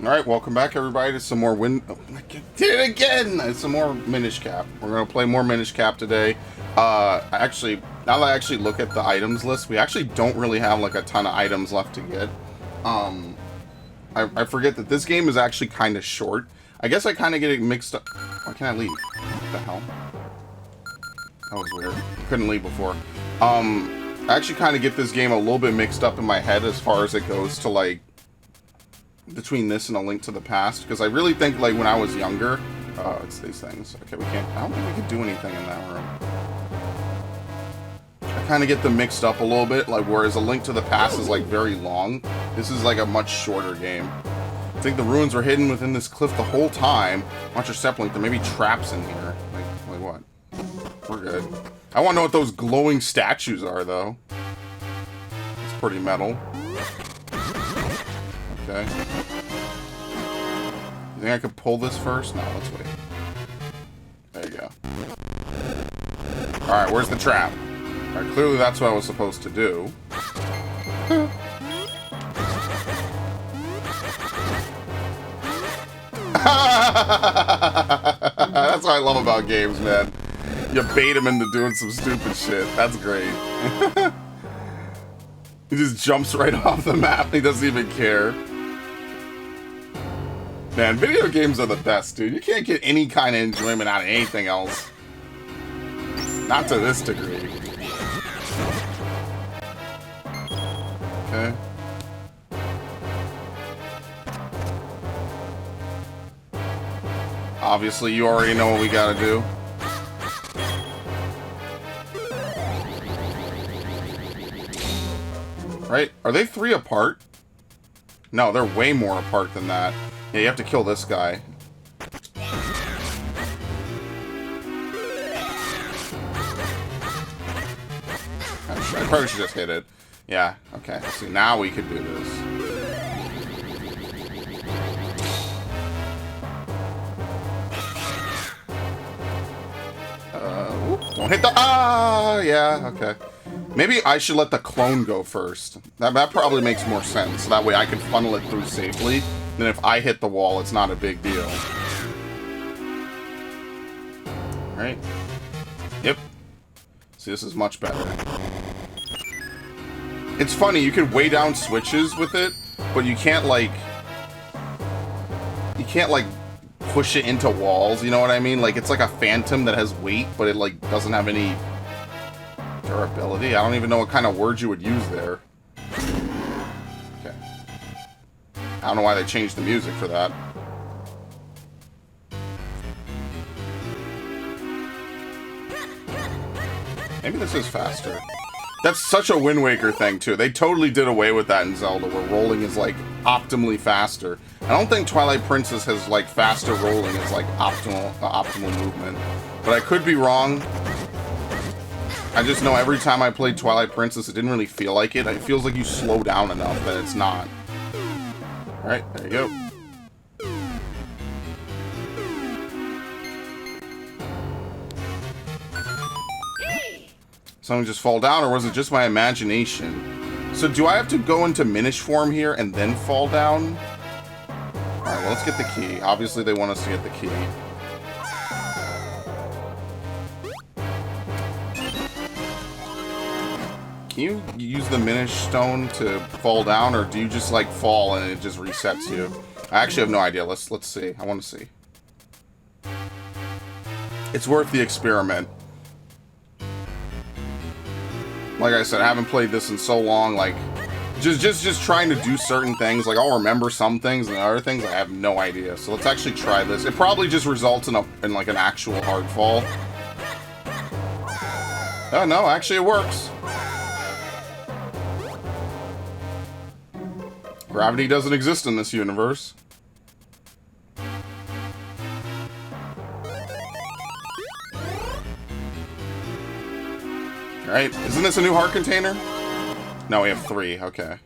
Alright, welcome back everybody to some more Oh, I did it again! It's some more Minish Cap. We're going to play more Minish Cap today. Actually, now that I actually look at the items list, we actually don't really have like a ton of items left to get. I forget that this game is actually kind of short. I guess I kind of get it mixed up. Why can't I leave? What the hell? That was weird. I couldn't leave before. I actually kind of get this game a little bit mixed up in my head as far as it goes to like between this and A Link to the Past, because I really think like when I was younger, it's these things. Okay, we can't. I don't think we could do anything in that room. I kind of get them mixed up a little bit, like whereas A Link to the Past is like very long. This is like a much shorter game. I think the ruins were hidden within this cliff the whole time. Watch your step link. There may be traps in here. Like what? We're good. I want to know what those glowing statues are, though. It's pretty metal. Okay. You think I could pull this first? No, let's wait. There you go. Alright, where's the trap? Alright, clearly that's what I was supposed to do. That's what I love about games, man. You bait him into doing some stupid shit. That's great. He just jumps right off the map. He doesn't even care. Man, video games are the best, dude. You can't get any kind of enjoyment out of anything else. Not to this degree. Okay. Obviously, you already know what we gotta do. Right? Are they 3 apart? No, they're way more apart than that. Yeah, you have to kill this guy. I probably should just hit it. Yeah, okay. See, now we could do this. Don't hit the... Ah, yeah, okay. Maybe I should let the clone go first. That probably makes more sense. That way I can funnel it through safely. Then if I hit the wall, it's not a big deal. Right? Yep. See, this is much better. It's funny, you can weigh down switches with it, but you can't, like... You can't, like, push it into walls, you know what I mean? Like, it's like a phantom that has weight, but it, like, doesn't have any durability. I don't even know what kind of words you would use there. Okay. I don't know why they changed the music for that. Maybe this is faster. That's such a Wind Waker thing, too. They totally did away with that in Zelda, where rolling is, like, optimally faster. I don't think Twilight Princess has, like, faster rolling as, like, optimal movement. But I could be wrong. I just know every time I played Twilight Princess, it didn't really feel like it. It feels like you slow down enough that it's not. Alright, there you go. Something just fall down, or was it just my imagination? So do I have to go into Minish form here and then fall down? Alright, well, let's get the key. Obviously, they want us to get the key. Can you use the Minish stone to fall down, or do you just, like, fall and it just resets you? I actually have no idea. Let's see. I want to see. It's worth the experiment. Like I said, I haven't played this in so long, like, just trying to do certain things. Like, I'll remember some things, and other things I have no idea. So let's actually try this. It probably just results in like an actual hard fall. Oh, no, actually it works. Gravity doesn't exist in this universe. Alright, isn't this a new heart container? No, we have 3, okay.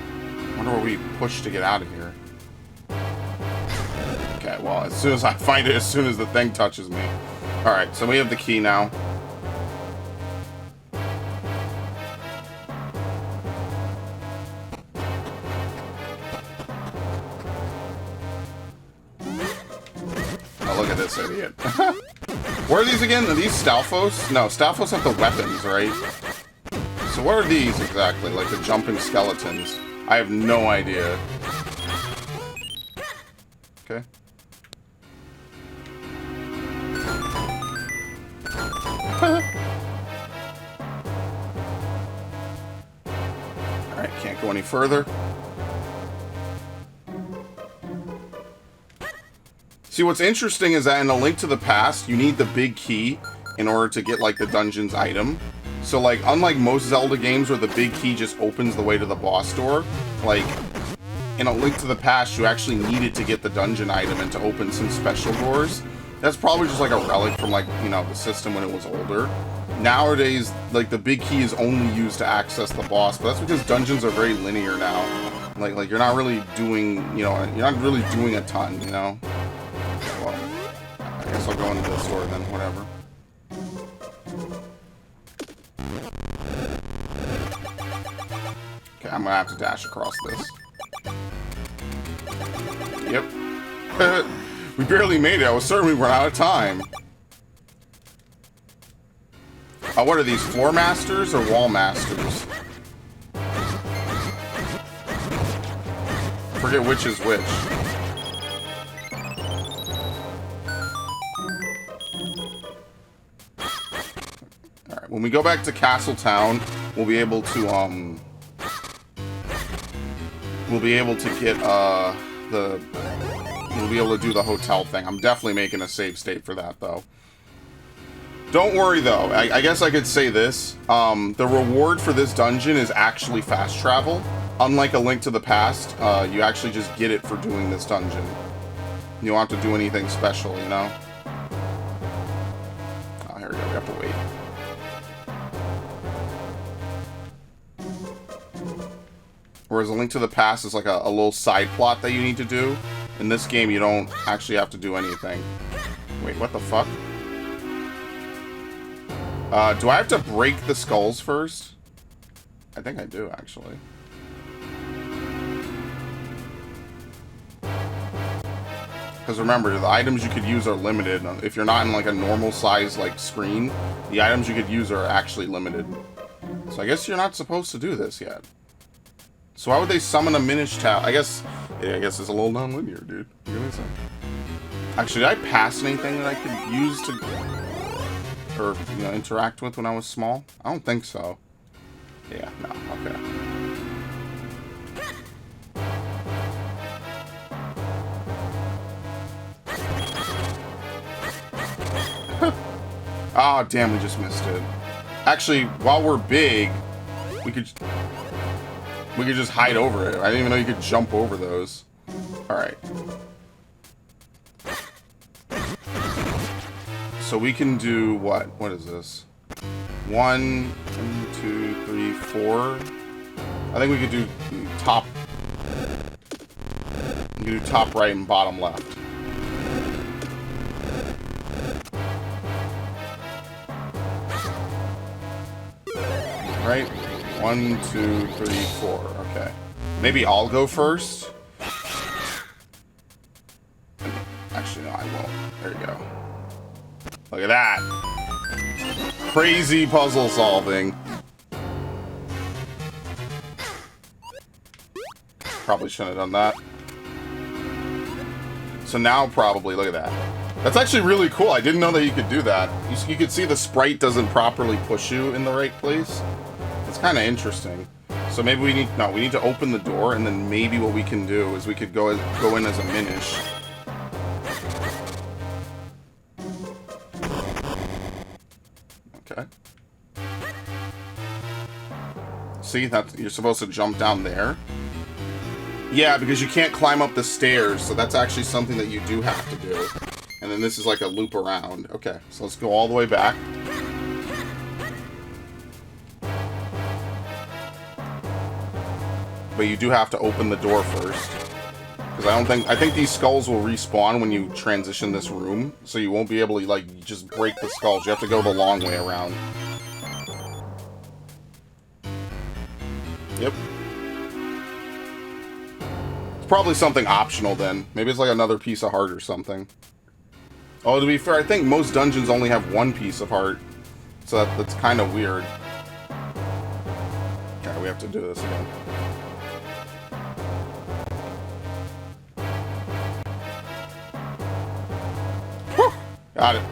I wonder what we push to get out of here. Okay, well, as soon as I find it, as soon as the thing touches me. Alright, so we have the key now. look at this idiot. Where are these again? Are these Stalfos? No, Stalfos have the weapons, right? So what are these exactly? Like the jumping skeletons? I have no idea. Okay. Alright, can't go any further. See, what's interesting is that in A Link to the Past, you need the big key in order to get, like, the dungeon's item. So, like, unlike most Zelda games where the big key just opens the way to the boss door, like, in A Link to the Past, you actually needed to get the dungeon item and to open some special doors. That's probably just, like, a relic from, like, you know, the system when it was older. Nowadays, like, the big key is only used to access the boss, but that's because dungeons are very linear now. Like, you're not really doing, you know, you're not really doing a ton, you know? Well, I guess I'll go into this door then, whatever. Okay, I'm gonna have to dash across this. Yep. We barely made it. I was certain we ran out of time. What are these, floor masters or wall masters? Forget which is which. Alright, when we go back to Castle Town, we'll be able to, we'll be able to get, we'll be able to do the hotel thing. I'm definitely making a save state for that, though. Don't worry, though. I guess I could say this. The reward for this dungeon is actually fast travel. Unlike A Link to the Past, you actually just get it for doing this dungeon. You don't have to do anything special, you know? Oh, here we go. We have to wait. Whereas A Link to the Past is like a little side plot that you need to do. In this game, you don't actually have to do anything. Wait, what the fuck? Do I have to break the skulls first? I think I do, actually. Because remember, the items you could use are limited. If you're not in like a normal size like screen, the items you could use are actually limited. So I guess you're not supposed to do this yet. So why would they summon a Minish Tower? I guess it's a little non-linear, dude. What are you gonna say? Actually, did I pass anything that I could use to, or, you know, interact with when I was small? I don't think so. Yeah, no, okay. Oh, damn, we just missed it. Actually, while we're big, we could just hide over it. I didn't even know you could jump over those. Alright. So we can do what? What is this? 1, 2, 3, 4. I think we could do top. We can do top right and bottom left. Right? 1, 2, 3, 4. Okay. Maybe I'll go first. Actually, no, I won't. There you go. Look at that. Crazy puzzle solving. Probably shouldn't have done that. So now probably, look at that. That's actually really cool. I didn't know that you could do that. You could see the sprite doesn't properly push you in the right place. It's kind of interesting. So maybe we need to open the door, and then maybe what we can do is we could go in as a Minish. Okay. See, that you're supposed to jump down there. Yeah, because you can't climb up the stairs, so that's actually something that you do have to do. And then this is like a loop around. Okay, so let's go all the way back. But you do have to open the door first. Because I think these skulls will respawn when you transition this room. So you won't be able to, like, just break the skulls. You have to go the long way around. Yep. It's probably something optional then. Maybe it's like another piece of heart or something. Oh, to be fair, I think most dungeons only have one piece of heart. So that's kind of weird. Okay, we have to do this again. Whew, got it.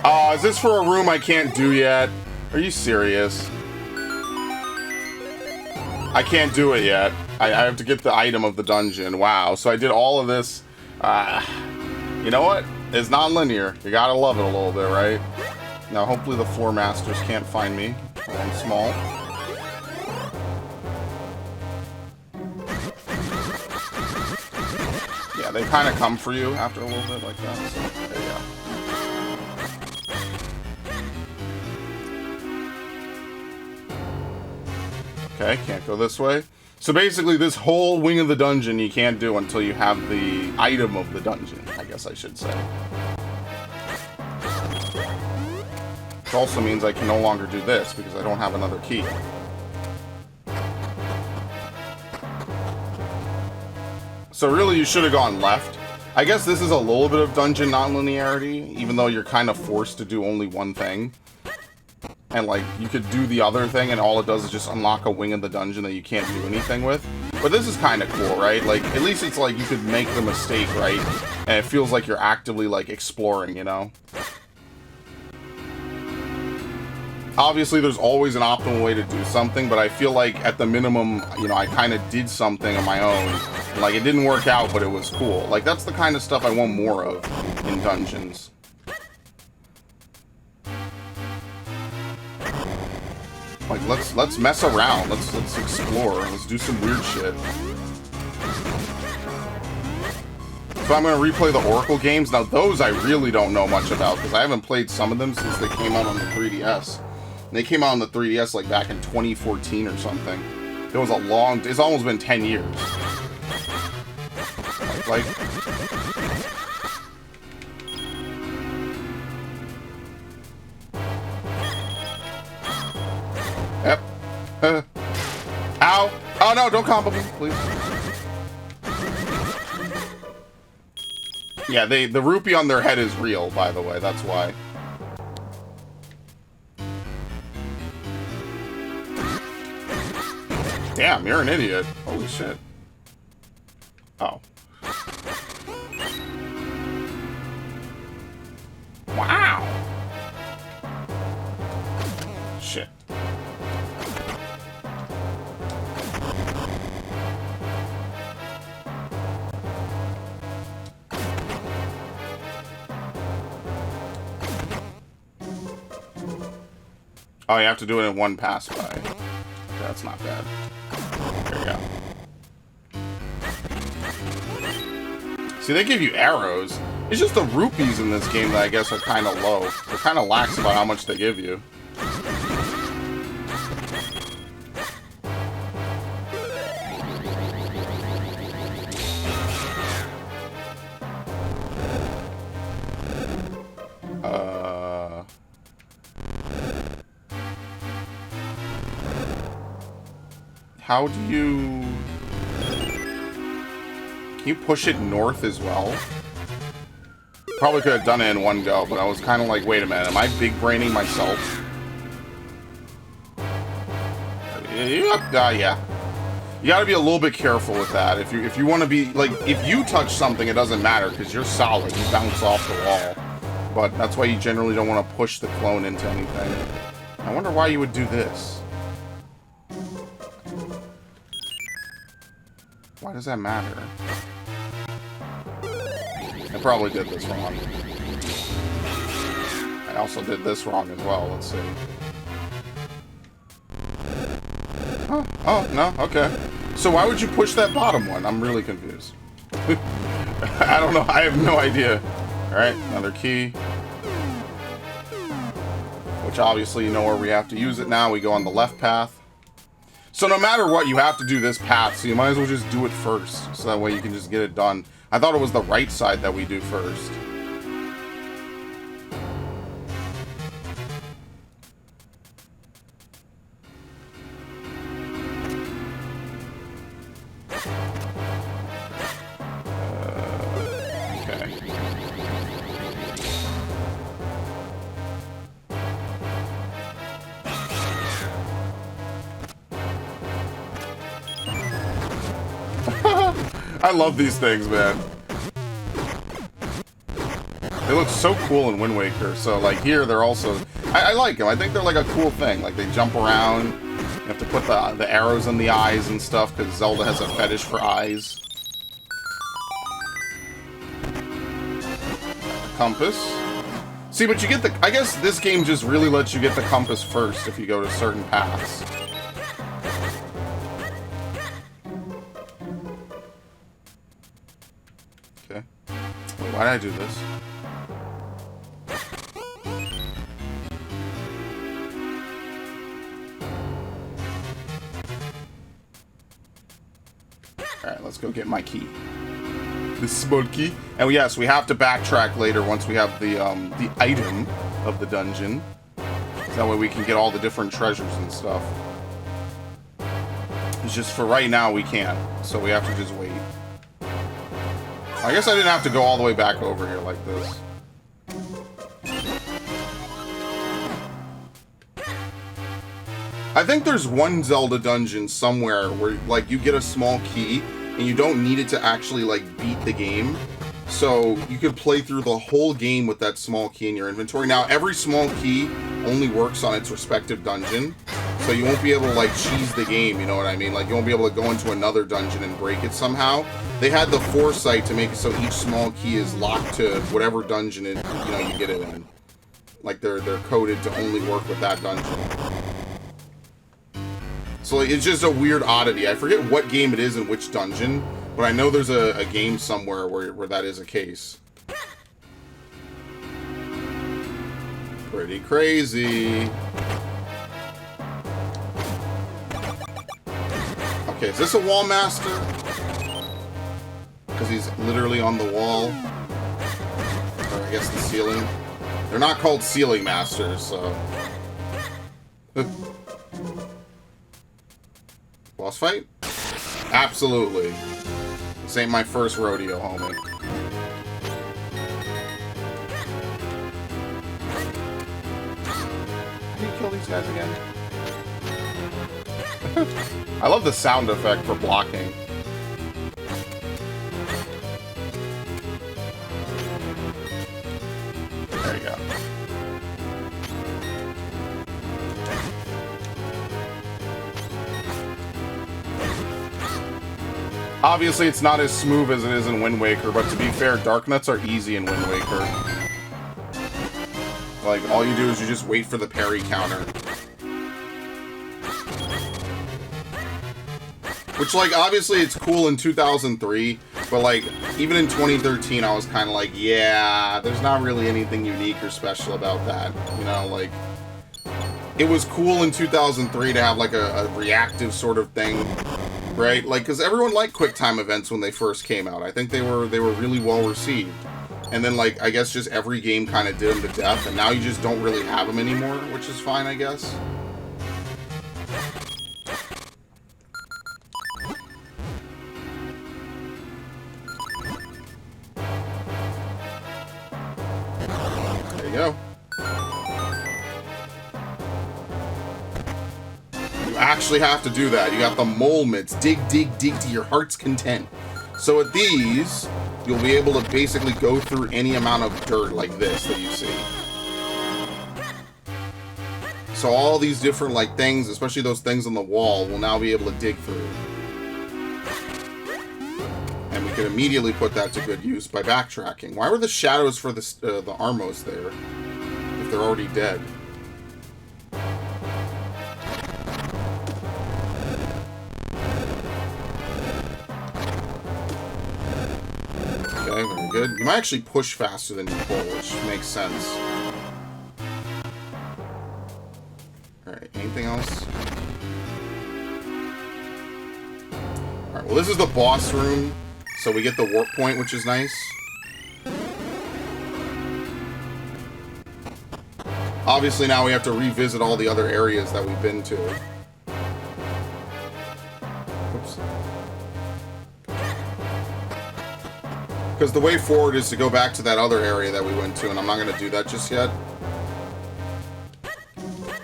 Oh, is this for a room I can't do yet? Are you serious? I can't do it yet. I have to get the item of the dungeon. Wow. So I did all of this. You know what? It's non-linear. You gotta love it a little bit, right? Now, hopefully the floor masters can't find me when I'm small. Yeah, they kind of come for you after a little bit like that. So there you go. Okay, can't go this way. So basically, this whole wing of the dungeon you can't do until you have the item of the dungeon, I guess I should say. Which also means I can no longer do this because I don't have another key. So really, you should have gone left. I guess this is a little bit of dungeon non-linearity, even though you're kind of forced to do only one thing. And, like, you could do the other thing, and all it does is just unlock a wing of the dungeon that you can't do anything with. But this is kind of cool, right? Like, at least it's like you could make the mistake, right? And it feels like you're actively, like, exploring, you know? Obviously, there's always an optimal way to do something, but I feel like, at the minimum, you know, I kind of did something on my own. Like, it didn't work out, but it was cool. Like, that's the kind of stuff I want more of in dungeons. Like, let's mess around. Let's explore. Let's do some weird shit. So I'm gonna replay the Oracle games. Now those I really don't know much about because I haven't played some of them since they came out on the 3DS. And they came out on the 3DS like back in 2014 or something. It was a long. It's almost been 10 years. Like. Yep. Ow! Oh no, don't combo me, please. Yeah, the rupee on their head is real, by the way, that's why. Damn, you're an idiot. Holy shit. Oh. Wow! Shit. Oh, you have to do it in one pass by. Okay, that's not bad. There you go. See, they give you arrows. It's just the rupees in this game that I guess are kind of low. They're kind of lax about how much they give you. How do you... Can you push it north as well? Probably could have done it in one go, but I was kind of like, wait a minute, am I big-braining myself? Yeah. You gotta be a little bit careful with that. If you want to be, like, if you touch something, it doesn't matter, because you're solid. You bounce off the wall. But that's why you generally don't want to push the clone into anything. I wonder why you would do this. Why does that matter? I probably did this wrong. I also did this wrong as well. Let's see. Oh, no, okay. So why would you push that bottom one? I'm really confused. I don't know. I have no idea. Alright, another key. Which obviously you know where we have to use it now. We go on the left path. So no matter what, you have to do this path, so you might as well just do it first, so that way you can just get it done. I thought it was the right side that we do first. I love these things, man. They look so cool in Wind Waker. So, like, here, they're also... I like them. I think they're, like, a cool thing. Like, they jump around. You have to put the arrows in the eyes and stuff, because Zelda has a fetish for eyes. Compass. See, but you get the... I guess this game just really lets you get the compass first if you go to certain paths. Okay. Wait, why did I do this? Alright, let's go get my key. The small key. And yes, we have to backtrack later once we have the item of the dungeon. So that way we can get all the different treasures and stuff. It's just for right now we can't. So we have to just wait. I guess I didn't have to go all the way back over here like this. I think there's one Zelda dungeon somewhere where, like, you get a small key and you don't need it to actually, like, beat the game. So you could play through the whole game with that small key in your inventory. Now, every small key only works on its respective dungeon. So you won't be able to, like, cheese the game, you know what I mean? Like, you won't be able to go into another dungeon and break it somehow. They had the foresight to make it so each small key is locked to whatever dungeon it, you know, you get it in. Like, they're coded to only work with that dungeon. So, like, it's just a weird oddity. I forget what game it is in which dungeon, but I know there's a game somewhere where that is a case. Pretty crazy. Okay, is this a wall master? Because he's literally on the wall. Or I guess the ceiling. They're not called ceiling masters, so... Boss fight? Absolutely. This ain't my first rodeo, homie. How do you kill these guys again? I love the sound effect for blocking. There you go. Obviously, it's not as smooth as it is in Wind Waker, but to be fair, Dark Nuts are easy in Wind Waker. Like, all you do is you just wait for the parry counter. Which, like, obviously it's cool in 2003, but, like, even in 2013, I was kind of like, yeah, there's not really anything unique or special about that. You know, like, it was cool in 2003 to have, like, a reactive sort of thing. Right? Like, because everyone liked QuickTime events when they first came out. I think they were really well received. And then, like, I guess just every game kind of did them to death, and now you just don't really have them anymore, which is fine, I guess. There you go. Actually have to do that. You got the mole mitts. Dig, dig, dig to your heart's content. So at these, you'll be able to basically go through any amount of dirt like this that you see. So all these different, like, things, especially those things on the wall, will now be able to dig through. And we can immediately put that to good use by backtracking. Why were the shadows for the Armos there if they're already dead? Okay, very good. You might actually push faster than you pull, which makes sense. Alright, anything else? Alright, well, this is the boss room, so we get the warp point, which is nice. Obviously, now we have to revisit all the other areas that we've been to. Oops. Because the way forward is to go back to that other area that we went to, and I'm not going to do that just yet.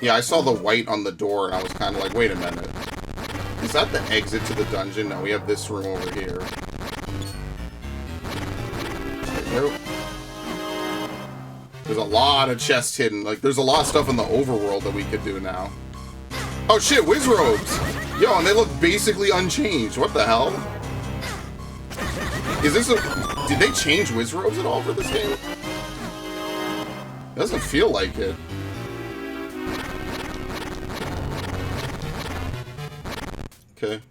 Yeah, I saw the white on the door, and I was kind of like, wait a minute. Is that the exit to the dungeon? No, we have this room over here. go. There's a lot of chests hidden. Like, there's a lot of stuff in the overworld that we could do now. Oh shit, Wizrobes! Yo, and they look basically unchanged. What the hell? Is this a... Did they change Wizrobes at all for this game? Doesn't feel like it. Okay.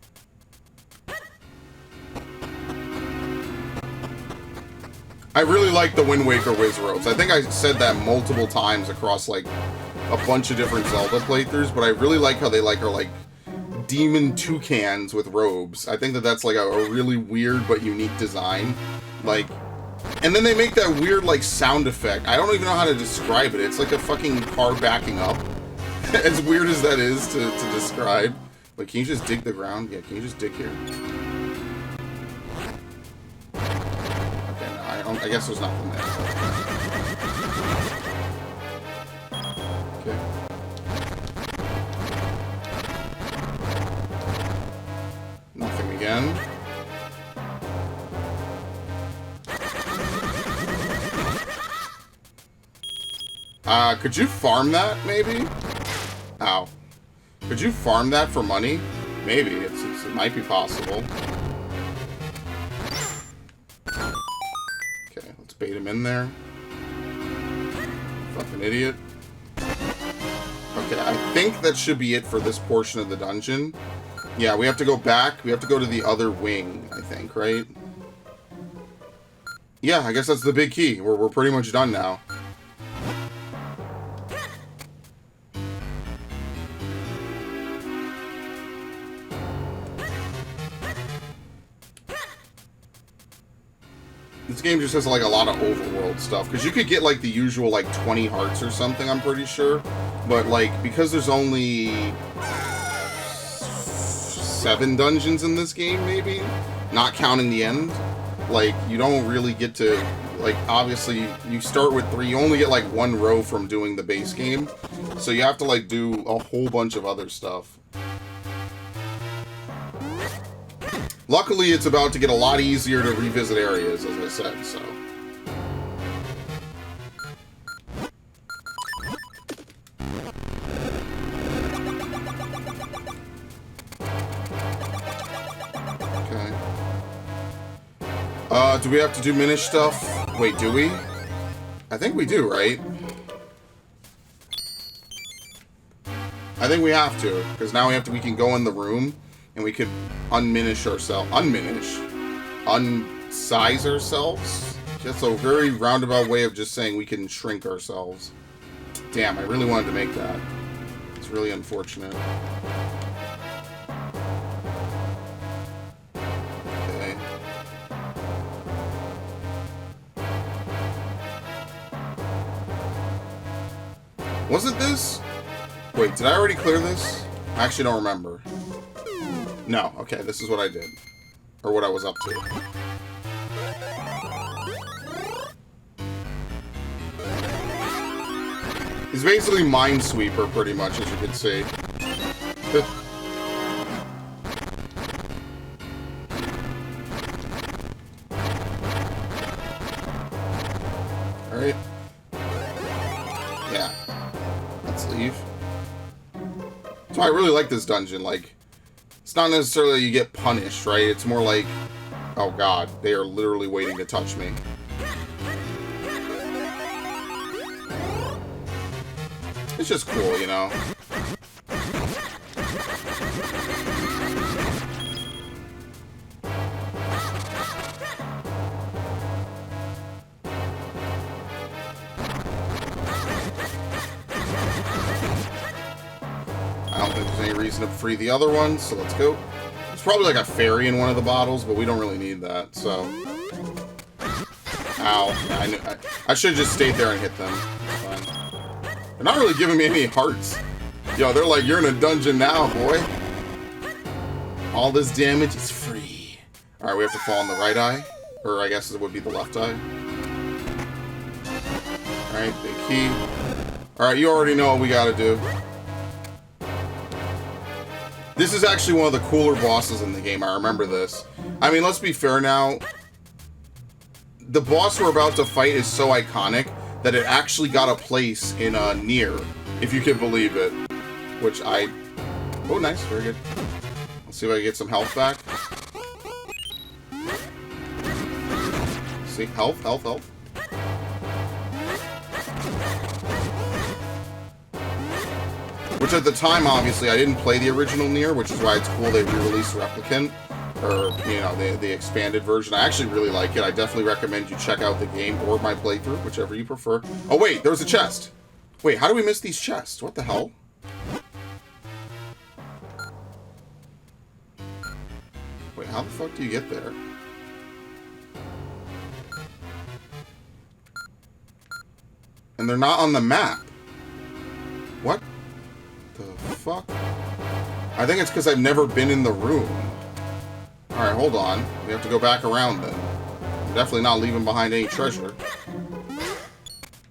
I really like the Wind Waker Wizrobes. I think I said that multiple times across, like, a bunch of different Zelda playthroughs, but I really like how they, like, are, like, demon toucans with robes. I think that that's, like, a really weird but unique design. Like, and then they make that weird, like, sound effect. I don't even know how to describe it. It's like a fucking car backing up. As weird as that is to describe. But can you just dig the ground? Yeah, can you just dig here? I guess there's nothing there. Okay. Nothing again. Could you farm that, maybe? Ow. Could you farm that for money? Maybe. It might be possible. Bait him in there. Fucking idiot. Okay, I think that should be it for this portion of the dungeon. Yeah, we have to go back. We have to go to the other wing, I think, right? Yeah, I guess that's the big key. We're pretty much done now. This game just has, like, a lot of overworld stuff. Because you could get, like, the usual, like, 20 hearts or something, I'm pretty sure. But, like, because there's only 7 dungeons in this game, maybe? Not counting the end. Like, you don't really get to... Like, obviously, you start with 3. You only get, like, 1 row from doing the base game. So you have to, like, do a whole bunch of other stuff. Luckily, it's about to get a lot easier to revisit areas, as I said, so... Okay. Do we have to do Minish stuff? Wait, do we? I think we do, right? I think we have to, because now we can go in the room... And we could unminish ourselves. Unsize ourselves? That's a very roundabout way of just saying we can shrink ourselves. Damn, I really wanted to make that. It's really unfortunate. Okay. Wasn't this? Wait, did I already clear this? I actually don't remember. No, okay, this is what I did. Or what I was up to. He's basically Minesweeper, pretty much, as you can see. Alright. Yeah. Let's leave. So I really like this dungeon, like... It's not necessarily you get punished, right? It's more like, oh god, they are literally waiting to touch me. It's just cool, you know? I don't think there's any reason to free the other one, so let's go. There's probably like a fairy in one of the bottles, but we don't really need that, so... Ow. I should have just stayed there and hit them. Fine. They're not really giving me any hearts. Yo, they're like, you're in a dungeon now, boy. All this damage is free. Alright, we have to fall on the right eye. Or I guess it would be the left eye. Alright, big key. Alright, you already know what we gotta do. This is actually one of the cooler bosses in the game. I remember this. I mean, let's be fair now. the boss we're about to fight is so iconic that it actually got a place in Nier, if you can believe it. Which I... Oh, nice. Very good. Let's see if I can get some health back. See? Health, health, health. Which at the time, obviously, I didn't play the original Nier, which is why it's cool they re-released Replicant. Or, you know, the expanded version. I actually really like it. I definitely recommend you check out the game or my playthrough, whichever you prefer. Oh, wait, there was a chest. Wait, how do we miss these chests? What the hell? Wait, how the fuck do you get there? And they're not on the map. What the fuck? I think it's because I've never been in the room. Alright, hold on. We have to go back around then. I'm definitely not leaving behind any treasure.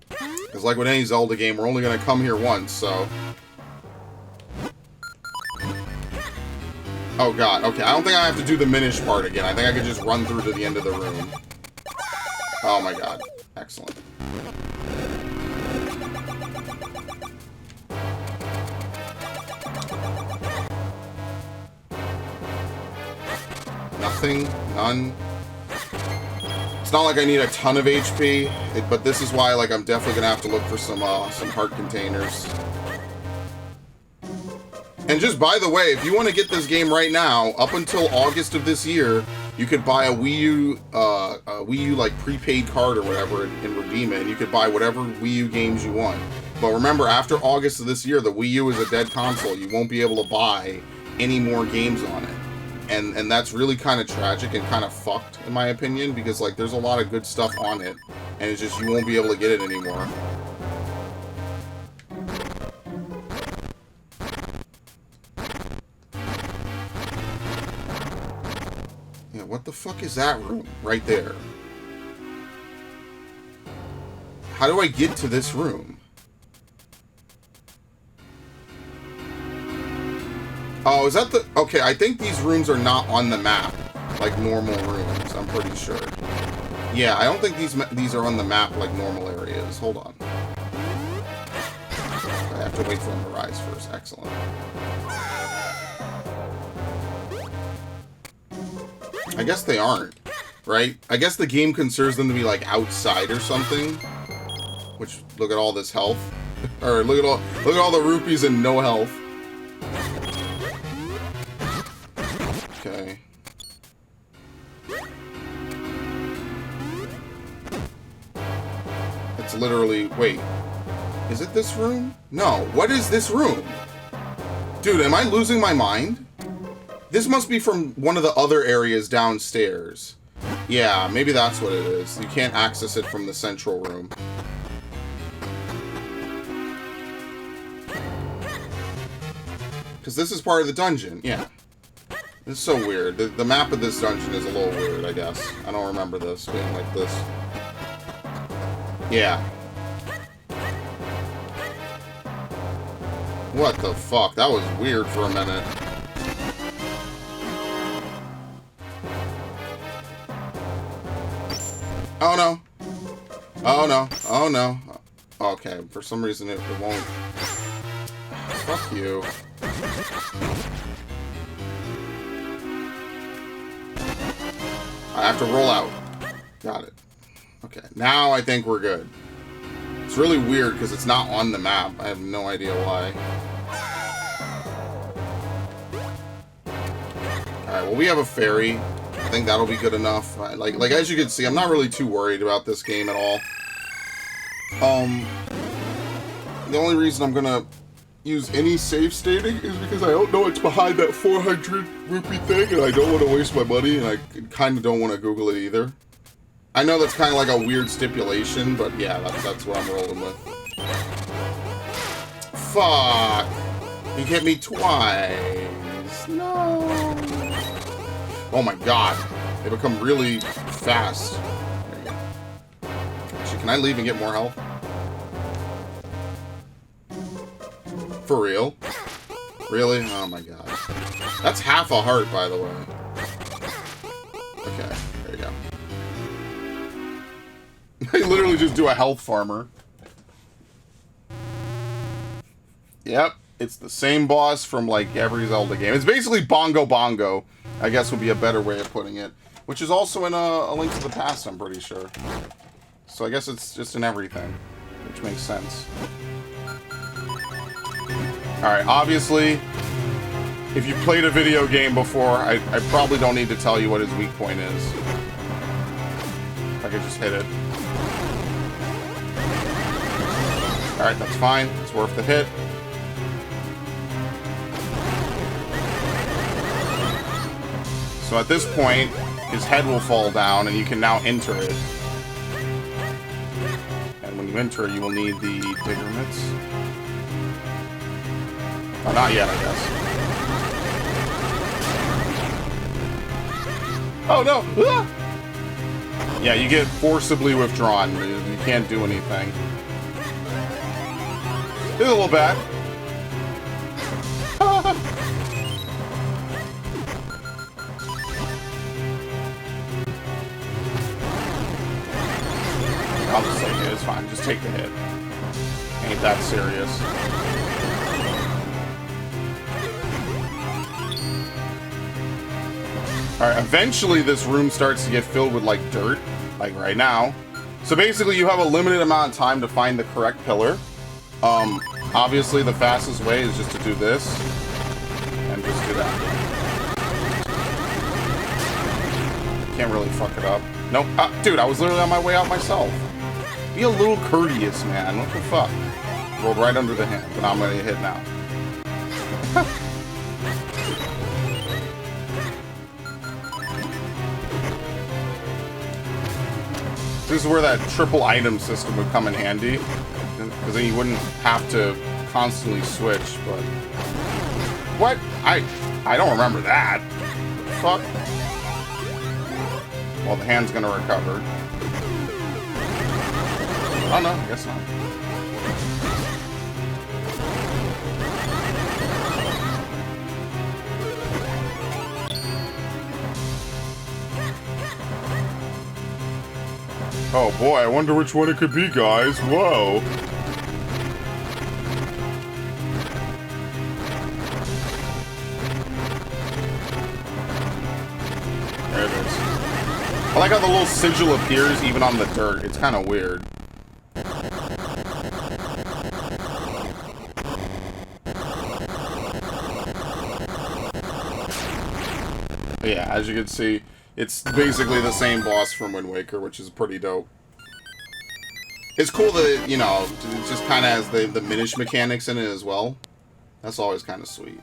Because like with any Zelda game, we're only going to come here once, so... Oh god, okay. I don't think I have to do the Minish part again. I think I could just run through to the end of the room. Oh my god. Excellent. Nothing. None. It's not like I need a ton of HP, but this is why, like, I'm definitely gonna have to look for some heart containers. And just by the way, if you want to get this game right now, up until August of this year, you could buy a Wii U like prepaid card or whatever and redeem it, and you could buy whatever Wii U games you want. But remember, after August of this year, the Wii U is a dead console. You won't be able to buy any more games on it. And that's really kind of tragic and kind of fucked, in my opinion, because, like, there's a lot of good stuff on it, and it's just you won't be able to get it anymore. Yeah, what the fuck is that room right there? How do I get to this room? Oh, is that the... Okay, I think these rooms are not on the map, like normal rooms, I'm pretty sure. Yeah, I don't think these are on the map like normal areas. Hold on. I have to wait for them to rise first. Excellent. I guess they aren't, right? I guess the game considers them to be like outside or something. Which, look at all this health. Or look at all the rupees and no health. Okay. It's literally... Wait. Is it this room? No. What is this room? Dude, am I losing my mind? This must be from one of the other areas downstairs. Yeah, maybe that's what it is. You can't access it from the central room. Because this is part of the dungeon. Yeah. This is so weird. The map of this dungeon is a little weird, I guess. I don't remember this being like this. Yeah. What the fuck? That was weird for a minute. Oh no. Oh no. Oh no. Okay, for some reason it won't. Fuck you. I have to roll out. Got it. Okay, now I think we're good. It's really weird because it's not on the map. I have no idea why. Alright, well, we have a fairy. I think that'll be good enough. Like as you can see, I'm not really too worried about this game at all. The only reason I'm gonna use any save stating is because I don't know it's behind that 400 rupee thing, and I don't want to waste my money, and I kind of don't want to Google it either. I know that's kind of like a weird stipulation, but yeah, that's what I'm rolling with. Fuck! You hit me twice. No. Oh my god, they become really fast. There you go. Actually, can I leave and get more health? For real? Really? Oh my god. That's half a heart, by the way. Okay, there you go. they literally just do a health farmer. Yep, it's the same boss from like every Zelda game. It's basically Bongo Bongo, I guess would be a better way of putting it. Which is also in a Link to the Past, I'm pretty sure. So I guess it's just in everything, which makes sense. Alright, obviously, if you've played a video game before, I probably don't need to tell you what his weak point is. If I could just hit it. Alright, that's fine. It's worth the hit. So at this point, his head will fall down, and you can now enter it. And when you enter, you will need the digger mitts. Oh, not yet, I guess. Oh, no! Ah! Yeah, you get forcibly withdrawn. You can't do anything. It's a little bad. I'll just take it, it's fine. Just take the hit. Ain't that serious. Alright, eventually this room starts to get filled with, like, dirt. Like, right now. So basically, you have a limited amount of time to find the correct pillar. Obviously, the fastest way is just to do this. And just do that. Can't really fuck it up. Nope. Dude, I was literally on my way out myself. Be a little courteous, man. What the fuck? Rolled right under the hand, but I'm gonna hit now. This is where that triple item system would come in handy. Because then you wouldn't have to constantly switch, but... What? I don't remember that. What the fuck? Well, the hand's gonna recover. Oh no, I guess not. Oh boy, I wonder which one it could be, guys. Whoa. There it is. I like how the little sigil appears even on the dirt. It's kind of weird. But yeah, as you can see, it's basically the same boss from Wind Waker, which is pretty dope. It's cool that, you know, it just kind of has the Minish mechanics in it as well. That's always kind of sweet.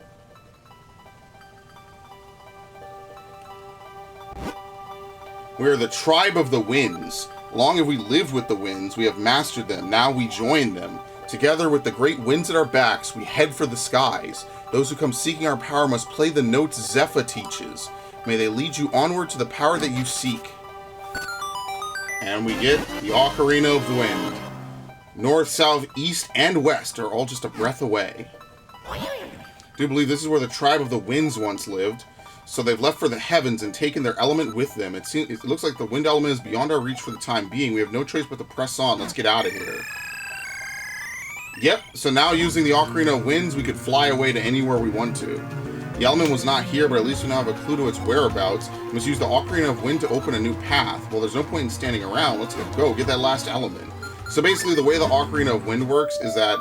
We are the tribe of the winds. Long have we lived with the winds, we have mastered them, now we join them. Together with the great winds at our backs, we head for the skies. Those who come seeking our power must play the notes Zephyr teaches. May they lead you onward to the power that you seek. And we get the Ocarina of the Wind. North, south, east, and west are all just a breath away. I do believe this is where the tribe of the winds once lived. So they've left for the heavens and taken their element with them. It looks like the wind element is beyond our reach for the time being. We have no choice but to press on. Let's get out of here. Yep, so now using the Ocarina of Winds, we could fly away to anywhere we want to. The element was not here, but at least we now have a clue to its whereabouts. We must use the Ocarina of Wind to open a new path. Well, there's no point in standing around. Let's go get that last element. So basically, the way the Ocarina of Wind works is that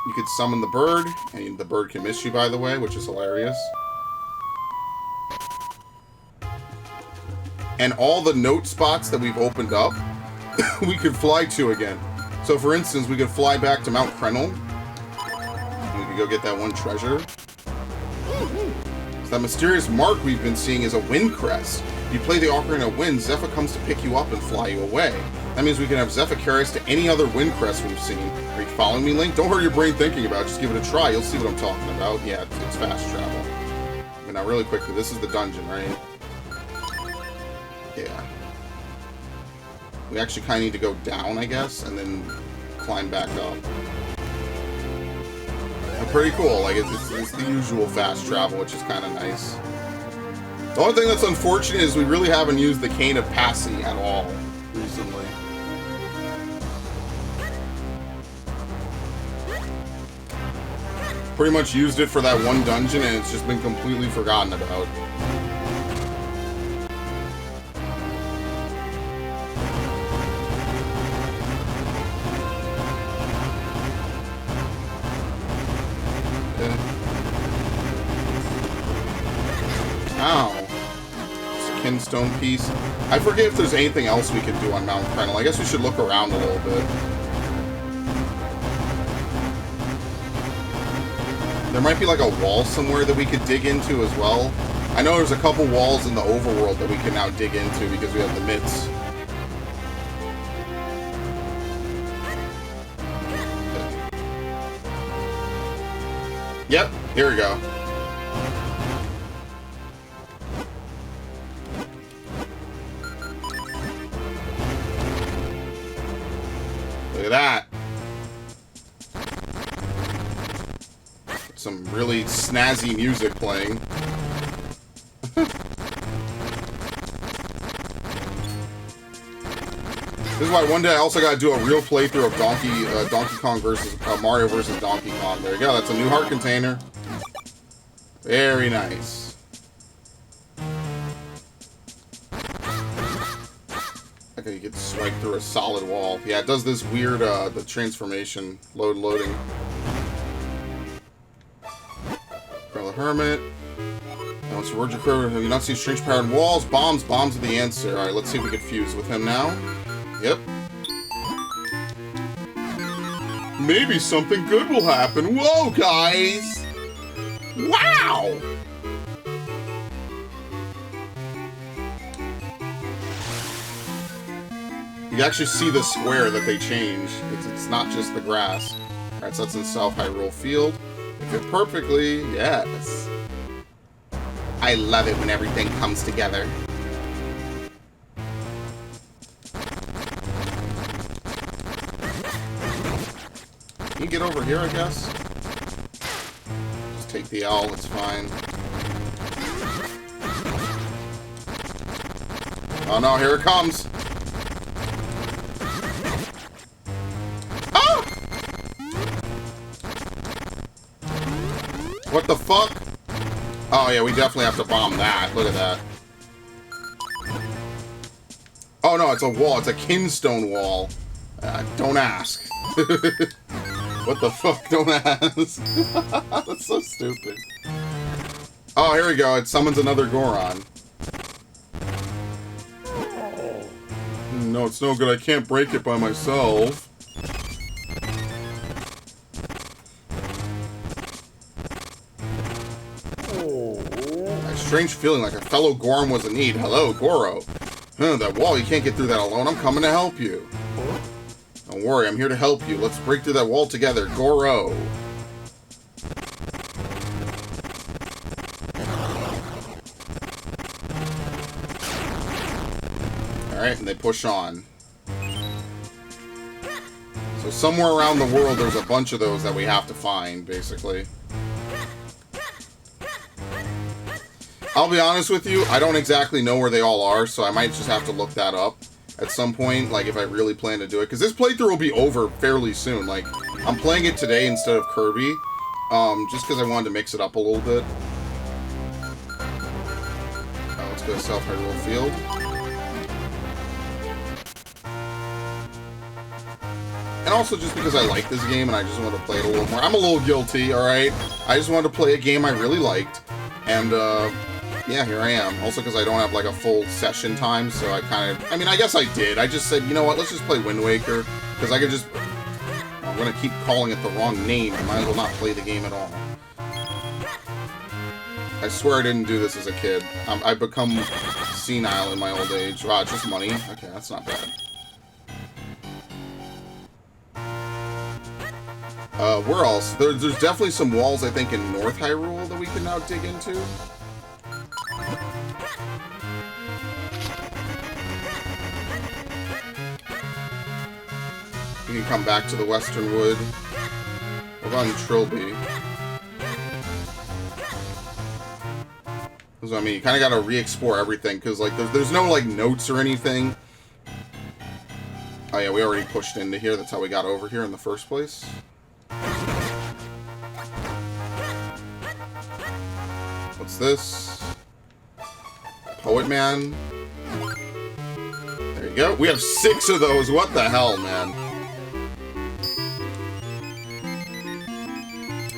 you could summon the bird, and the bird can miss you, by the way, which is hilarious. And all the note spots that we've opened up, we could fly to again. So, for instance, we could fly back to Mount Krenel. And we could go get that one treasure. So that mysterious mark we've been seeing is a wind crest. If you play the Ocarina of Wind, Zephyr comes to pick you up and fly you away. That means we can have Zephyr carry us to any other wind crest we've seen. Are you following me, Link? Don't hurt your brain thinking about it. Just give it a try. You'll see what I'm talking about. Yeah, it's fast travel. But now, really quickly, this is the dungeon, right? Yeah. We actually kind of need to go down, I guess, and then climb back up. But pretty cool. Like, it's the usual fast travel, which is kind of nice. The only thing that's unfortunate is we really haven't used the Cane of Passy at all recently. Pretty much used it for that one dungeon, and it's just been completely forgotten about. Ow. It's a kinstone piece. I forget if there's anything else we can do on Mount Krenel. I guess we should look around a little bit. There might be like a wall somewhere that we could dig into as well. I know there's a couple walls in the overworld that we can now dig into because we have the mitts. Yep, here we go. Look at that. Some really snazzy music playing. This is why one day I also got to do a real playthrough of Donkey Kong versus Mario versus Donkey Kong. There you go. That's a new heart container. Very nice. Okay, you get swiped through a solid wall. Yeah, it does this weird the transformation loading. Grilla Hermit. Now it's Roger Crow. Have you not seen strange powered walls? Bombs are the answer. Alright, let's see if we can fuse with him now. Yep. Maybe something good will happen. Whoa, guys! Wow! You actually see the square that they changed. It's not just the grass. Alright, so that's in South Hyrule Field. It fit perfectly. Yes. I love it when everything comes together. Can you get over here, I guess? Just take the L, it's fine. Oh no, here it comes! Ah! What the fuck? Oh yeah, we definitely have to bomb that. Look at that. Oh no, it's a wall. It's a kinstone wall. Don't ask. What the fuck? Don't ask. That's so stupid. Oh, here we go. It summons another Goron. No, it's no good. I can't break it by myself. A strange feeling like a fellow Goron was in need. Hello, Goro. That wall, you can't get through that alone. I'm coming to help you. Don't worry, I'm here to help you. Let's break through that wall together. Goro. Alright, and they push on. So somewhere around the world there's a bunch of those that we have to find, basically. I'll be honest with you, I don't exactly know where they all are, so I might just have to look that up at some point, like if I really plan to do it. Because this playthrough will be over fairly soon. Like, I'm playing it today instead of Kirby, just because I wanted to mix it up a little bit. Let's go to South Hyrule Field. And also just because I like this game and I just want to play it a little more. I'm a little guilty, alright? I just wanted to play a game I really liked. And, yeah, here I am. Also because I don't have, like, a full session time, so I kind of... I mean, I guess I did. I just said, you know what, let's just play Wind Waker. Because I could just... I'm going to keep calling it the wrong name. I might as well not play the game at all. I swear I didn't do this as a kid. I've become senile in my old age. Wow, it's just money? Okay, that's not bad. Where else? There's definitely some walls, I think, in North Hyrule that we can now dig into. We can come back to the Western Wood. What about Trilby? That's what I mean. You kind of got to re-explore everything, because, like, there's no, like, notes or anything. Oh, yeah, we already pushed into here. That's how we got over here in the first place. What's this? Poet Man. There you go. We have 6 of those. What the hell, man?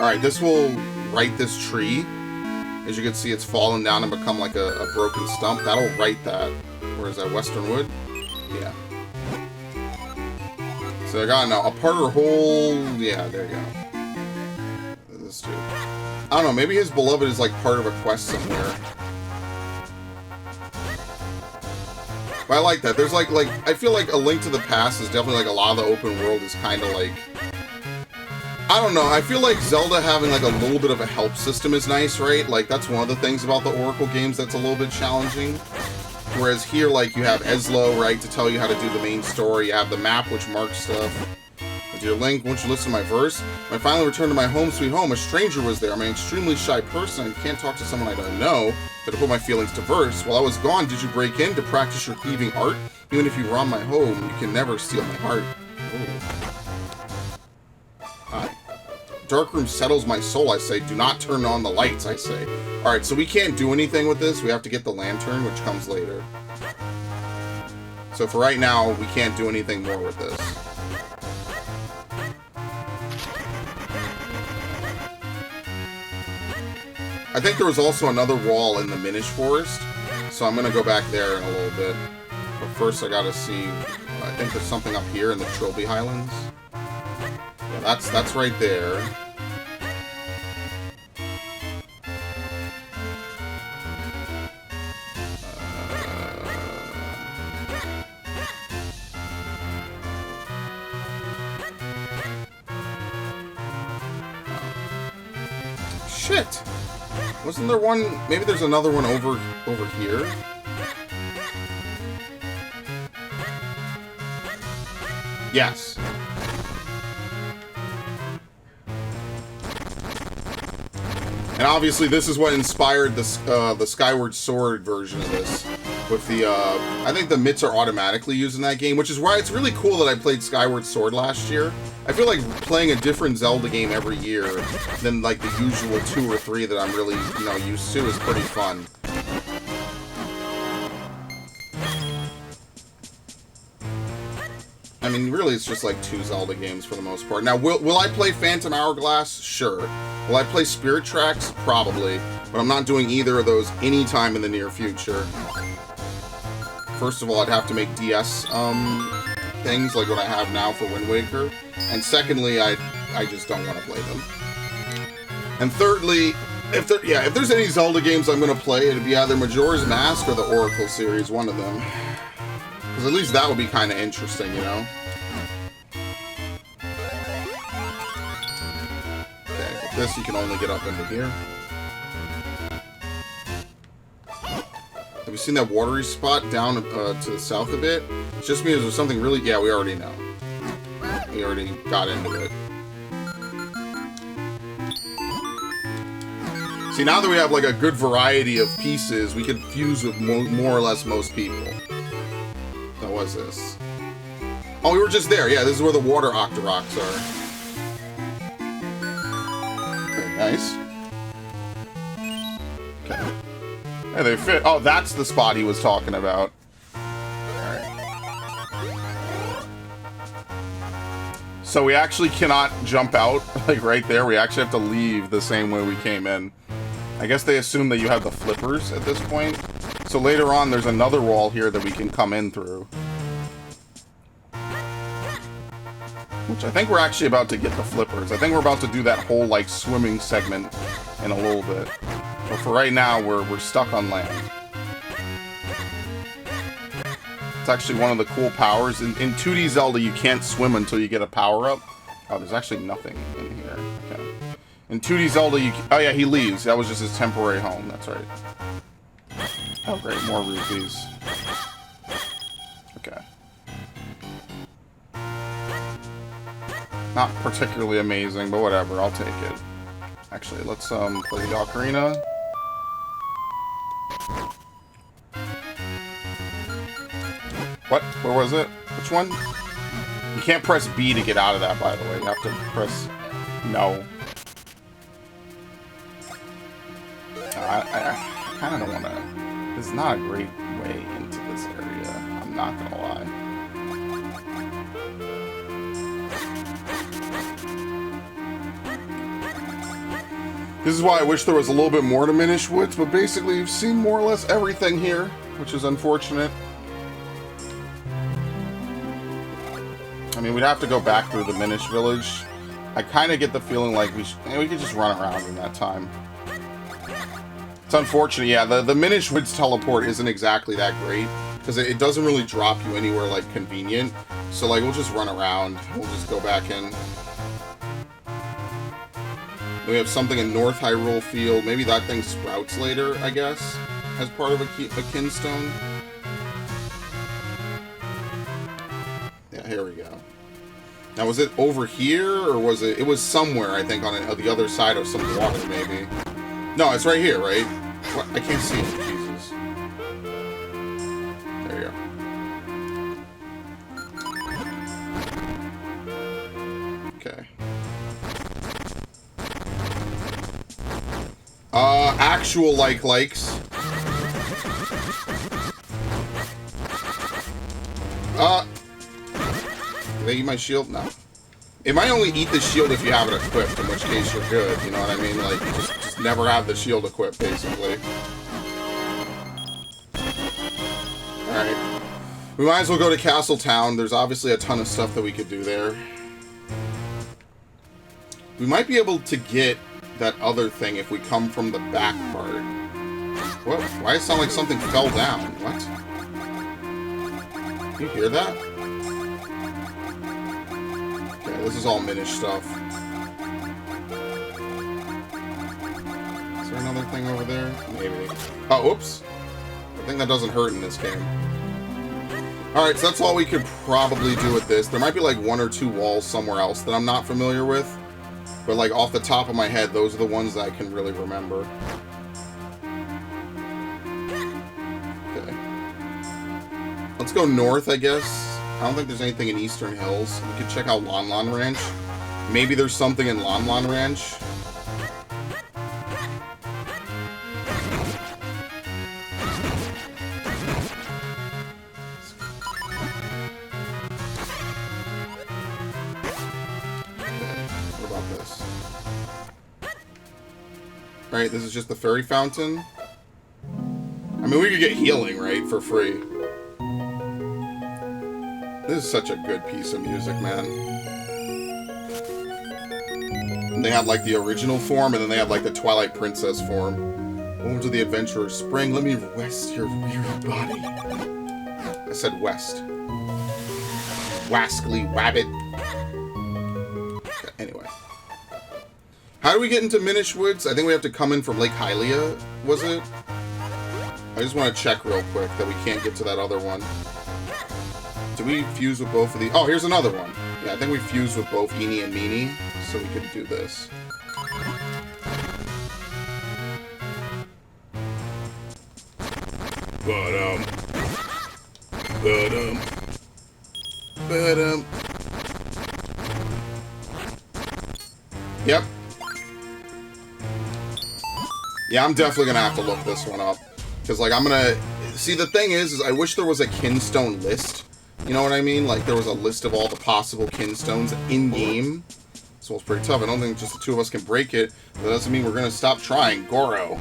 Alright, this will right this tree. As you can see, it's fallen down and become like a broken stump. That'll right that. Where is that? Western Wood? Yeah. So I got a parter hole. Yeah, there you go. This dude. I don't know, maybe his beloved is like part of a quest somewhere. But I like that. There's like I feel like A Link to the Past is definitely like a lot of the open world is kind of like, I don't know, I feel like Zelda having like a little bit of a help system is nice, right? Like that's one of the things about the Oracle games that's a little bit challenging. Whereas here, like, you have Eslo, right, to tell you how to do the main story. You have the map, which marks stuff. Dear Link, won't you listen to my verse? When I finally returned to my home sweet home, a stranger was there. I'm an extremely shy person and can't talk to someone I don't know. But to put my feelings to verse, while I was gone, did you break in to practice your thieving art? Even if you rob my home, you can never steal my heart. Ooh. Hi. Darkroom settles my soul, I say. Do not turn on the lights, I say. Alright, so we can't do anything with this. We have to get the lantern, which comes later. So for right now, we can't do anything more with this. I think there was also another wall in the Minish Forest, so I'm going to go back there in a little bit. But first I got to see, I think there's something up here in the Trilby Highlands. Yeah, that's right there. Shit! Wasn't there one? Maybe there's another one over here. Yes. And obviously, this is what inspired the Skyward Sword version of this. With the, I think the mitts are automatically used in that game, which is why it's really cool that I played Skyward Sword last year. I feel like playing a different Zelda game every year than like the usual 2 or 3 that I'm really, you know, used to is pretty fun. I mean, really, it's just like 2 Zelda games for the most part. Now, will I play Phantom Hourglass? Sure. Will I play Spirit Tracks? Probably. But I'm not doing either of those anytime in the near future. First of all, I'd have to make DS things like what I have now for Wind Waker. And secondly, I just don't want to play them. And thirdly, if there's any Zelda games I'm going to play, it'd be either Majora's Mask or the Oracle series, one of them. Because at least that would be kind of interesting, you know? Okay, with this you can only get up into here. Have you seen that watery spot down to the south a bit? It just means there's something really... Yeah, we already know. We already got into it. See, now that we have like a good variety of pieces, we can fuse with more or less most people. What was this? Oh, we were just there. Yeah, this is where the water Octoroks are. Very nice. Okay. Yeah, they fit. Oh, that's the spot he was talking about. Alright. So we actually cannot jump out, like right there. We actually have to leave the same way we came in. I guess they assume that you have the flippers at this point. So later on, there's another wall here that we can come in through. Which I think we're actually about to get the flippers. I think we're about to do that whole, like, swimming segment in a little bit. But for right now, we're stuck on land. It's actually one of the cool powers. In 2D Zelda, you can't swim until you get a power-up. Oh, there's actually nothing in here. Okay. In 2D Zelda, you... Oh, yeah, he leaves. That was just his temporary home. That's right. Oh, great. More rupees. Okay. Not particularly amazing, but whatever. I'll take it. Actually, let's play the ocarina. What? Where was it? Which one? You can't press B to get out of that, by the way. You have to press... No. I kind of don't want to... This is not a great way into this area. I'm not going to lie. This is why I wish there was a little bit more to Minish Woods, but basically you've seen more or less everything here, which is unfortunate. I mean, we'd have to go back through the Minish Village. I kind of get the feeling like we could just run around in that time. It's unfortunate, yeah, the Minish Woods teleport isn't exactly that great, because it doesn't really drop you anywhere, like, convenient. So, like, we'll just run around. We'll just go back in. We have something in North Hyrule Field. Maybe that thing sprouts later, I guess, as part of a Kinstone. Yeah, here we go. Now, was it over here, or was it... It was somewhere, I think, on the other side of some water, maybe. No, it's right here, right? What? I can't see it, Jesus. There you go. Okay. Actual likes. Did I eat my shield? No. It might only eat the shield if you have it equipped, in which case you're good, you know what I mean? Like, just never have the shield equipped, basically. Alright. We might as well go to Castle Town. There's obviously a ton of stuff that we could do there. We might be able to get that other thing if we come from the back part. What? Why does it sound like something fell down? What? Can you hear that? Okay, this is all Minish stuff. Is there another thing over there? Maybe. Oh, oops. I think that doesn't hurt in this game. Alright, so that's all we could probably do with this. There might be like one or two walls somewhere else that I'm not familiar with. But, like, off the top of my head, those are the ones that I can really remember. Okay. Let's go north, I guess. I don't think there's anything in Eastern Hills. We could check out Lon Lon Ranch. Maybe there's something in Lon Lon Ranch. Right, this is just the fairy fountain. I mean, we could get healing, right, for free. This is such a good piece of music, man. And they had, like, the original form, and then they had, like, the Twilight Princess form. Welcome to the Adventurer's Spring. Let me rest your weary body. I said west. Wascally wabbit. Okay, anyway. How do we get into Minish Woods? I think we have to come in from Lake Hylia, was it? I just want to check real quick that we can't get to that other one. Do we fuse with both of these? Oh, here's another one. Yeah, I think we fused with both Eenie and Meanie, so we could do this. Yep. Yeah, I'm definitely gonna have to look this one up. Because, like, I'm gonna... See, the thing is I wish there was a Kinstone list. You know what I mean? Like, there was a list of all the possible Kinstones in-game. So it's pretty tough. I don't think just the two of us can break it. But that doesn't mean we're gonna stop trying. Goro.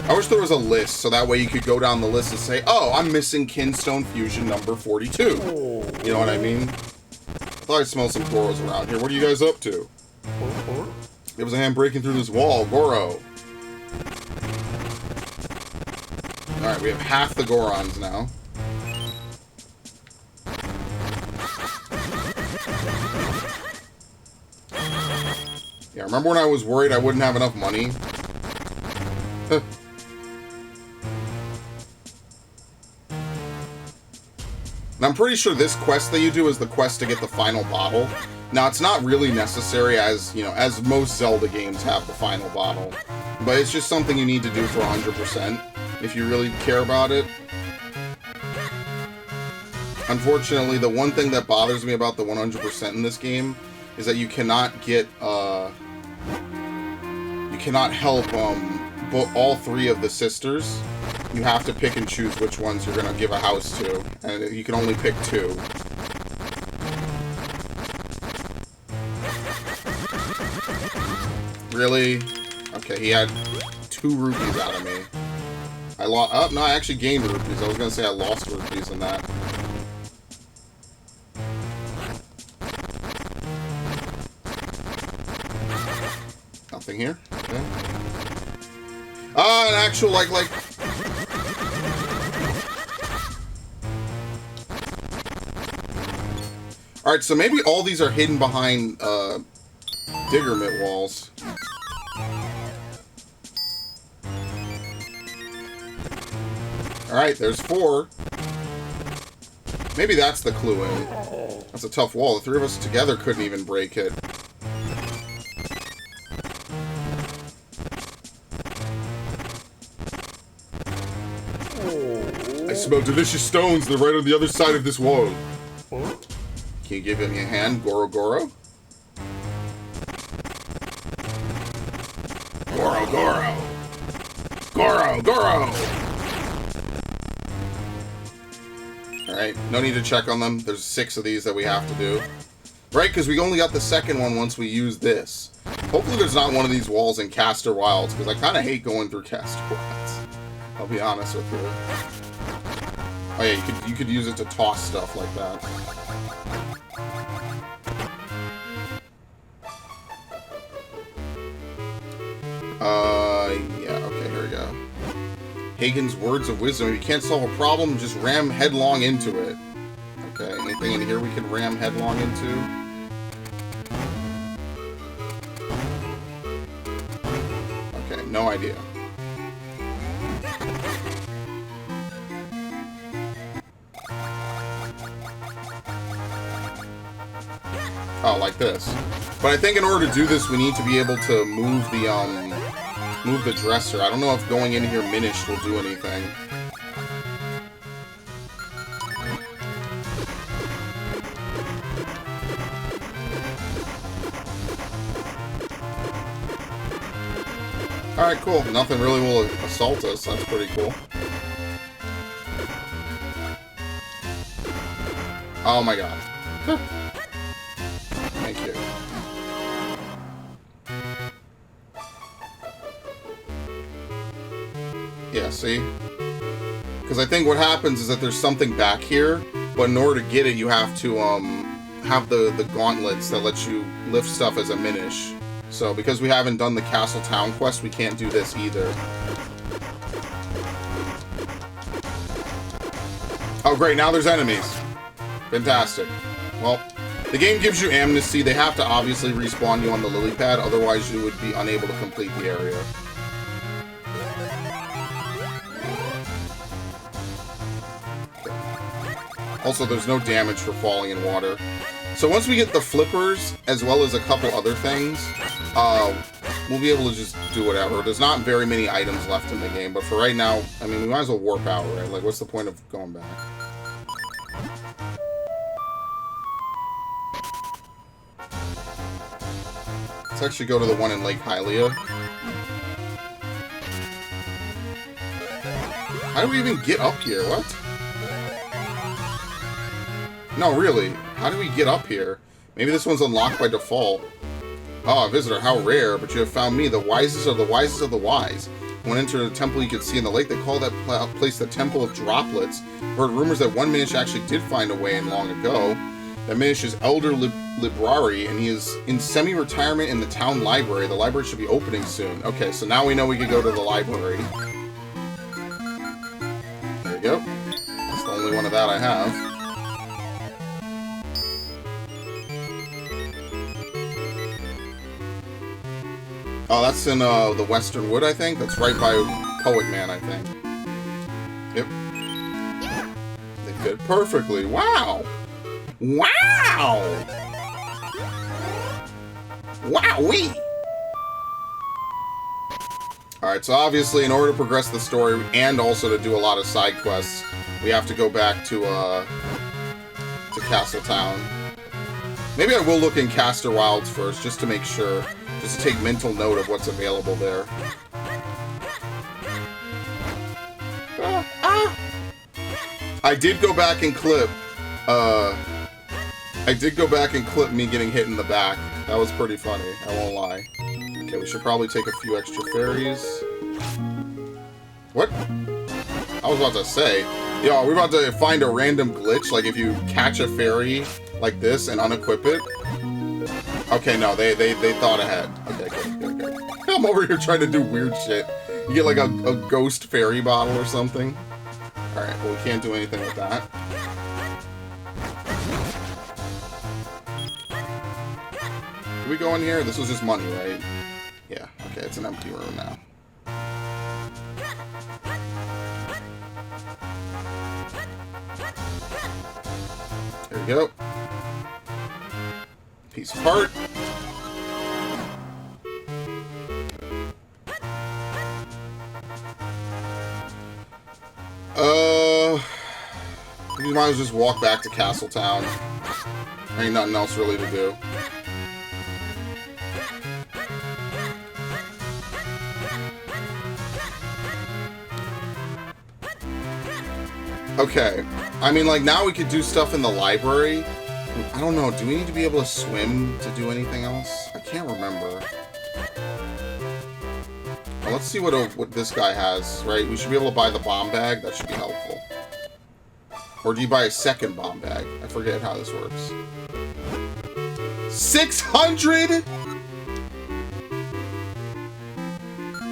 I wish there was a list, so that way you could go down the list and say, oh, I'm missing Kinstone Fusion number 42. You know what I mean? I thought I smelled some Goros around here. What are you guys up to? There was a hand breaking through this wall. Goro. Alright, we have half the Gorons now. Yeah, remember when I was worried I wouldn't have enough money? And I'm pretty sure this quest that you do is the quest to get the final bottle. Now, it's not really necessary as, you know, as most Zelda games have the final bottle. But it's just something you need to do for 100% if you really care about it. Unfortunately, the one thing that bothers me about the 100% in this game is that you cannot get cannot help all 3 of the sisters. You have to pick and choose which ones you're gonna give a house to, and you can only pick 2. Really? Okay, he had 2 rupees out of me. I lost. Oh, no, I actually gained rupees. I was gonna say I lost rupees in that. Nothing here. Okay. An actual like. All right, so maybe all these are hidden behind digger mitt walls. Alright, there's 4. Maybe that's the clue in. That's a tough wall. The 3 of us together couldn't even break it. I smell delicious stones. They're right on the other side of this wall. Can you give me a hand, Goro Goro? Goro Goro! Goro Goro! Alright, no need to check on them. There's 6 of these that we have to do. Right, because we only got the second one once we use this. Hopefully there's not one of these walls in Caster Wilds, because I kind of hate going through Caster Wilds. I'll be honest with you. Oh yeah, you could use it to toss stuff like that. Yeah, okay, here we go. Hagen's words of wisdom. If you can't solve a problem, just ram headlong into it. Okay, anything in here we can ram headlong into? Okay, no idea. Oh, like this. But I think in order to do this, we need to be able to move the dresser. I don't know if going in here Minish will do anything. Alright, cool. Nothing really will assault us. That's pretty cool. Oh my god. Thank you. Yeah, see? Because I think what happens is that there's something back here, but in order to get it, you have to have the gauntlets that let you lift stuff as a Minish. So, because we haven't done the Castle Town quest, we can't do this either. Oh, great, now there's enemies. Fantastic. Well, the game gives you amnesty. They have to obviously respawn you on the lily pad, otherwise you would be unable to complete the area. Also, there's no damage for falling in water. So once we get the flippers, as well as a couple other things, we'll be able to just do whatever. There's not very many items left in the game, but for right now, I mean, we might as well warp out, right? Like, what's the point of going back? Let's actually go to the one in Lake Hylia. How do we even get up here? What? No, really. How do we get up here? Maybe this one's unlocked by default. Oh, visitor, how rare, but you have found me, the wisest of the wisest of the wise. When entering a temple you could see in the lake, they call that place the Temple of Droplets. Heard rumors that one Minish actually did find a way in long ago. That Minish is Elder Librari, and he is in semi-retirement in the town library. The library should be opening soon. Okay, so now we know we can go to the library. There we go. That's the only one of that I have. Oh, that's in the Western Wood, I think. That's right by Poet Man, I think. Yep. They fit perfectly. Wow! Wow! Wowee! Alright, so obviously, in order to progress the story and also to do a lot of side quests, we have to go back to Castle Town. Maybe I will look in Caster Wilds first, just to make sure. Just to take mental note of what's available there. I did go back and clip. I did go back and clip me getting hit in the back. That was pretty funny. I won't lie. Okay, we should probably take a few extra fairies. What? I was about to say, yo, are we about to find a random glitch? Like if you catch a fairy like this and unequip it? Okay, no, they thought ahead. Okay, good. I'm over here trying to do weird shit. You get like a ghost fairy bottle or something. Alright, well we can't do anything with that. Did we go in here? This was just money, right? Yeah, okay, it's an empty room now. There we go. Piece of heart. We might as well just walk back to Castletown. There ain't nothing else really to do. Okay. I mean, like, now we could do stuff in the library. I don't know. Do we need to be able to swim to do anything else? I can't remember. Well, let's see what this guy has, right? We should be able to buy the bomb bag. That should be helpful. Or do you buy a second bomb bag? I forget how this works. 600?!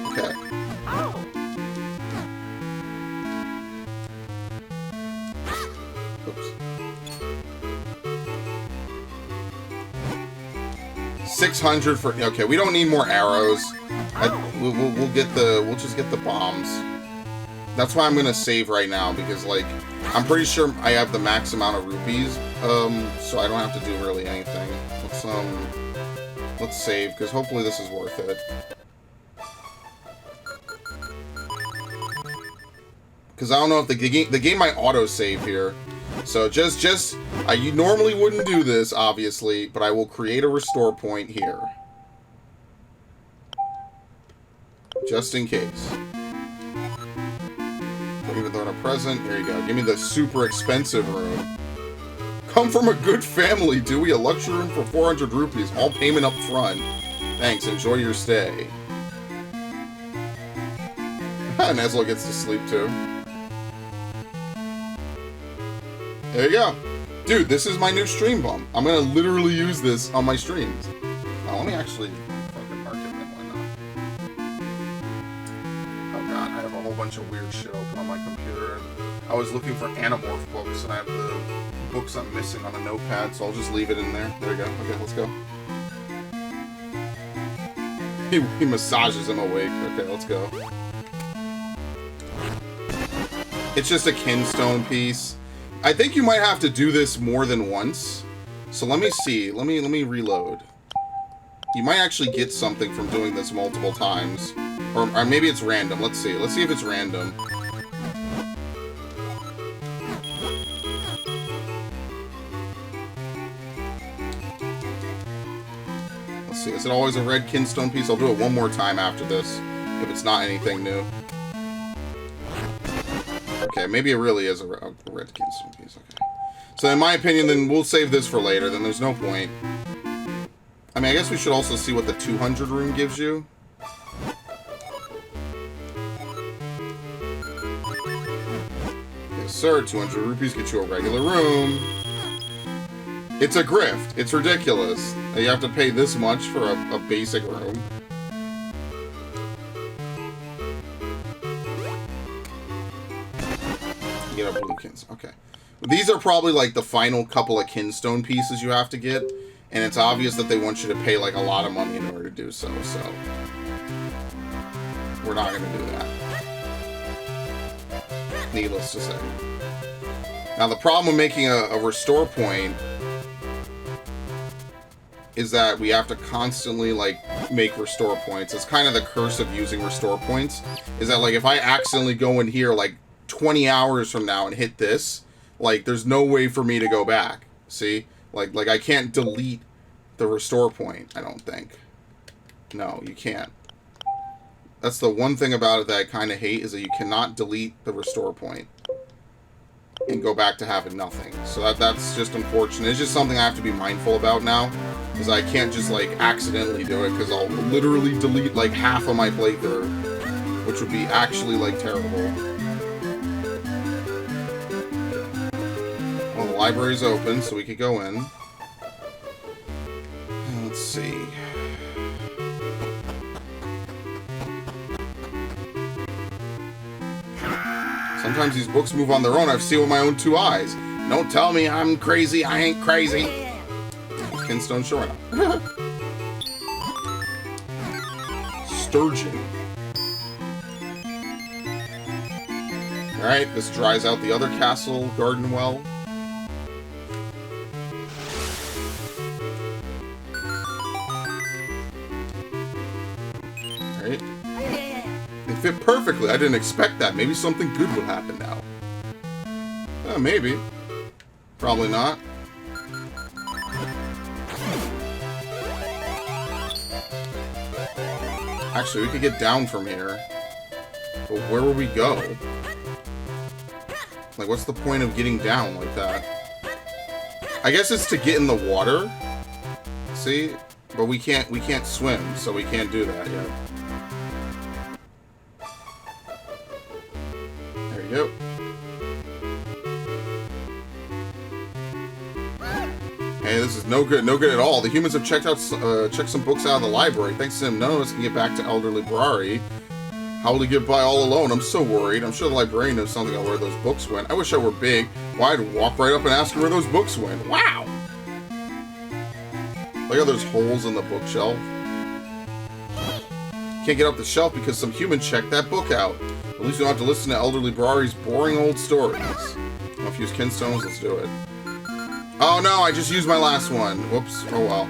Okay. Oops. 600 for... Okay, we don't need more arrows. We'll just get the bombs. That's why I'm gonna save right now, because, like, I'm pretty sure I have the max amount of rupees, so I don't have to do really anything. Let's save, because hopefully this is worth it. Because I don't know if the game might auto-save here. So you normally wouldn't do this, obviously, but I will create a restore point here. Just in case. Even though in a present, here you go. Give me the super expensive room. Come from a good family, Dewey. A luxury room for 400 rupees. All payment up front. Thanks. Enjoy your stay. Neslo gets to sleep too. There you go. Dude, this is my new stream bump. I'm gonna literally use this on my streams. Now, let me actually fucking mark it then, why not? Oh god, I have a whole bunch of weird shit open on my computer. I was looking for Animorph books, and I have the books I'm missing on a notepad, so I'll just leave it in there. There we go. Okay, let's go. He massages him awake. Okay, let's go. It's just a kinstone piece. I think you might have to do this more than once. So let me see. Let me reload. You might actually get something from doing this multiple times. Or maybe it's random. Let's see. Let's see if it's random. Let's see. Is it always a red kinstone piece? I'll do it one more time after this, if it's not anything new. Okay, maybe it really is a red kinstone piece. Okay. So in my opinion, then we'll save this for later. Then there's no point. I mean, I guess we should also see what the 200 room gives you. Yes, sir. 200 rupees get you a regular room. It's a grift. It's ridiculous that you have to pay this much for a basic room. You get a blue kinstone. Okay. These are probably like the final couple of kinstone pieces you have to get. And it's obvious that they want you to pay like a lot of money in order to do so. So we're not going to do that. Needless to say. Now the problem with making a restore point is that we have to constantly like make restore points. It's kind of the curse of using restore points. Is that like if I accidentally go in here like 20 hours from now and hit this, like there's no way for me to go back. See? Like I can't delete the restore point, I don't think. No, you can't. That's the one thing about it that I kind of hate, is that you cannot delete the restore point and go back to having nothing. So that's just unfortunate. It's just something I have to be mindful about now, because I can't just, like, accidentally do it, because I'll literally delete, like, half of my playthrough, which would be actually, like, terrible. Well, the library's open, so we could go in. Let's see. Sometimes these books move on their own. I've seen with my own 2 eyes. Don't tell me I'm crazy. I ain't crazy. Kinstone showing up. Sturgeon. Alright, this dries out the other castle garden well. Alright. They fit perfectly. I didn't expect that. Maybe something good will happen now. Maybe. Probably not. Actually, we could get down from here. But where would we go? Like, what's the point of getting down like that? I guess it's to get in the water. See? But we can't swim, so we can't do that yet. There you go. Hey, this is no good at all. The humans have checked some books out of the library. Thanks to him, none of us can get back to Elder Librari. How will he get by all alone? I'm so worried. I'm sure the librarian knows something about where those books went. I wish I were big. Well, I'd walk right up and ask him where those books went. Wow! Look how there's holes in the bookshelf. Can't get up the shelf because some human checked that book out. At least we don't have to listen to Elder Librari's boring old stories. I'll use Kinstones. Let's do it. Oh no, I just used my last one. Whoops. Oh well.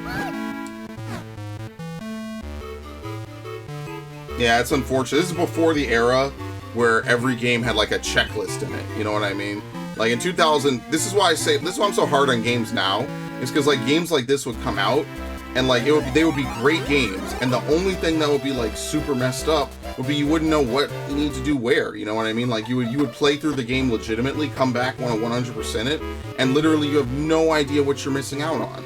Yeah, it's unfortunate. This is before the era where every game had like a checklist in it. You know what I mean? Like in 2000, this is why I'm so hard on games now. Is because like games like this would come out, and like they would be great games, and the only thing that would be like super messed up would be you wouldn't know what you need to do where. You know what I mean? Like you would play through the game legitimately, come back, want to 100% it, and literally you have no idea what you're missing out on.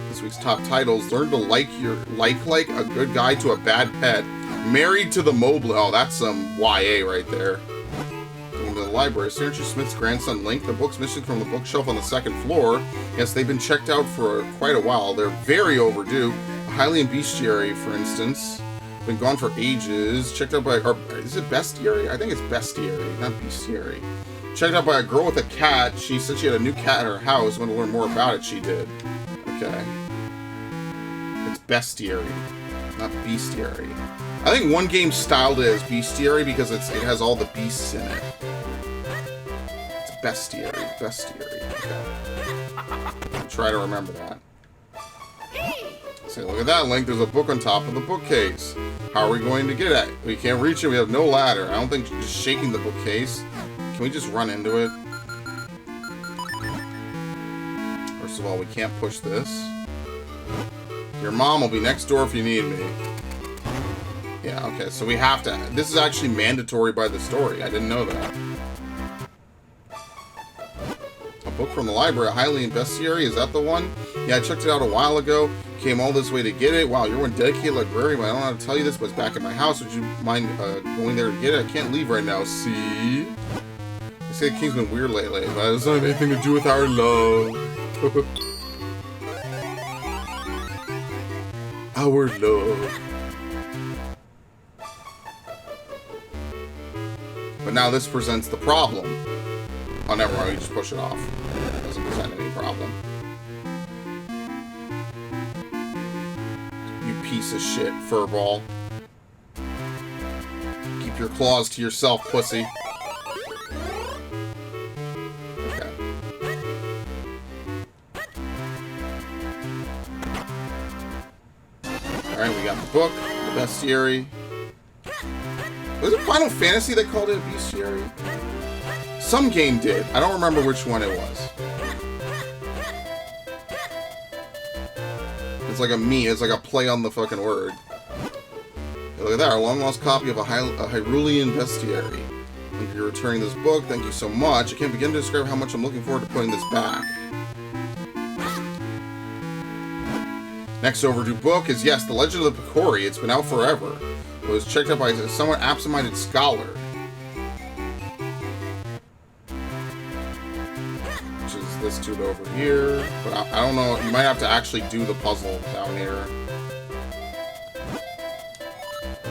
This week's top titles: Learn to like a good guide to a bad pet, Married to the Mobile. Oh, that's some YA right there. Going to the library. Senator Smith's grandson Link. The book's missing from the bookshelf on the 2nd floor. Yes, they've been checked out for quite a while. They're very overdue. A Hylian bestiary, for instance. Been gone for ages. Checked out by... Or, is it bestiary? I think it's bestiary, not bestiary. Checked out by a girl with a cat. She said she had a new cat in her house. Want to learn more about it? She did. Okay. It's bestiary, not bestiary. I think one game styled it as bestiary because it has all the beasts in it. It's bestiary. Bestiary. Okay. I'll try to remember that. So look at that, Link. There's a book on top of the bookcase. How are we going to get at it? We can't reach it. We have no ladder. I don't think just shaking the bookcase. Can we just run into it? First of all, we can't push this. Your mom will be next door if you need me. Yeah, okay, so we have to... This is actually mandatory by the story. I didn't know that. A book from the library, a Hylian bestiary. Is that the one? Yeah, I checked it out a while ago. Came all this way to get it. Wow, you're one dedicated librarian. I don't know how to tell you this, but it's back at my house. Would you mind going there to get it? I can't leave right now. See? They say the king's been weird lately, but it doesn't have anything to do with our love. Our love. But now this presents the problem. Oh, never mind. We just push it off. It doesn't present any problem. You piece of shit, furball. Keep your claws to yourself, pussy. Okay. Alright, we got the book, the bestiary. Was it Final Fantasy that called it a bestiary? Some game did. I don't remember which one it was. It's like a me. It's like a play on the fucking word. Hey, look at that. Our long-lost copy of a Hyrulean bestiary. Thank you for returning this book. Thank you so much. I can't begin to describe how much I'm looking forward to putting this back. Next overdue book is, yes, The Legend of the Picori. It's been out forever. It was checked out by a somewhat absent-minded scholar. Which is this dude over here. But I don't know. You might have to actually do the puzzle down here.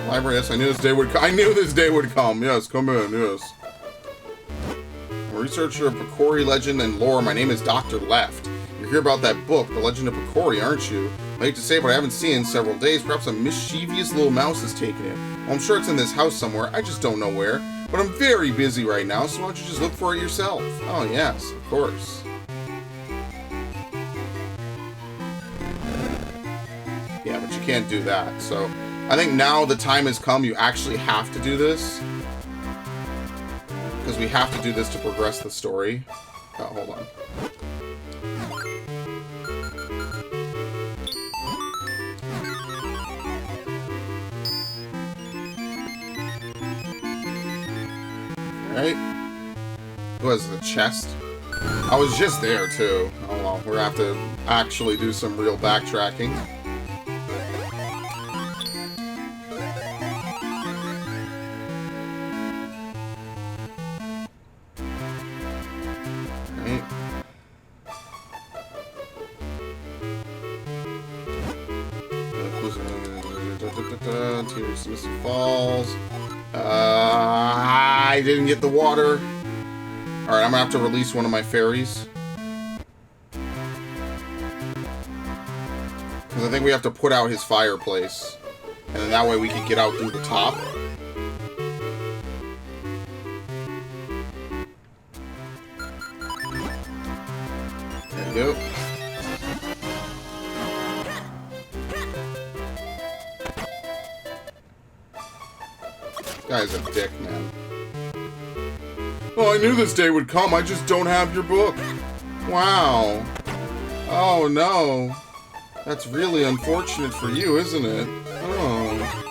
Library, yes, I knew this day would come. I knew this day would come. Yes, come in, yes. I'm a researcher of Picori legend and lore. My name is Dr. Left. You hear about that book, The Legend of Picori, aren't you? I hate to say, but I haven't seen it in several days. Perhaps a mischievous little mouse has taken it. Well, I'm sure it's in this house somewhere. I just don't know where. But I'm very busy right now, so why don't you just look for it yourself? Oh, yes, of course. Yeah, but you can't do that, so... I think now the time has come, you actually have to do this. Because we have to do this to progress the story. Oh, hold on. Alright. Who has the chest? I was just there, too. Oh well, we're gonna have to actually do some real backtracking. Mystic Falls. I didn't get the water. Alright, I'm gonna have to release one of my fairies. Because I think we have to put out his fireplace. And then that way we can get out through the top. There you go. Guy's a dick, man. Oh, I knew this day would come. I just don't have your book. Wow. Oh, no. That's really unfortunate for you, isn't it? Oh.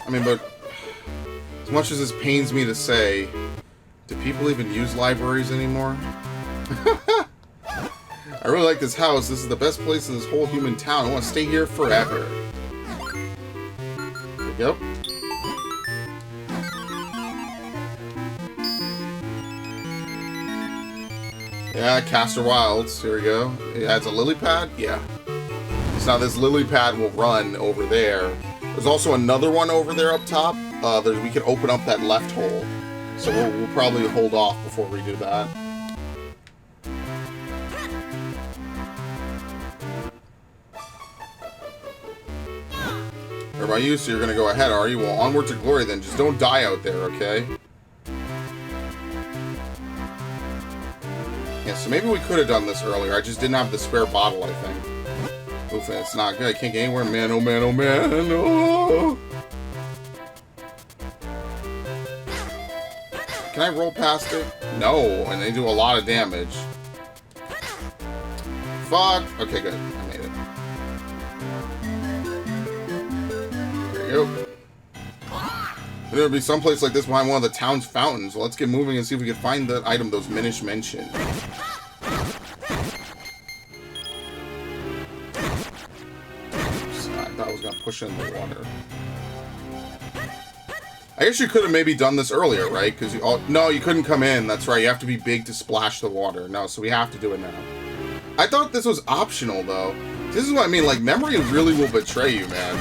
I mean, but as much as this pains me to say, do people even use libraries anymore? I really like this house. This is the best place in this whole human town. I want to stay here forever. There we go. Yeah, Castor Wilds. Here we go. It adds a lily pad? Yeah. So now this lily pad will run over there. There's also another one over there up top. We can open up that left hole. So we'll probably hold off before we do that. Or about you, so you're gonna go ahead, are you? Well, onward to glory then. Just don't die out there, okay? Yeah, so maybe we could have done this earlier. I just didn't have the spare bottle, I think. Oof, it's not good. I can't get anywhere. Man, oh man, oh man, oh! Can I roll past it? No, and they do a lot of damage. Fuck! Okay, good. I made it. There would be someplace like this behind one of the town's fountains. Well, let's get moving and see if we can find the item those Minish mentioned. Oops, I thought I was going to push in the water. I guess you could have maybe done this earlier, right? Because you... Oh, no, you couldn't come in. That's right. You have to be big to splash the water. No, so we have to do it now. I thought this was optional, though. This is what I mean. Like, memory really will betray you, man.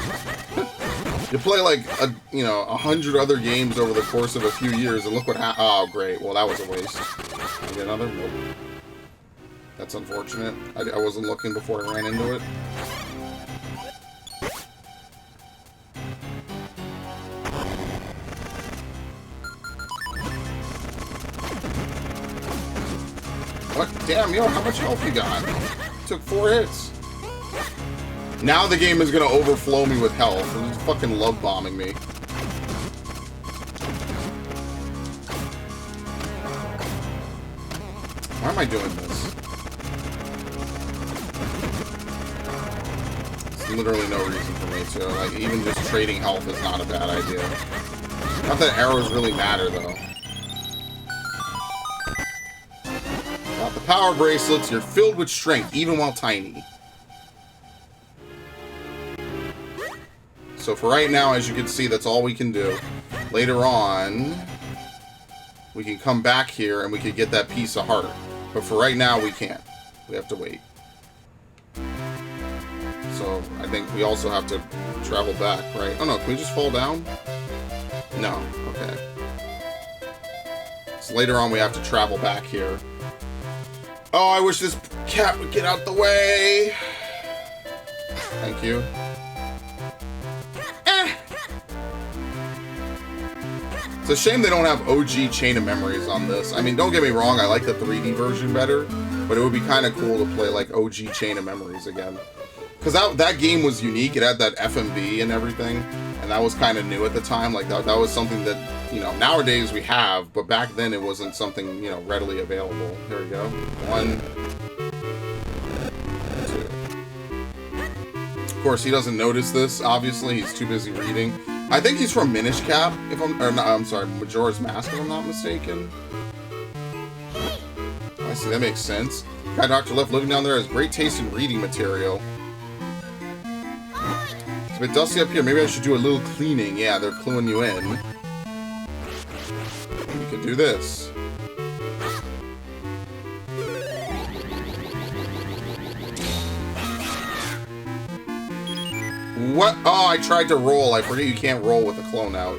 You play like 100 other games over the course of a few years, and look what happened. Oh, great. Well, that was a waste. Can I get another? Nope. That's unfortunate. I wasn't looking before I ran into it. What? Damn, yo, how much health you got? Took 4 hits. Now the game is gonna overflow me with health. It's fucking love bombing me. Why am I doing this? There's literally no reason for me to. Like, even just trading health is not a bad idea. Not that arrows really matter, though. Got the power bracelets. You're filled with strength, even while tiny. So for right now, as you can see, that's all we can do. Later on, we can come back here and we can get that piece of heart. But for right now, we can't. We have to wait. So I think we also have to travel back, right? Oh no, can we just fall down? No, okay. So later on, we have to travel back here. Oh, I wish this cat would get out the way. Thank you. It's a shame they don't have OG Chain of Memories on this. I mean, don't get me wrong, I like the 3D version better, but it would be kind of cool to play like OG Chain of Memories again. Because that game was unique. It had that FMV and everything, and that was kind of new at the time. Like, that was something that, you know, nowadays we have, but back then it wasn't something, you know, readily available. Here we go. 1, 2. Of course, he doesn't notice this, obviously. He's too busy reading. I think he's from Minish Cap, I'm sorry, Majora's Mask, if I'm not mistaken. I see, that makes sense. Guy Dr. Left looking down there has great taste in reading material. It's a bit dusty up here. Maybe I should do a little cleaning. Yeah, they're cluing you in. We could do this. What? Oh, I tried to roll. I forget you can't roll with a clone out.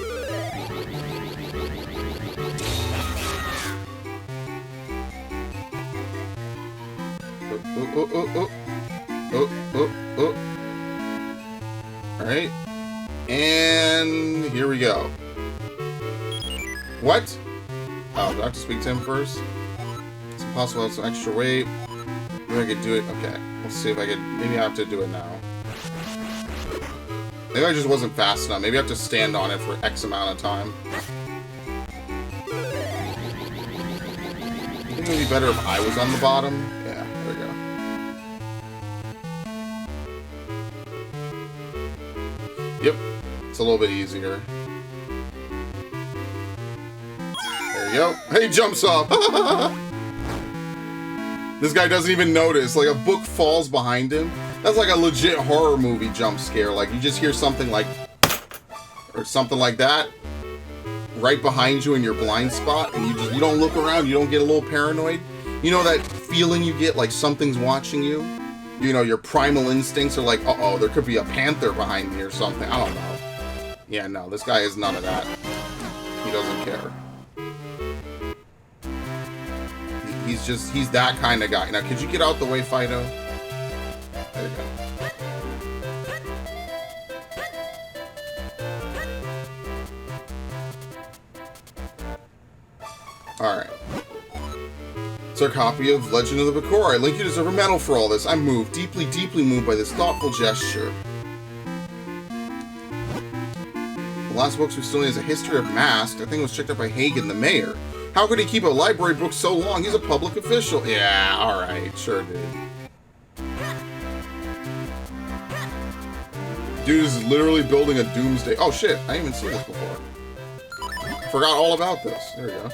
Alright. And here we go. What? Oh, do I have to speak to him first? It's impossible to have some extra weight. Maybe I could do it. Okay. Let's see if I could. Maybe I have to do it now. Maybe I just wasn't fast enough. Maybe I have to stand on it for X amount of time. I think it would be better if I was on the bottom. Yeah, there we go. Yep, it's a little bit easier. There you go. Hey, he jumps off. This guy doesn't even notice. Like, a book falls behind him. That's like a legit horror movie jump scare. Like, you just hear something like, or something like that, right behind you in your blind spot, and you don't look around, you don't get a little paranoid. You know that feeling you get like something's watching you? You know, your primal instincts are like, uh-oh, there could be a panther behind me or something. I don't know. Yeah, no, this guy is none of that. He doesn't care. He's that kind of guy. Now, could you get out the way, Fido? There you go. Alright. It's our copy of Legend of the Bakura. Link, you deserve a medal for all this. I'm moved, deeply, deeply moved by this thoughtful gesture. The last books we still need is a history of Mask. I think it was checked out by Hagen, the mayor. How could he keep a library book so long? He's a public official. Yeah, alright. Sure, dude. Dude is literally building a doomsday. Oh shit, I didn't even see this before. I forgot all about this. There we go.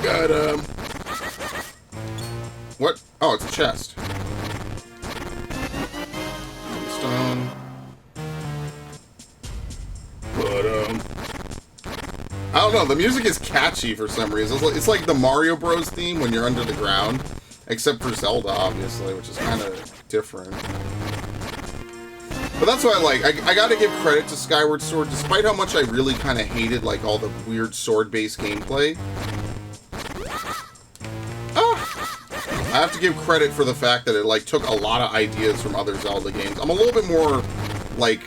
Got What? Oh, it's a chest. Stone. I don't know, the music is catchy for some reason. It's like the Mario Bros theme when you're under the ground. Except for Zelda, obviously, which is kind of different. But that's what I like. I gotta give credit to Skyward Sword, despite how much I really kind of hated like all the weird sword-based gameplay. I have to give credit for the fact that it like took a lot of ideas from other Zelda games. I'm a little bit more like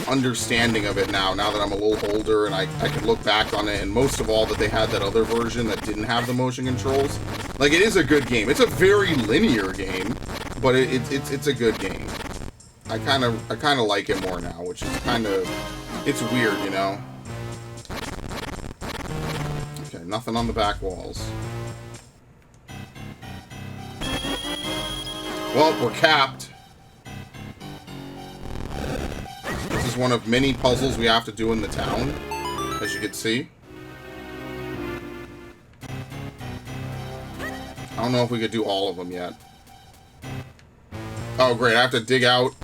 understanding of it now that I'm a little older and I can look back on it, and most of all that they had that other version that didn't have the motion controls. Like, it is a good game. It's a very linear game, but it's a good game. I kind of like it more now, which is kind of, it's weird, you know. Okay, nothing on the back walls. Well, we're capped. This is one of many puzzles we have to do in the town, as you can see. I don't know if we could do all of them yet. Oh, great. I have to dig out.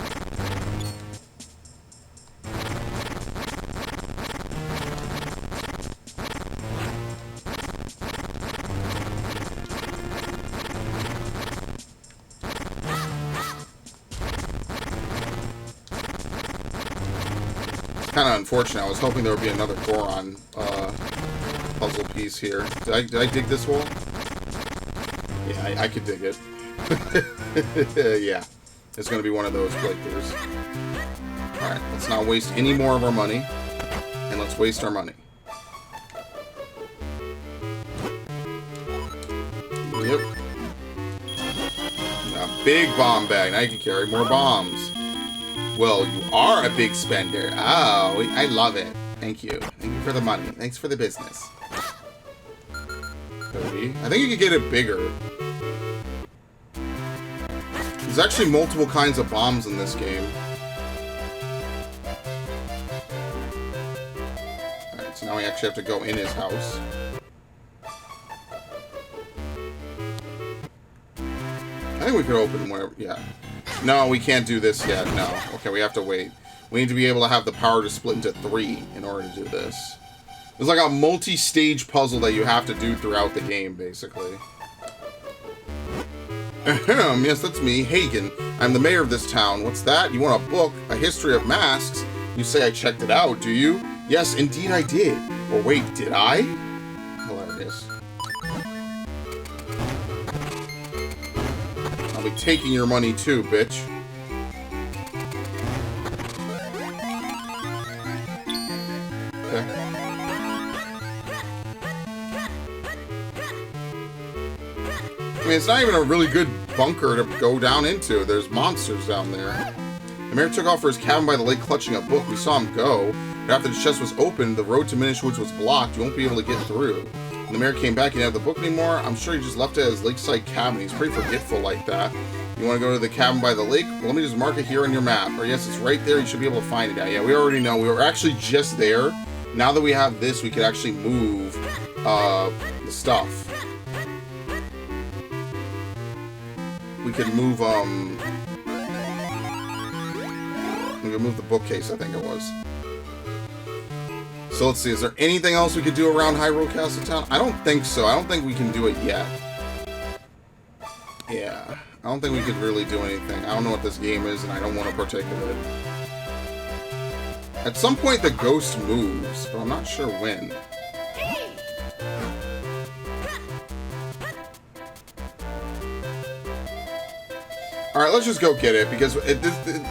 It's kind of unfortunate. I was hoping there would be another Goron puzzle piece here. Did I dig this wall? Yeah, I could dig it. Yeah. It's going to be one of those playthroughs. Alright, let's not waste any more of our money. And let's waste our money. Yep. A big bomb bag. Now you can carry more bombs. Well, you are a big spender. Oh, I love it. Thank you. Thank you for the money. Thanks for the business. 30. I think you could get it bigger. There's actually multiple kinds of bombs in this game. Alright, so now we actually have to go in his house. I think we could open whatever, yeah. No, we can't do this yet, no. Okay, we have to wait. We need to be able to have the power to split into 3 in order to do this. There's like a multi-stage puzzle that you have to do throughout the game, basically. Ahem, yes, that's me, Hagen. I'm the mayor of this town. What's that? You want a book? A history of masks? You say I checked it out, do you? Yes, indeed I did. Or wait, did I? Hilarious. I'll be taking your money too, bitch. Okay. I mean, it's not even a really good bunker to go down into. There's monsters down there. The mayor took off for his cabin by the lake clutching a book. We saw him go. But after the chest was opened, the road to Minish Woods was blocked. You won't be able to get through. When the mayor came back, he didn't have the book anymore. I'm sure he just left it at his lakeside cabin. He's pretty forgetful like that. You want to go to the cabin by the lake? Well, let me just mark it here on your map. Or yes, it's right there. You should be able to find it out. Yeah, we already know. We were actually just there. Now that we have this, we could actually move the stuff. We could move, we could move the bookcase, I think it was. So let's see, is there anything else we could do around Hyrule Castle Town? I don't think so. I don't think we can do it yet. Yeah, I don't think we could really do anything. I don't know what this game is, and I don't want to partake of it. At some point, the ghost moves, but I'm not sure when. Alright, let's just go get it, because at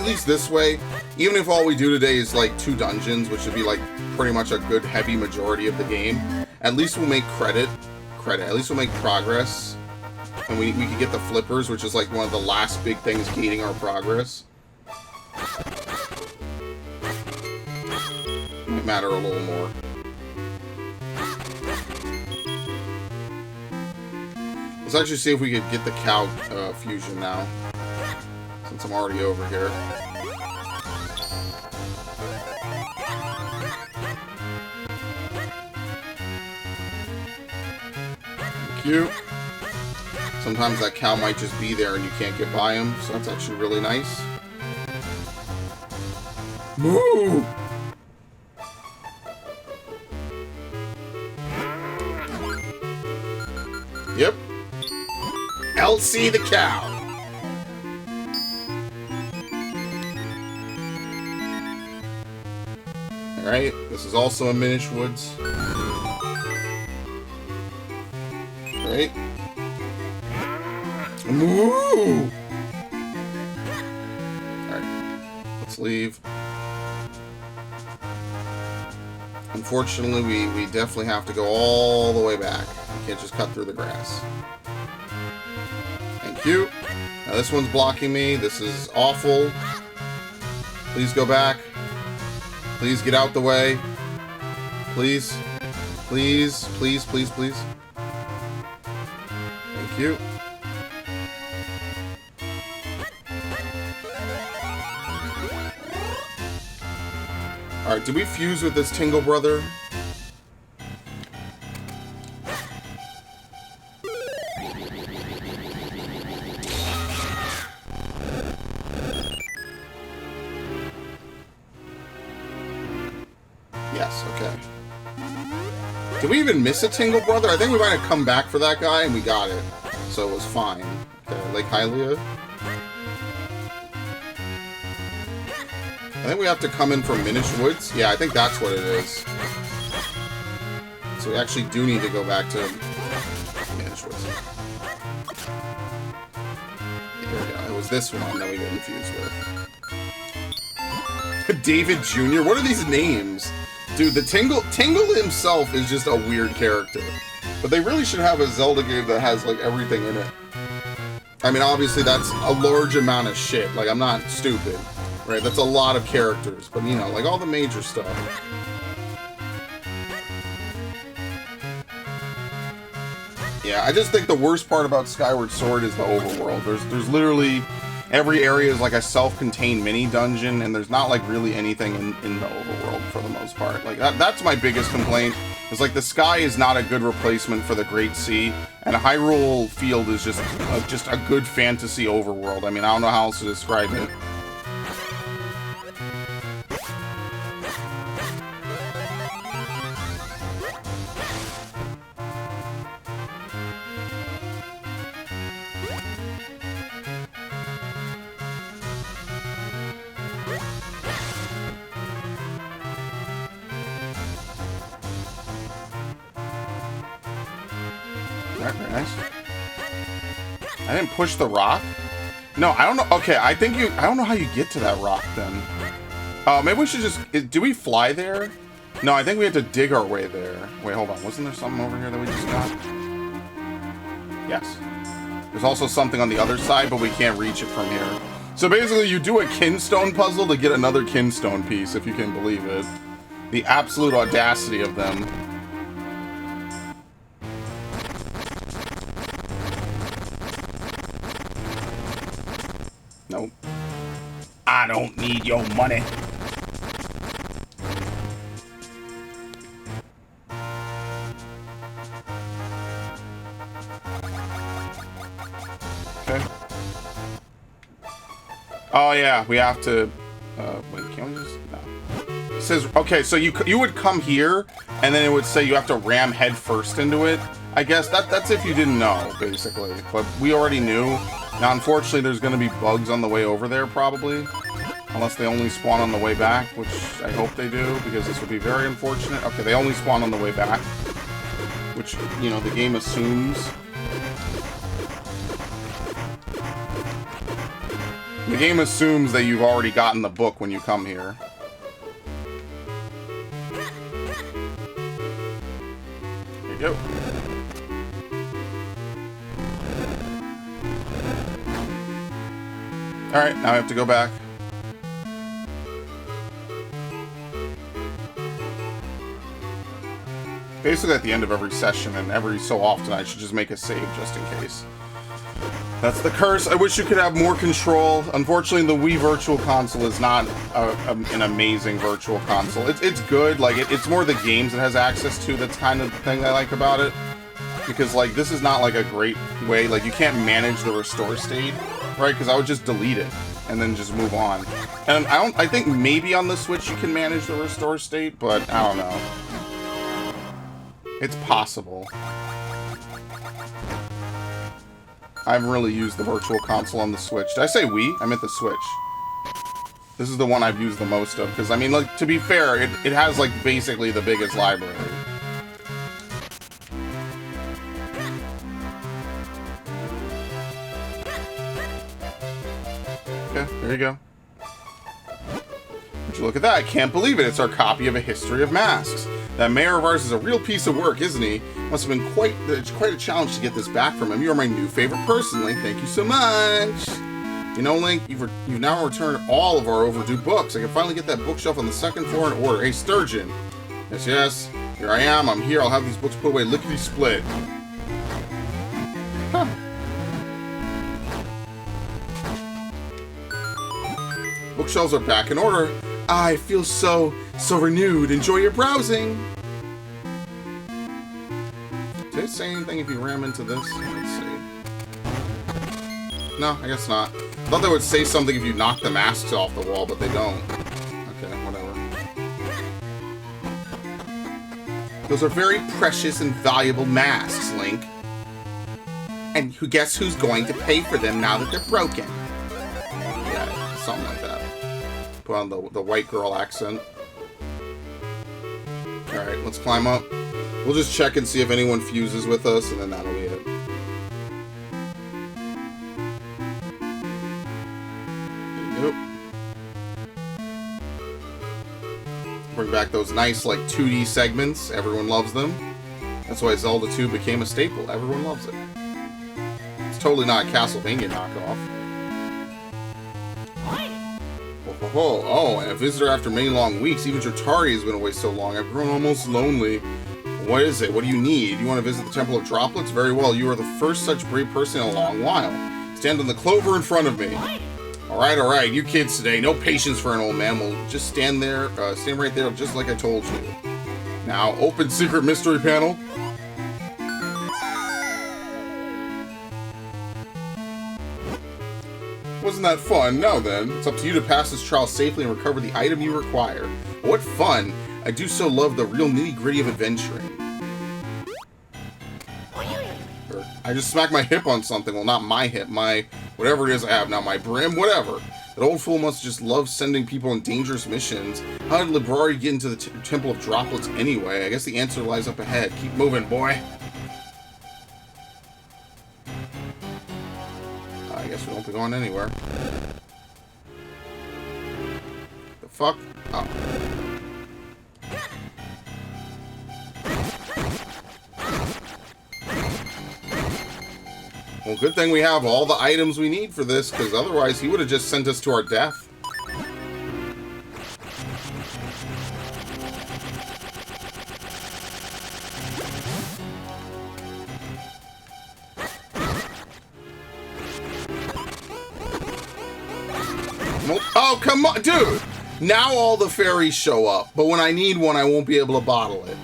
least this way, even if all we do today is like 2 dungeons, which would be like pretty much a good heavy majority of the game, at least we'll make credit, at least we'll make progress, and we can get the flippers, which is like one of the last big things gating our progress. Might matter a little more. Let's actually see if we could get the cow fusion now. Since I'm already over here. Cute. Sometimes that cow might just be there and you can't get by him, so that's actually really nice. Moo! Yep. Elsie the cow. Alright, this is also in Minish Woods. Right? Moo! Alright, let's leave. Unfortunately, we definitely have to go all the way back. We can't just cut through the grass. Thank you. Now this one's blocking me. This is awful. Please go back. Please get out the way. Please. Please, please, please, please. Thank you. Alright, did we fuse with this Tingle brother? Yes, okay. Did we even miss a Tingle brother? I think we might have come back for that guy and we got it. So it was fine. Okay, Lake Hylia. I think we have to come in from Minish Woods. Yeah, I think that's what it is. So we actually do need to go back to Minish Woods. Here we go. It was this one that we didn't fuse with. David Jr.? What are these names? Dude, the Tingle himself is just a weird character. But they really should have a Zelda game that has, like, everything in it. I mean, obviously that's a large amount of shit. Like, I'm not stupid. Right, that's a lot of characters, but you know, like all the major stuff. Yeah, I just think the worst part about Skyward Sword is the overworld. There's literally every area is like a self-contained mini dungeon, and there's not like really anything in the overworld for the most part. Like that's my biggest complaint. Is like the sky is not a good replacement for the Great Sea, and Hyrule Field is just a good fantasy overworld. I mean, I don't know how else to describe it. Very nice. I didn't push the rock? No, I don't know. Okay, I don't know how you get to that rock then. Maybe we should just... Do we fly there? No, I think we have to dig our way there. Wait, hold on. Wasn't there something over here that we just got? Yes. There's also something on the other side, but we can't reach it from here. So basically, you do a kinstone puzzle to get another kinstone piece, if you can believe it. The absolute audacity of them. Nope. I don't need your money. Okay. Oh yeah, we have to. Wait, can't we just? No. It says okay, so you would come here, and then it would say you have to ram head first into it. I guess that's if you didn't know, basically. But we already knew. Now, unfortunately, there's going to be bugs on the way over there, probably. Unless they only spawn on the way back, which I hope they do, because this would be very unfortunate. Okay, they only spawn on the way back. Which, you know, the game assumes. The game assumes that you've already gotten the book when you come here. Here you go. Alright, now I have to go back. Basically at the end of every session and every so often I should just make a save just in case. That's the curse. I wish you could have more control. Unfortunately, the Wii Virtual Console is not an amazing Virtual Console. It's good. Like, it's more the games it has access to that's kind of the thing I like about it. Because, like, this is not, like, a great way. Like, you can't manage the restore state. Right, because I would just delete it and then just move on. And I think maybe on the Switch you can manage the restore state, but I don't know. It's possible. I haven't really used the Virtual Console on the Switch. Did I say Wii? I meant the Switch. This is the one I've used the most of, because I mean, like, to be fair, it has like basically the biggest library. There you go. Would you look at that? I can't believe it. It's our copy of A History of Masks. That mayor of ours is a real piece of work, isn't he? Must have been quite a challenge to get this back from him. You are my new favorite personally. Thank you so much. You know, Link, you've now returned all of our overdue books. I can finally get that bookshelf on the second floor in order. Hey, Sturgeon. Yes, yes. Here I am. I'm here. I'll have these books put away lickety-split. Huh. Bookshelves are back in order. I feel so renewed. Enjoy your browsing. Did it say anything if you ram into this? Let's see. No, I guess not. I thought they would say something if you knock the masks off the wall, but they don't. Okay, whatever. Those are very precious and valuable masks, Link. And guess who's going to pay for them now that they're broken? Yeah, something like that. Put on the white girl accent. Alright, let's climb up. We'll just check and see if anyone fuses with us, and then that'll be it. There you go. Bring back those nice, like, 2D segments. Everyone loves them. That's why Zelda 2 became a staple. Everyone loves it. It's totally not a Castlevania knockoff. Oh, and a visitor after many long weeks. Even Jotari has been away so long. I've grown almost lonely. What is it? What do you need? You want to visit the Temple of Droplets? Very well. You are the first such brave person in a long while. Stand on the clover in front of me. Alright. You kids today. No patience for an old man. We'll just stand there, stand right there, just like I told you. Now, open secret mystery panel. Wasn't that fun? Now then, it's up to you to pass this trial safely and recover the item you require. What fun! I do so love the real nitty-gritty of adventuring. I just smacked my hip on something. Well, not my hip. My... whatever it is I have now. My brim? Whatever. That old fool must just love sending people on dangerous missions. How did Librari get into the Temple of Droplets anyway? I guess the answer lies up ahead. Keep moving, boy. I guess we won't be going anywhere. The fuck? Oh. Well, good thing we have all the items we need for this, because otherwise he would have just sent us to our death. Oh, come on, dude! Now all the fairies show up, but when I need one, I won't be able to bottle it.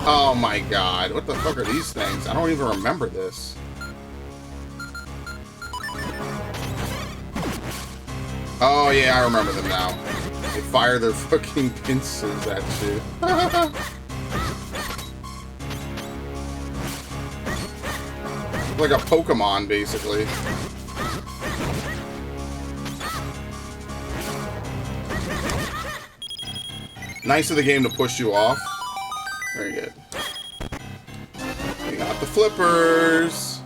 Oh my god, what the fuck are these things? I don't even remember this. Oh yeah, I remember them now. They fire their fucking pincers at you. Like a Pokemon, basically. Nice of the game to push you off. Very good. We got the flippers.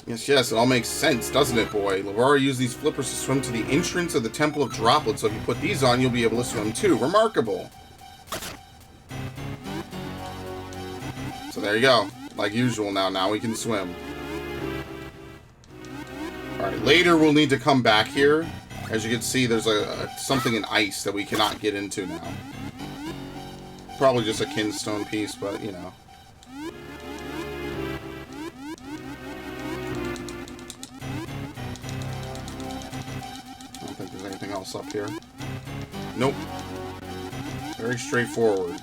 Yes, it all makes sense, doesn't it, boy? Librari used these flippers to swim to the entrance of the Temple of Droplets, so if you put these on, you'll be able to swim too. Remarkable. So there you go. Like usual now we can swim. Alright, later we'll need to come back here. As you can see, there's something in ice that we cannot get into now. Probably just a kinstone piece, but, you know. I don't think there's anything else up here. Nope. Very straightforward.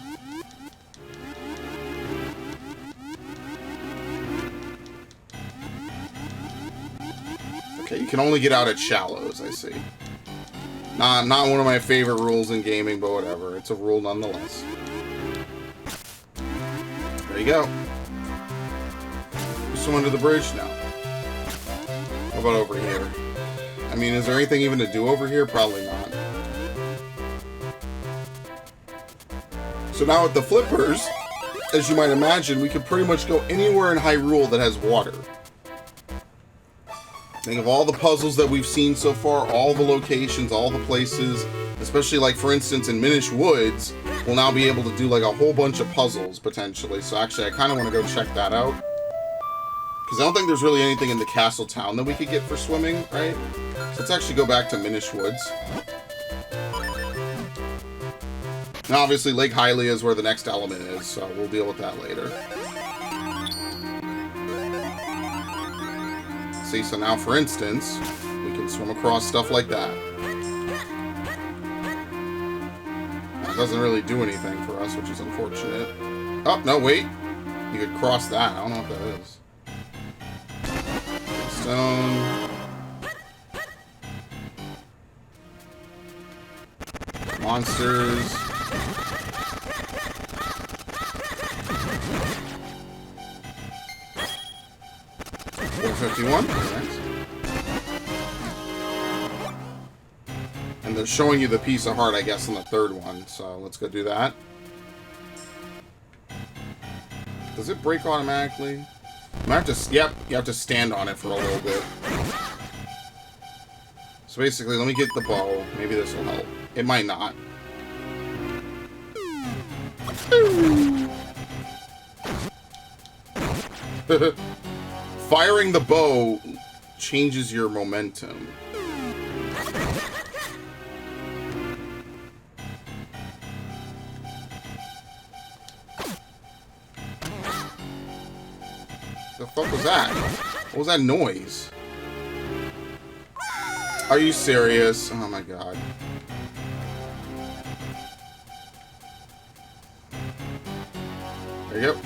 Okay, you can only get out at shallows, I see. Not one of my favorite rules in gaming, but whatever. It's a rule nonetheless. There you go. Swim under the bridge now. What about over here? I mean, is there anything even to do over here? Probably not. So now with the flippers, as you might imagine, we could pretty much go anywhere in Hyrule that has water. Think of all the puzzles that we've seen so far, all the locations, all the places, especially like, for instance, in Minish Woods, we'll now be able to do like a whole bunch of puzzles, potentially. So actually, I kind of want to go check that out. Because I don't think there's really anything in the castle town that we could get for swimming, right? So let's actually go back to Minish Woods. Now, obviously, Lake Hylia is where the next element is, so we'll deal with that later. See, so now, for instance, we can swim across stuff like that. That doesn't really do anything for us, which is unfortunate. Oh, no, wait. You could cross that. I don't know what that is. Stone. Monsters. 451. Nice. And they're showing you the piece of heart, I guess, in the third one. So let's go do that. Does it break automatically? You might have to, yep, you have to stand on it for a little bit. So basically, let me get the bow. Maybe this will help. It might not. Firing the bow changes your momentum. The fuck was that? What was that noise? Are you serious? Oh my god. There you go.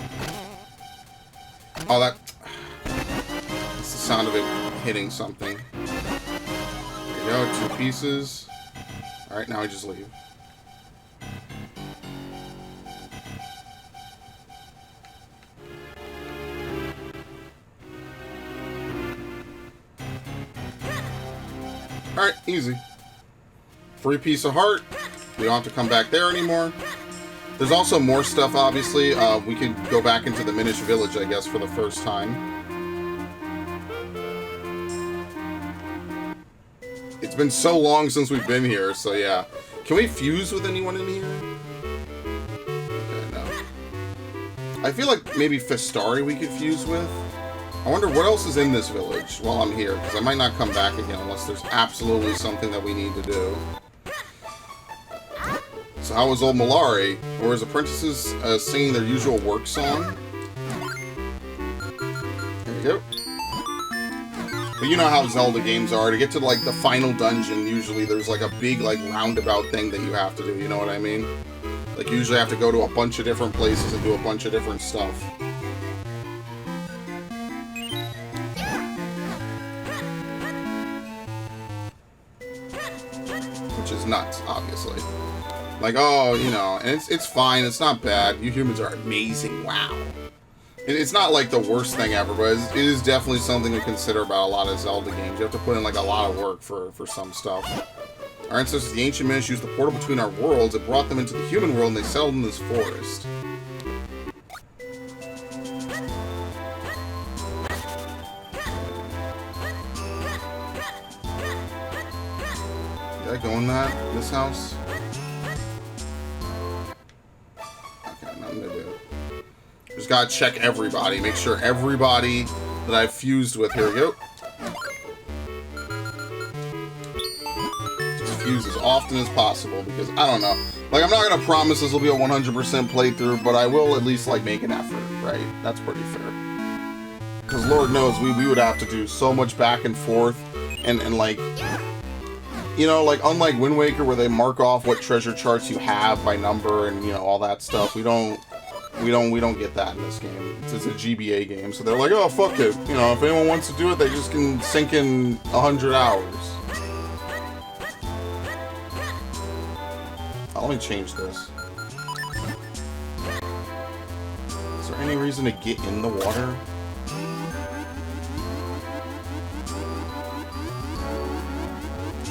Oh, that's the sound of it hitting something. There you go, 2 pieces. Alright, now I just leave. Alright, easy. Free piece of heart. We don't have to come back there anymore. There's also more stuff, obviously. We could go back into the Minish village, I guess, for the first time. It's been so long since we've been here, so yeah. Can we fuse with anyone in here? Okay, no. I feel like maybe Festari we could fuse with. I wonder what else is in this village while I'm here, because I might not come back again unless there's absolutely something that we need to do. So how was old Malari? Or his apprentices singing their usual work song? There you go. But you know how Zelda games are. To get to, like, the final dungeon, usually there's, like, a big, like, roundabout thing that you have to do. You know what I mean? Like, you usually have to go to a bunch of different places and do a bunch of different stuff. Which is nuts, obviously. Like, oh, you know, and it's fine, it's not bad. You humans are amazing, wow. It's not like the worst thing ever, but it is definitely something to consider about a lot of Zelda games. You have to put in like a lot of work for some stuff. Our ancestors, the ancient Minish, used the portal between our worlds. It brought them into the human world and they settled in this forest. Did I go in this house? Okay, nothing to do. Just gotta check everybody. Make sure everybody that I've fused with. Here we go. Just fuse as often as possible because I don't know. Like, I'm not gonna promise this will be a 100% playthrough, but I will at least like make an effort, right? That's pretty fair. Because Lord knows we would have to do so much back and forth and like, you know, like unlike Wind Waker where they mark off what treasure charts you have by number and, you know, all that stuff, we don't get that in this game. It's a GBA game, so they're like, oh, fuck it. You know, if anyone wants to do it, they just can sink in 100 hours. Let me change this. Is there any reason to get in the water?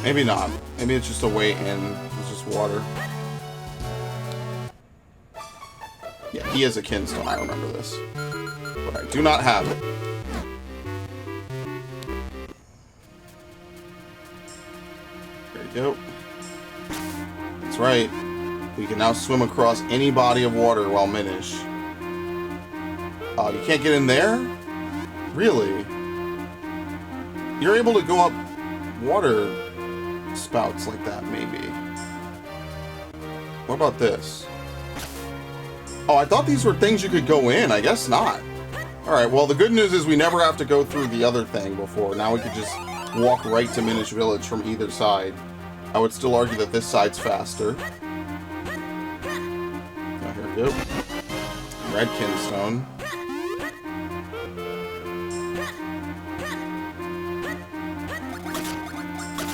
Maybe not. Maybe it's just a way in. It's just water. Yeah, he has a kinstone. I remember this. But I do not have it. There you go. That's right. We can now swim across any body of water while Minish. You can't get in there? Really? You're able to go up water spouts like that, maybe. What about this? Oh, I thought these were things you could go in. I guess not. Alright, well, the good news is we never have to go through the other thing before. Now we could just walk right to Minish Village from either side. I would still argue that this side's faster. Oh, here we go. Red Kinstone.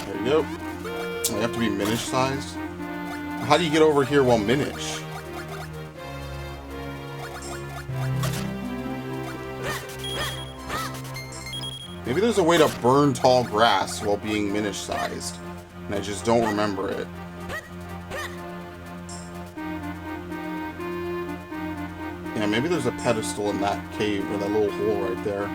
There you go. You have to be Minish sized. How do you get over here while Minish? Maybe there's a way to burn tall grass while being Minish sized, and I just don't remember it. Yeah, maybe there's a pedestal in that cave, or that little hole right there.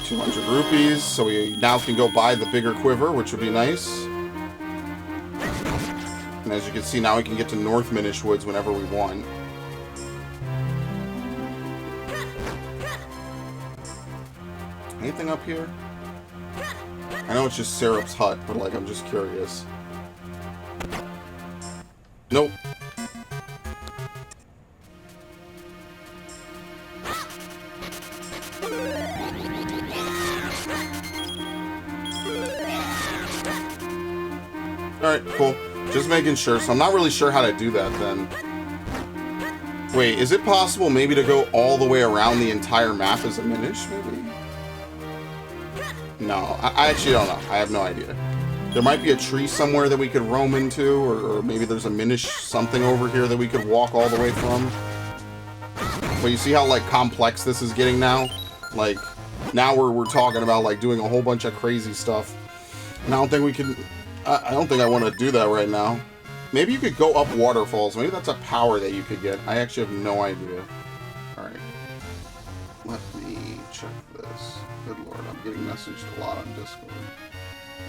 200 rupees, so we now can go buy the bigger quiver, which would be nice. And as you can see, now we can get to North Minish Woods whenever we want. Anything up here? I know it's just Syrup's hut, but like, I'm just curious. Nope. Alright, cool. Just making sure, so I'm not really sure how to do that then. Wait, is it possible maybe to go all the way around the entire map as a Minish, maybe? No, I actually don't know. I have no idea. There might be a tree somewhere that we could roam into, or maybe there's a Minish something over here that we could walk all the way from. But you see how, like, complex this is getting now? Like, now we're talking about, like, doing a whole bunch of crazy stuff. And I don't think we can... I don't think I want to do that right now. Maybe you could go up waterfalls. Maybe that's a power that you could get. I actually have no idea. Alright. Let me check this. Good lord, I'm getting messaged a lot on Discord.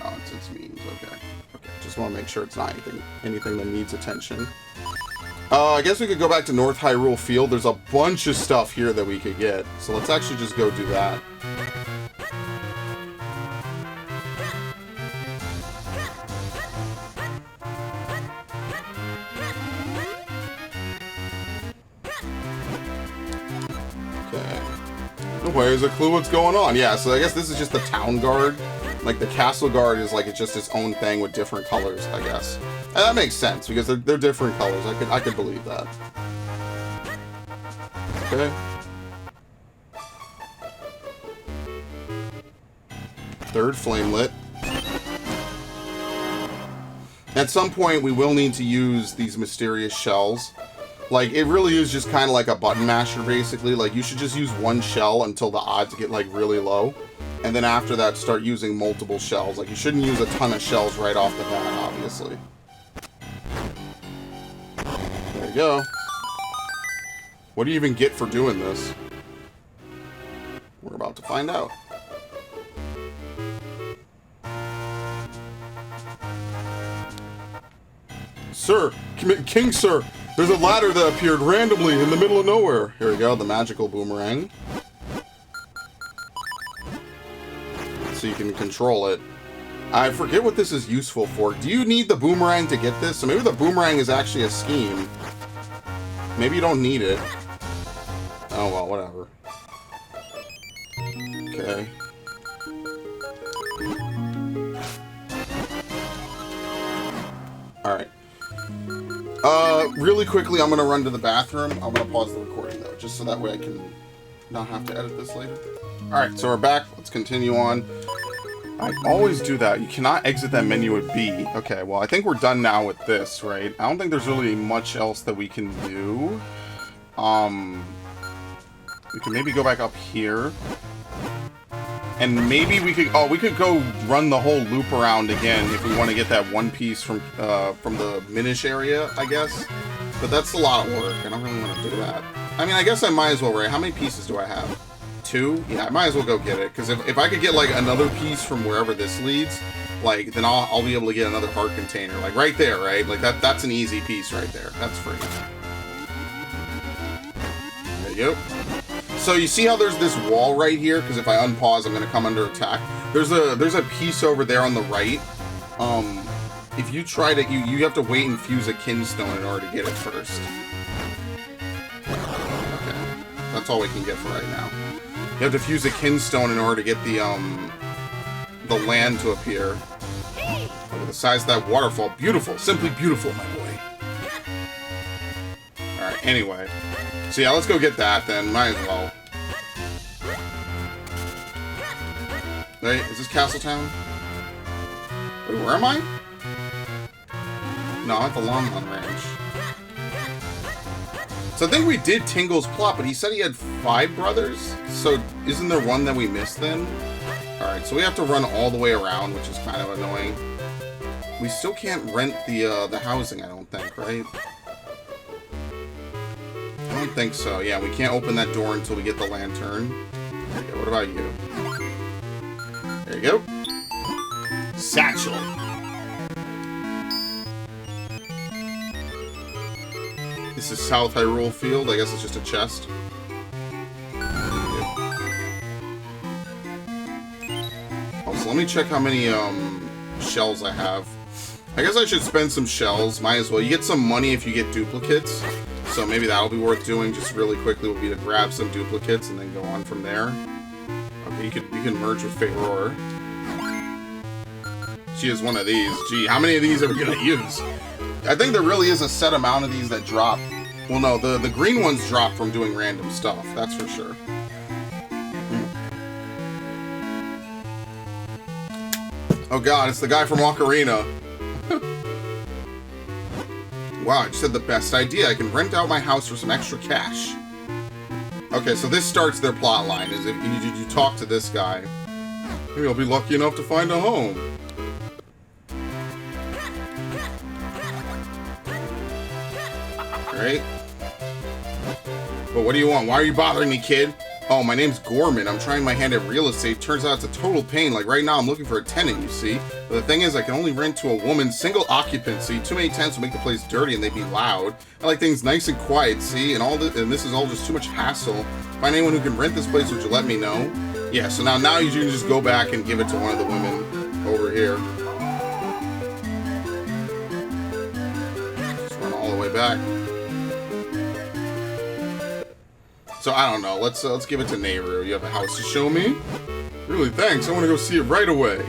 Oh, it's memes. Okay. Okay. Just want to make sure it's not anything that needs attention. I guess we could go back to North Hyrule Field. There's a bunch of stuff here that we could get. So let's actually just go do that. There's a clue what's going on. Yeah, so I guess this is just the town guard. Like, the castle guard is like, it's just its own thing with different colors, I guess. And that makes sense, because they're different colors. I could believe that. Okay. Third flamelit. At some point, we will need to use these mysterious shells. Like, it really is just kind of like a button masher, basically. Like, you should just use one shell until the odds get, like, really low. And then after that, start using multiple shells. Like, you shouldn't use a ton of shells right off the bat, obviously. There you go. What do you even get for doing this? We're about to find out. Sir! King, sir! There's a ladder that appeared randomly in the middle of nowhere. Here we go, the magical boomerang. So you can control it. I forget what this is useful for. Do you need the boomerang to get this? So maybe the boomerang is actually a scheme. Maybe you don't need it. Oh well, whatever. Okay. Alright. Really quickly, I'm going to run to the bathroom. I'm going to pause the recording, though, just so that way I can not have to edit this later. Alright, so we're back. Let's continue on. I always do that. You cannot exit that menu with B. Okay, well, I think we're done now with this, right? I don't think there's really much else that we can do. We can maybe go back up here. And maybe we could... Oh, we could go run the whole loop around again if we want to get that one piece from the Minish area, I guess. But that's a lot of work. I don't really want to do that. I mean, I guess I might as well, right? How many pieces do I have? 2? Yeah, I might as well go get it. Because if I could get, like, another piece from wherever this leads, like, then I'll be able to get another heart container. Like, right there, right? Like, that's an easy piece right there. That's free. There you go. So you see how there's this wall right here? Because if I unpause, I'm going to come under attack. There's a piece over there on the right. If you try to, you have to wait and fuse a kinstone in order to get it first. Okay, that's all we can get for right now. You have to fuse a kinstone in order to get the land to appear. Look at the size of that waterfall. Beautiful, simply beautiful, my boy. All right. Anyway, so yeah, let's go get that then. Might as well. Wait, is this Castletown? Wait, where am I? No, I'm at the Lon Ranch. So I think we did Tingle's plot, but he said he had 5 brothers? So isn't there one that we missed then? Alright, so we have to run all the way around, which is kind of annoying. We still can't rent the housing, I don't think, right? I don't think so. Yeah, we can't open that door until we get the lantern. There you go. What about you? There you go. Satchel. This is South Hyrule Field. I guess it's just a chest. Oh, so let me check how many shells I have. I guess I should spend some shells. Might as well. You get some money if you get duplicates. So maybe that'll be worth doing just really quickly. Will be to grab some duplicates and then go on from there. Okay, you can merge with Faeror. She is one of these. Gee, how many of these are we gonna use? I think there really is a set amount of these that drop. Well, no, the green ones drop from doing random stuff. That's for sure. Oh god, it's the guy from Ocarina. Wow, I just had the best idea. I can rent out my house for some extra cash. Okay, so this starts their plot line, is if you talk to this guy. Maybe I'll be lucky enough to find a home. Right? But what do you want? Why are you bothering me, kid? Oh, my name's Gorman. I'm trying my hand at real estate. Turns out it's a total pain. Like right now, I'm looking for a tenant, you see. But the thing is, I can only rent to a woman, single occupancy. Too many tenants will make the place dirty and they'd be loud. I like things nice and quiet, see? And this is all just too much hassle. Find anyone who can rent this place, would you let me know? Yeah, so now you can just go back and give it to one of the women over here. Just run all the way back. So I don't know. Let's give it to Nehru. You have a house to show me? Really? Thanks. I want to go see it right away.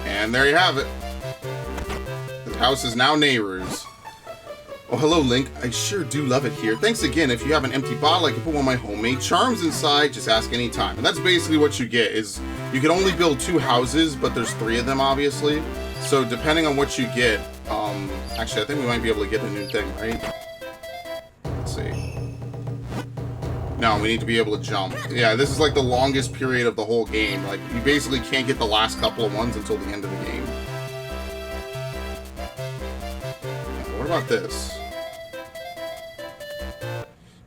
And there you have it. The house is now Nehru's. Oh, hello, Link. I sure do love it here. Thanks again. If you have an empty bottle, I can put one of my homemade charms inside. Just ask anytime. And that's basically what you get. Is you can only build 2 houses, but there's 3 of them, obviously. So depending on what you get, actually, I think we might be able to get a new thing, right? Let's see. No, we need to be able to jump. Yeah, this is like the longest period of the whole game. Like, you basically can't get the last couple of ones until the end of the game. What about this?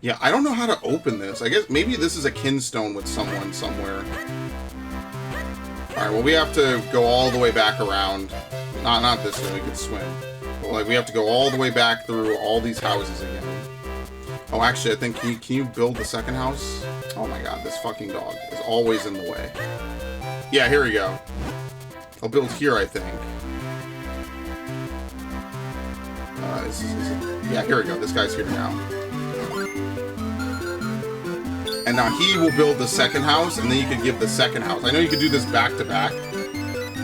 Yeah, I don't know how to open this. I guess maybe this is a kinstone with someone somewhere. Alright, well, we have to go all the way back around. Not this way, we could swim. But, like, we have to go all the way back through all these houses again. Oh, actually, I think, can you build the second house? Oh my god, this fucking dog is always in the way. Yeah, here we go. I'll build here, I think. Yeah, here we go. This guy's here now. And now he will build the second house, and then you can give the second house. I know you can do this back to back.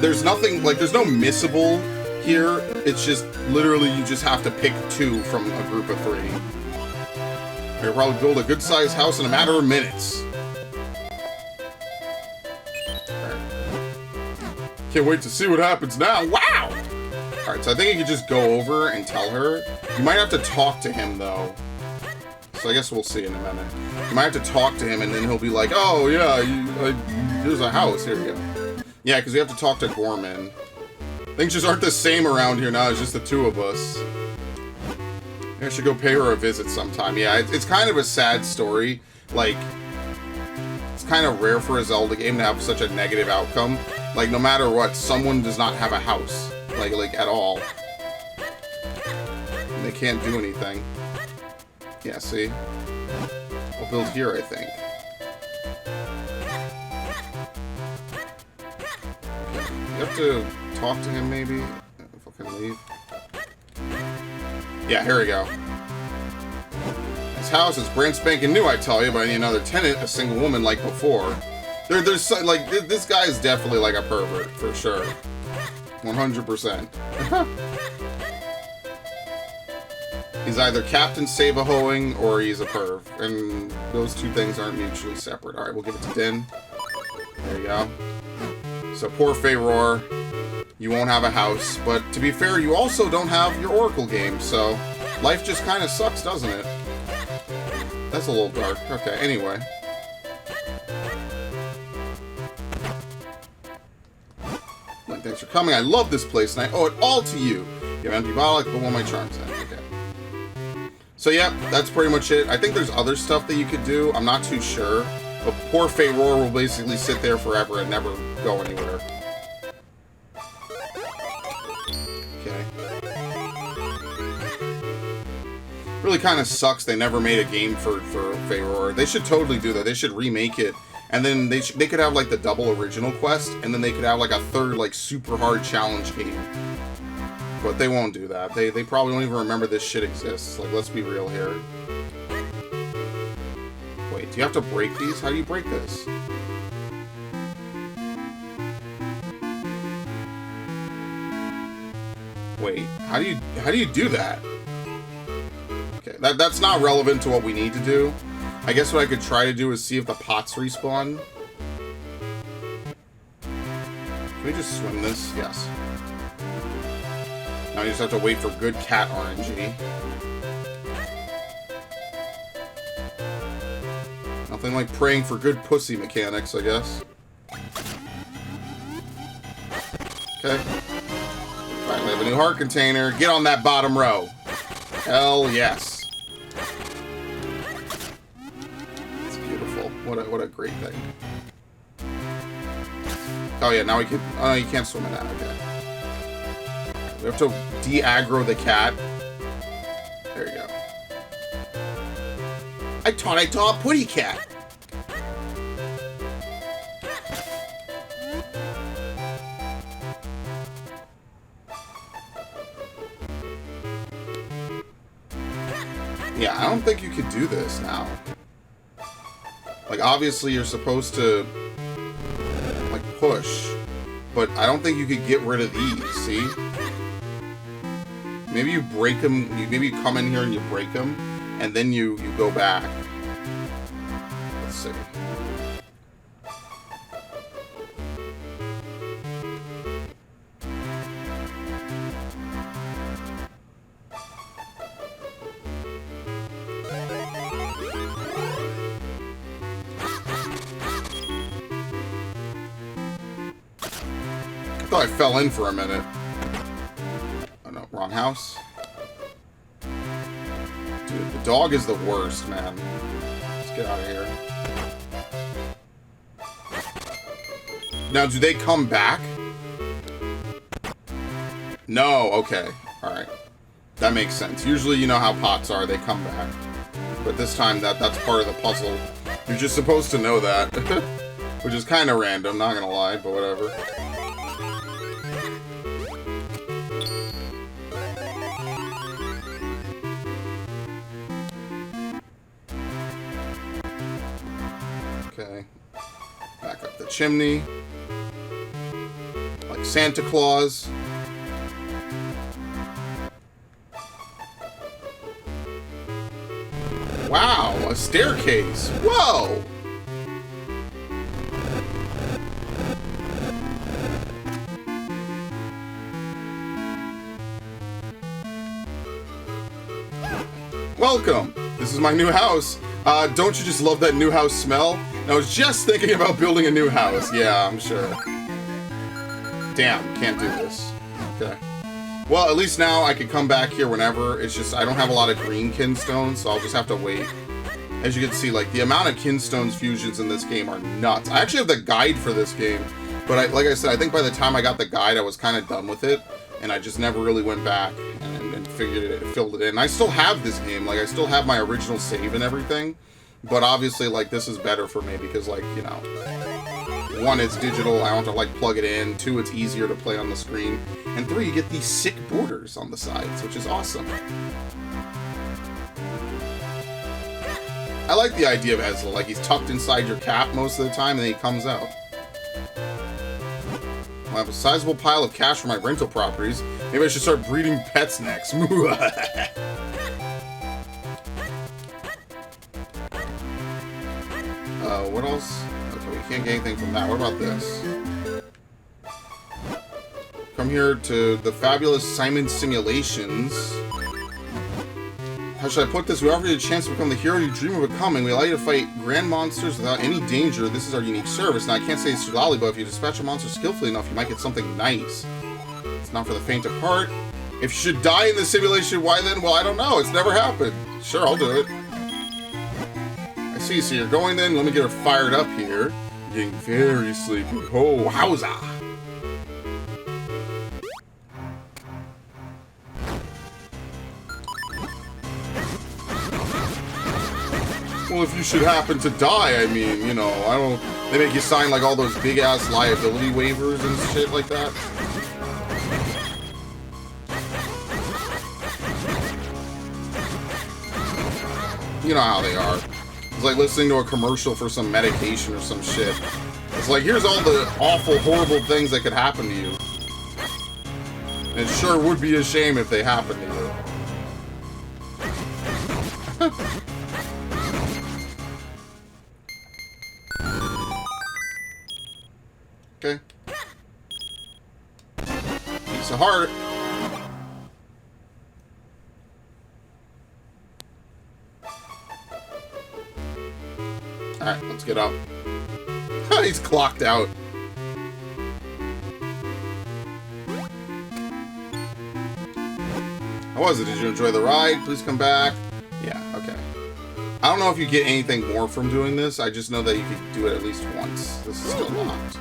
There's nothing, like, there's no missable here. It's just, literally, you just have to pick 2 from a group of 3. You'll probably build a good-sized house in a matter of minutes. Right. Can't wait to see what happens now. Wow! Alright, so I think you could just go over and tell her. You might have to talk to him, though. So I guess we'll see in a minute. You might have to talk to him, and then he'll be like, oh, yeah, here's a house. Here we go. Yeah, because we have to talk to Gorman. Things just aren't the same around here now. It's just the 2 of us. I should go pay her a visit sometime. Yeah, it's kind of a sad story. Like, it's kind of rare for a Zelda game to have such a negative outcome. Like, no matter what, someone does not have a house. Like at all. they can't do anything. Yeah, see? I'll build here, I think. Okay. You have to talk to him, maybe? If I can leave. Yeah, here we go. This house is brand spanking new, I tell you, but I need another tenant, a single woman like before. There's so, like, this guy is definitely like a pervert, for sure. 100%. He's either Captain Save-A-Hoeing or he's a perv. And those two things aren't mutually separate. Alright, we'll give it to Din. There you go. So, poor Faeror, you won't have a house. But, to be fair, you also don't have your Oracle game. So, life just kind of sucks, doesn't it? That's a little dark. Okay, anyway. Like, thanks for coming. I love this place, and I owe it all to you. You have an empty bottle, I can put one of my charms in. Okay. So, yeah, that's pretty much it. I think there's other stuff that you could do. I'm not too sure. But poor Faeror will basically sit there forever and never go anywhere. Okay. Really kind of sucks they never made a game for Faeror. They should totally do that. They should remake it. And then they could have, like, the double original quest, and then they could have, like, a third, like, super hard challenge game. But they won't do that. They probably don't even remember this shit exists. Like, let's be real here. Wait, do you have to break these? How do you break this? Wait, how do you do that? Okay, that's not relevant to what we need to do. I guess what I could try to do is see if the pots respawn. Can we just swim this? Yes. Now you just have to wait for good cat RNG. Nothing like praying for good pussy mechanics, I guess. Okay. Finally have a new heart container. Get on that bottom row. Hell yes. What a great thing. Oh yeah, now we can... Oh, you can't swim in that. Okay. We have to de-aggro the cat. There you go. I thought I saw a putty cat. Yeah, I don't think you could do this now. Like, obviously, you're supposed to, like, push. But I don't think you could get rid of these, see? Maybe you break them, maybe you come in here and you break them, and then you go back. Let's see. I thought I fell in for a minute. Oh no, wrong house. Dude, the dog is the worst, man. Let's get out of here. Now, do they come back? No, okay. Alright. That makes sense. Usually, you know how pots are, they come back. But this time, that's part of the puzzle. You're just supposed to know that. Which is kind of random, not gonna lie, but whatever. Okay. Back up the chimney. Like Santa Claus. Wow, a staircase. Whoa! Welcome! This is my new house. Don't you just love that new house smell? I was just thinking about building a new house. Yeah, I'm sure. Damn, can't do this. Okay. Well, at least now I can come back here whenever. It's just I don't have a lot of green kinstones, so I'll just have to wait. As you can see, like, the amount of kinstones fusions in this game are nuts. I actually have the guide for this game, but like I said, I think by the time I got the guide, I was kind of done with it, and I just never really went back and and filled it in. I still have this game. Like, I still have my original save and everything. But obviously, like, this is better for me because, like, you know, 1, it's digital. I don't have to, like, plug it in. 2, it's easier to play on the screen. And 3, you get these sick borders on the sides, which is awesome. I like the idea of Ezra. Like, he's tucked inside your cap most of the time, and then he comes out. I have a sizable pile of cash for my rental properties. Maybe I should start breeding pets next. What else? Okay, we can't get anything from that. What about this? Come here to the fabulous Simon Simulations. How should I put this? We offer you a chance to become the hero you dream of becoming. We allow you to fight grand monsters without any danger. This is our unique service. Now, I can't say it's too loudly, but if you dispatch a monster skillfully enough, you might get something nice. It's not for the faint of heart. If you should die in this simulation, why then? Well, I don't know. It's never happened. Sure, I'll do it. I see. So you're going then? Let me get her fired up here. Getting very sleepy. Oh, howza! Well, if you should happen to die, I mean, you know, I don't... They make you sign, like, all those big-ass liability waivers and shit like that. You know how they are. It's like listening to a commercial for some medication or some shit. It's like, here's all the awful, horrible things that could happen to you. And it sure would be a shame if they happened to you. Okay. Piece of heart. Alright, let's get up. He's clocked out. How was it? Did you enjoy the ride? Please come back. Yeah, okay. I don't know if you get anything more from doing this. I just know that you could do it at least once. This is still locked.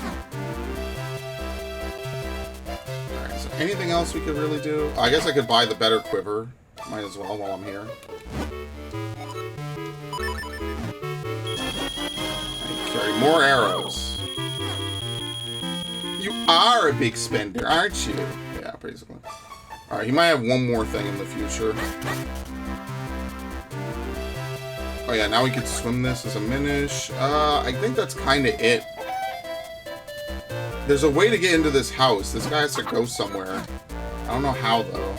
Alright, is there anything else we could really do? I guess I could buy the better quiver. Might as well while I'm here. I carry more arrows. You are a big spender, aren't you? Yeah, basically. Alright, he might have one more thing in the future. Oh yeah, now we can swim this as a Minish. I think that's kind of it. There's a way to get into this house. This guy has to go somewhere. I don't know how, though.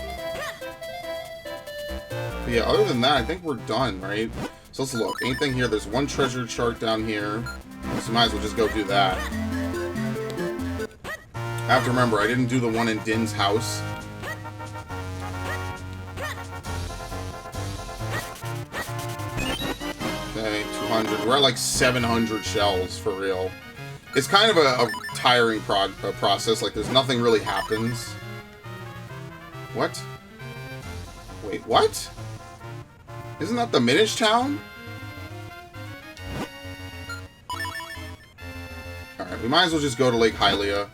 But yeah, other than that, I think we're done, right? So let's look. Anything here? There's one treasure chart down here. So might as well just go do that. I have to remember, I didn't do the one in Din's house. Okay, 200. We're at like 700 shells, for real. It's kind of a tiring process. Like, there's nothing really happens. What? Wait, what? Isn't that the Minish town? Alright, we might as well just go to Lake Hylia.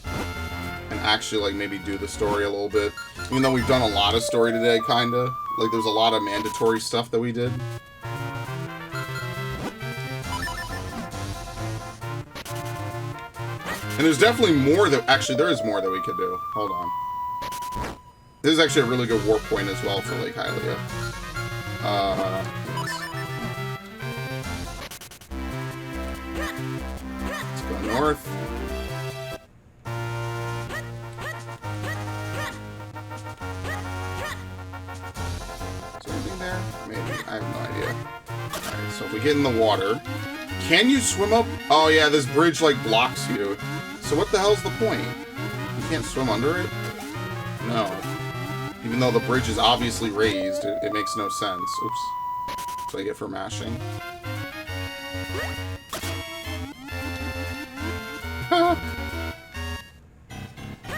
And actually, like, maybe do the story a little bit. Even though we've done a lot of story today, kinda. Like, there's a lot of mandatory stuff that we did. And there's definitely more that... Actually, there is more that we could do. Hold on. This is actually a really good warp point as well for Lake Hylia. Let's go north. Is there anything there? Maybe. I have no idea. Alright, so if we get in the water... Can you swim up? Oh yeah, this bridge, like, blocks you. So what the hell's the point? You can't swim under it? No. Even though the bridge is obviously raised, it makes no sense. Oops. That's what I get for mashing.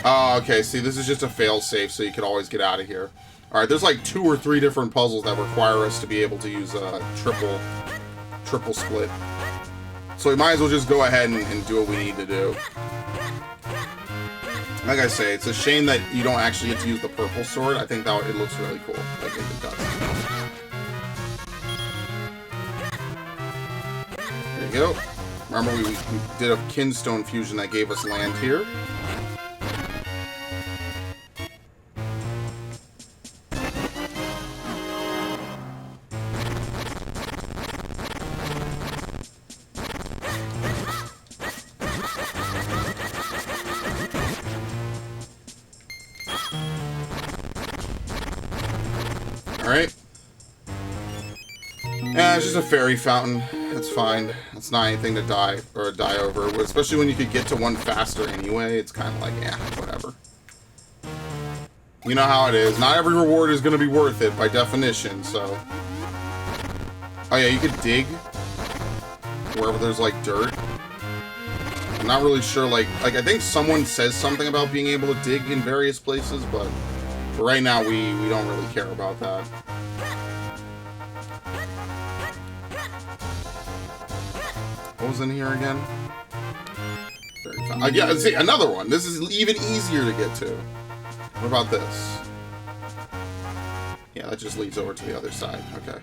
Oh, okay, see, this is just a fail-safe, so you can always get out of here. Alright, there's like 2 or 3 different puzzles that require us to be able to use a triple split. So we might as well just go ahead and do what we need to do. Like I say, it's a shame that you don't actually get to use the purple sword. I think that it looks really cool. I think it does. There you go. Remember, we did a kinstone fusion that gave us land here. Alright. Yeah, it's just a fairy fountain. It's fine. It's not anything to die over. Especially when you could get to one faster anyway. It's kind of like, yeah, whatever. You know how it is. Not every reward is going to be worth it by definition, so... Oh yeah, you could dig wherever there's, like, dirt. I'm not really sure, like I think someone says something about being able to dig in various places, but for right now, we don't really care about that. What was in here again? Yeah, see, another one. This is even easier to get to. What about this? Yeah, that just leads over to the other side. Okay.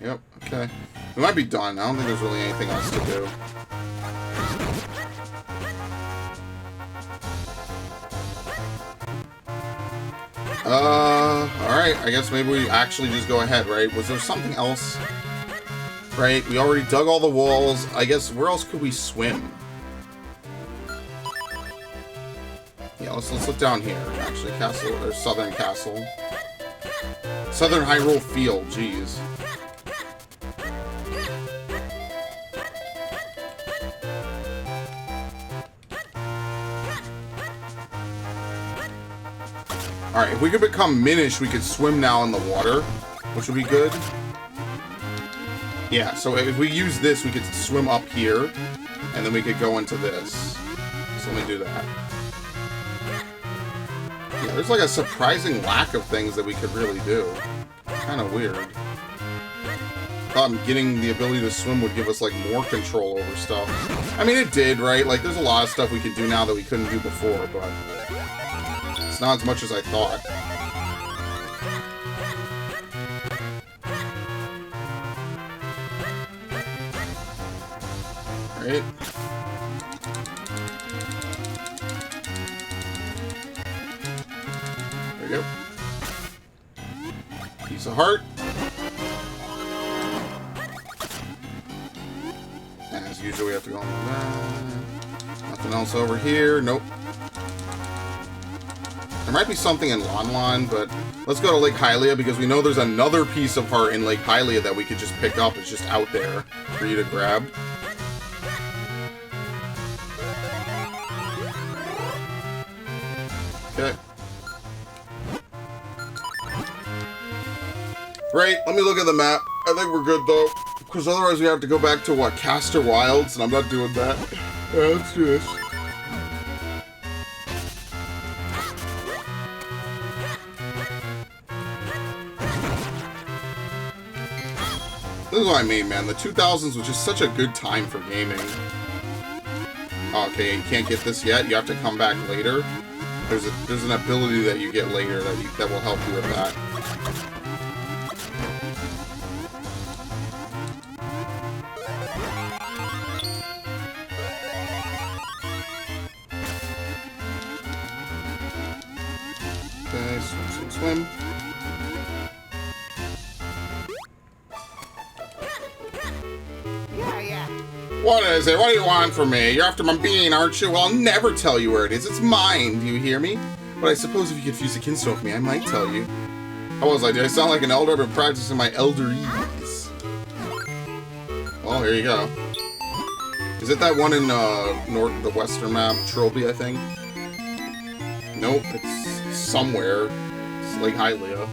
Yep, okay. We might be done. I don't think there's really anything else to do. Alright, I guess maybe we actually just go ahead, right? Was there something else? Right, we already dug all the walls. I guess, where else could we swim? Yeah, let's look down here. Actually, Castle, or Southern Castle. Southern Hyrule Field, jeez. Alright, if we could become Minish, we could swim now in the water, which would be good. Yeah, so if we use this, we could swim up here, and then we could go into this. So let me do that. Yeah, there's like a surprising lack of things that we could really do. Kind of weird. Thought getting the ability to swim would give us like more control over stuff. I mean, it did, right? Like, there's a lot of stuff we can do now that we couldn't do before, but... it's not as much as I thought. Alright. There we go. Piece of heart. As usual, we have to go on that. Nothing else over here. Nope. There might be something in Lon Lon, but let's go to Lake Hylia because we know there's another piece of heart in Lake Hylia that we could just pick up. It's just out there for you to grab. Okay. Right, let me look at the map. I think we're good though, because otherwise we have to go back to what, Castor Wilds, and I'm not doing that. Yeah, let's do this. This is what I mean, man. The 2000s was just such a good time for gaming. Okay, you can't get this yet. You have to come back later. There's an ability that you get later that will help you with that. Okay, swim, swim, swim. What is it? What do you want from me? You're after my bean, aren't you? Well, I'll never tell you where it is. It's mine. Do you hear me? But I suppose if you could fuse a kinstone with me, I might tell you. How was I? Did I sound like an elder? I've been practicing my elderese. Well, here you go. Is it that one in the western map? Trilby, I think? Nope, it's somewhere. It's Lake Hylia.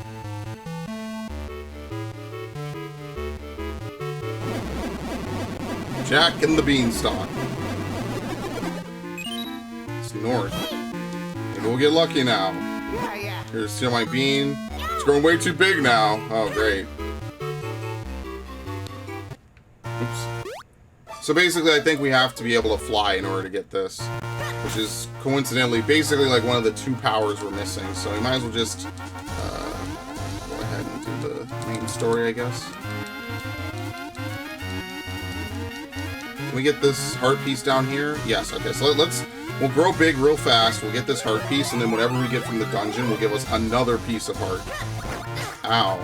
Jack and the Beanstalk. It's north. Maybe we'll get lucky now. Here's steal my bean. growing way too big now. Oh, great. Oops. So basically, I think we have to be able to fly in order to get this. Which is, coincidentally, basically like one of the 2 powers we're missing. So we might as well just go ahead and do the main story, I guess. Can we get this heart piece down here? Yes, okay. So we'll grow big real fast. We'll get this heart piece, and then whatever we get from the dungeon will give us another piece of heart. Ow.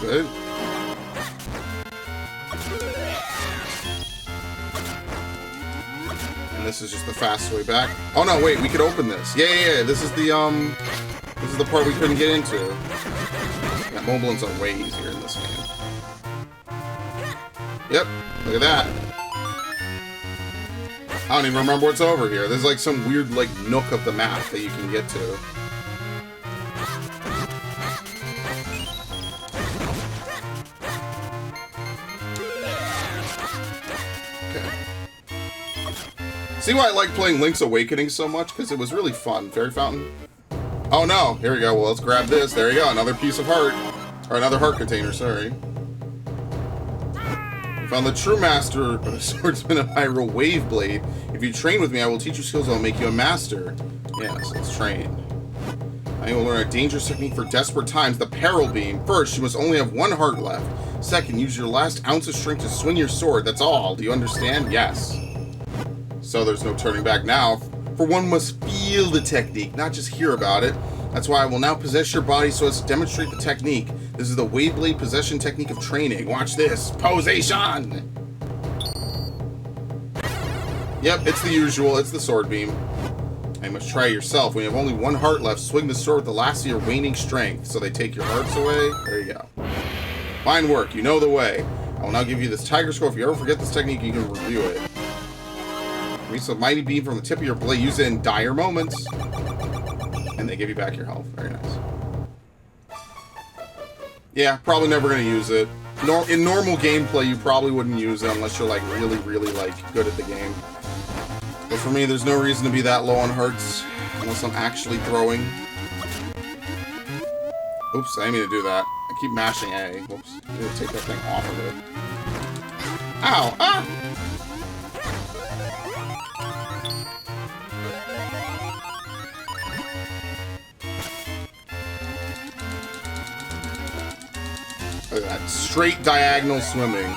Good. And this is just the fast way back. Oh no, wait, we could open this. Yeah. This is the part we couldn't get into. Yeah, Moblins are way easier in this game. Yep, look at that. I don't even remember what's over here. There's like some weird like nook of the map that you can get to. See why I like playing Link's Awakening so much? Because it was really fun. Fairy Fountain? Oh no, here we go. Well, let's grab this. There you go, another piece of heart. Or another heart container, sorry. Found the true master of the swordsman of Hyrule, Wave Blade. If you train with me, I will teach you skills that will make you a master. Yes, let's train. I will learn a dangerous technique for desperate times, the Peril Beam. First, you must only have 1 heart left. Second, use your last ounce of strength to swing your sword. That's all. Do you understand? Yes. So there's no turning back now, for one must feel the technique, not just hear about it. That's why I will now possess your body so as to demonstrate the technique. This is the Wave Blade possession technique of training. Watch this. Posation! Yep, it's the usual. It's the sword beam. And you must try it yourself. When you have only 1 heart left, swing the sword with the last of your waning strength. So they take your hearts away. There you go. Fine work. You know the way. I will now give you this Tiger Scroll. If you ever forget this technique, you can review it. Release a mighty beam from the tip of your blade. Use it in dire moments. And they give you back your health. Very nice. Yeah, probably never going to use it. In normal gameplay, you probably wouldn't use it unless you're like really, really like good at the game. But for me, there's no reason to be that low on hearts unless I'm actually throwing. Oops, I didn't mean to do that. I keep mashing A. Whoops. I need to take that thing off of it. Ow! Ah! Look at that. Straight diagonal swimming.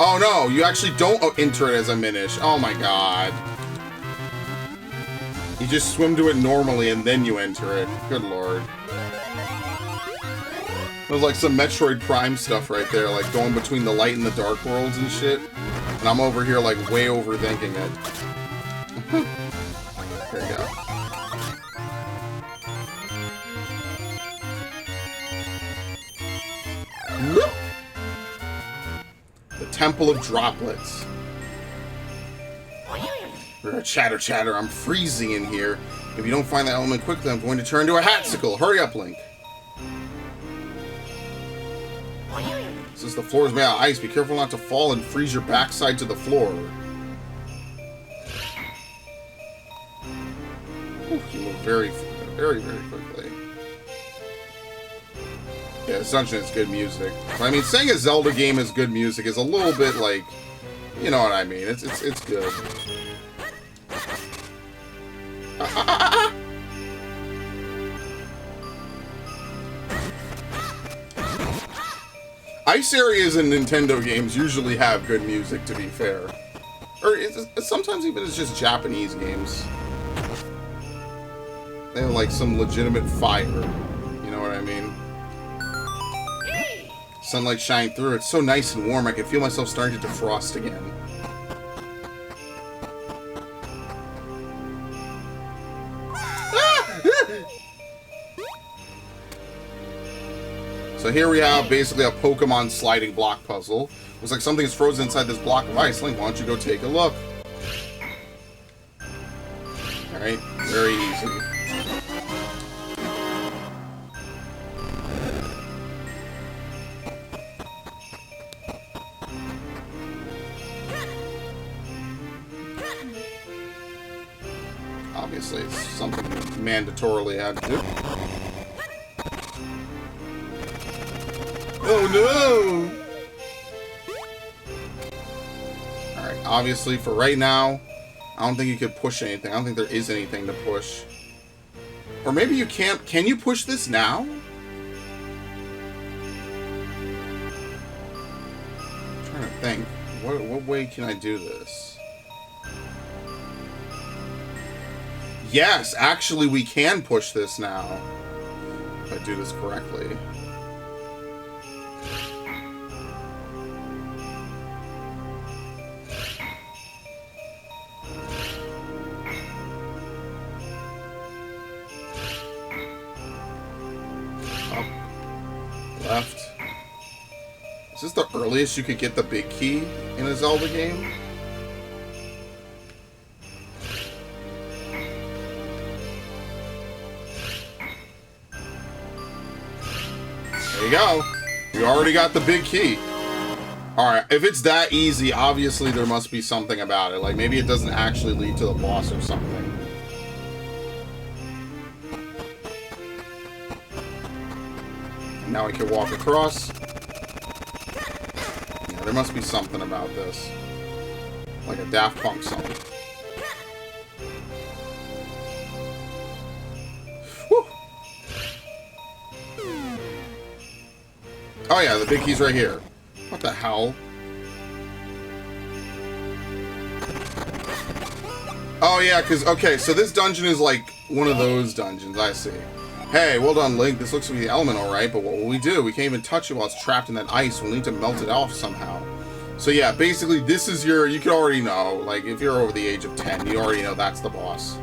Oh no, you actually don't enter it as a Minish. Oh my god. You just swim to it normally and then you enter it. Good lord. There's like some Metroid Prime stuff right there, like going between the light and the dark worlds and shit. And I'm over here like way overthinking it. There you go. The Temple of Droplets. Chatter, chatter, I'm freezing in here. If you don't find that element quickly, I'm going to turn into a hatsicle. Hurry up, Link. Since the floor is made out of ice, be careful not to fall and freeze your backside to the floor. Ooh, you move very, very, very quickly. Yeah, this dungeon is good music. I mean, saying a Zelda game is good music is a little bit like, you know what I mean. It's good. Ice areas in Nintendo games usually have good music, to be fair. Or sometimes even it's just Japanese games. They have like some legitimate fire. You know what I mean? Sunlight shining through. It's so nice and warm. I can feel myself starting to defrost again. So here we have basically a Pokemon sliding block puzzle. Looks like something is frozen inside this block of ice. Link, why don't you go take a look? Alright, very easy. Obviously, it's something you mandatorily had to do. Oh no! Alright, obviously for right now, I don't think you could push anything. I don't think there is anything to push. Or maybe you can't. Can you push this now? I'm trying to think. What way can I do this? Yes, actually we can push this now. If I do this correctly. Left. Is this the earliest you could get the big key in a Zelda game? There you go. You already got the big key. Alright, if it's that easy, obviously there must be something about it. Like, maybe it doesn't actually lead to the boss or something. Now we can walk across. Yeah, there must be something about this. Like a Daft Punk song. Whew. Oh yeah, the big key's right here. What the hell? Oh yeah, because, okay, so this dungeon is like one of those dungeons, I see. Hey, well done, Link. This looks to be the element, alright, but what will we do? We can't even touch it while it's trapped in that ice. We'll need to melt it off somehow. So yeah, basically, this is your... You could already know, like, if you're over the age of 10, you already know that's the boss.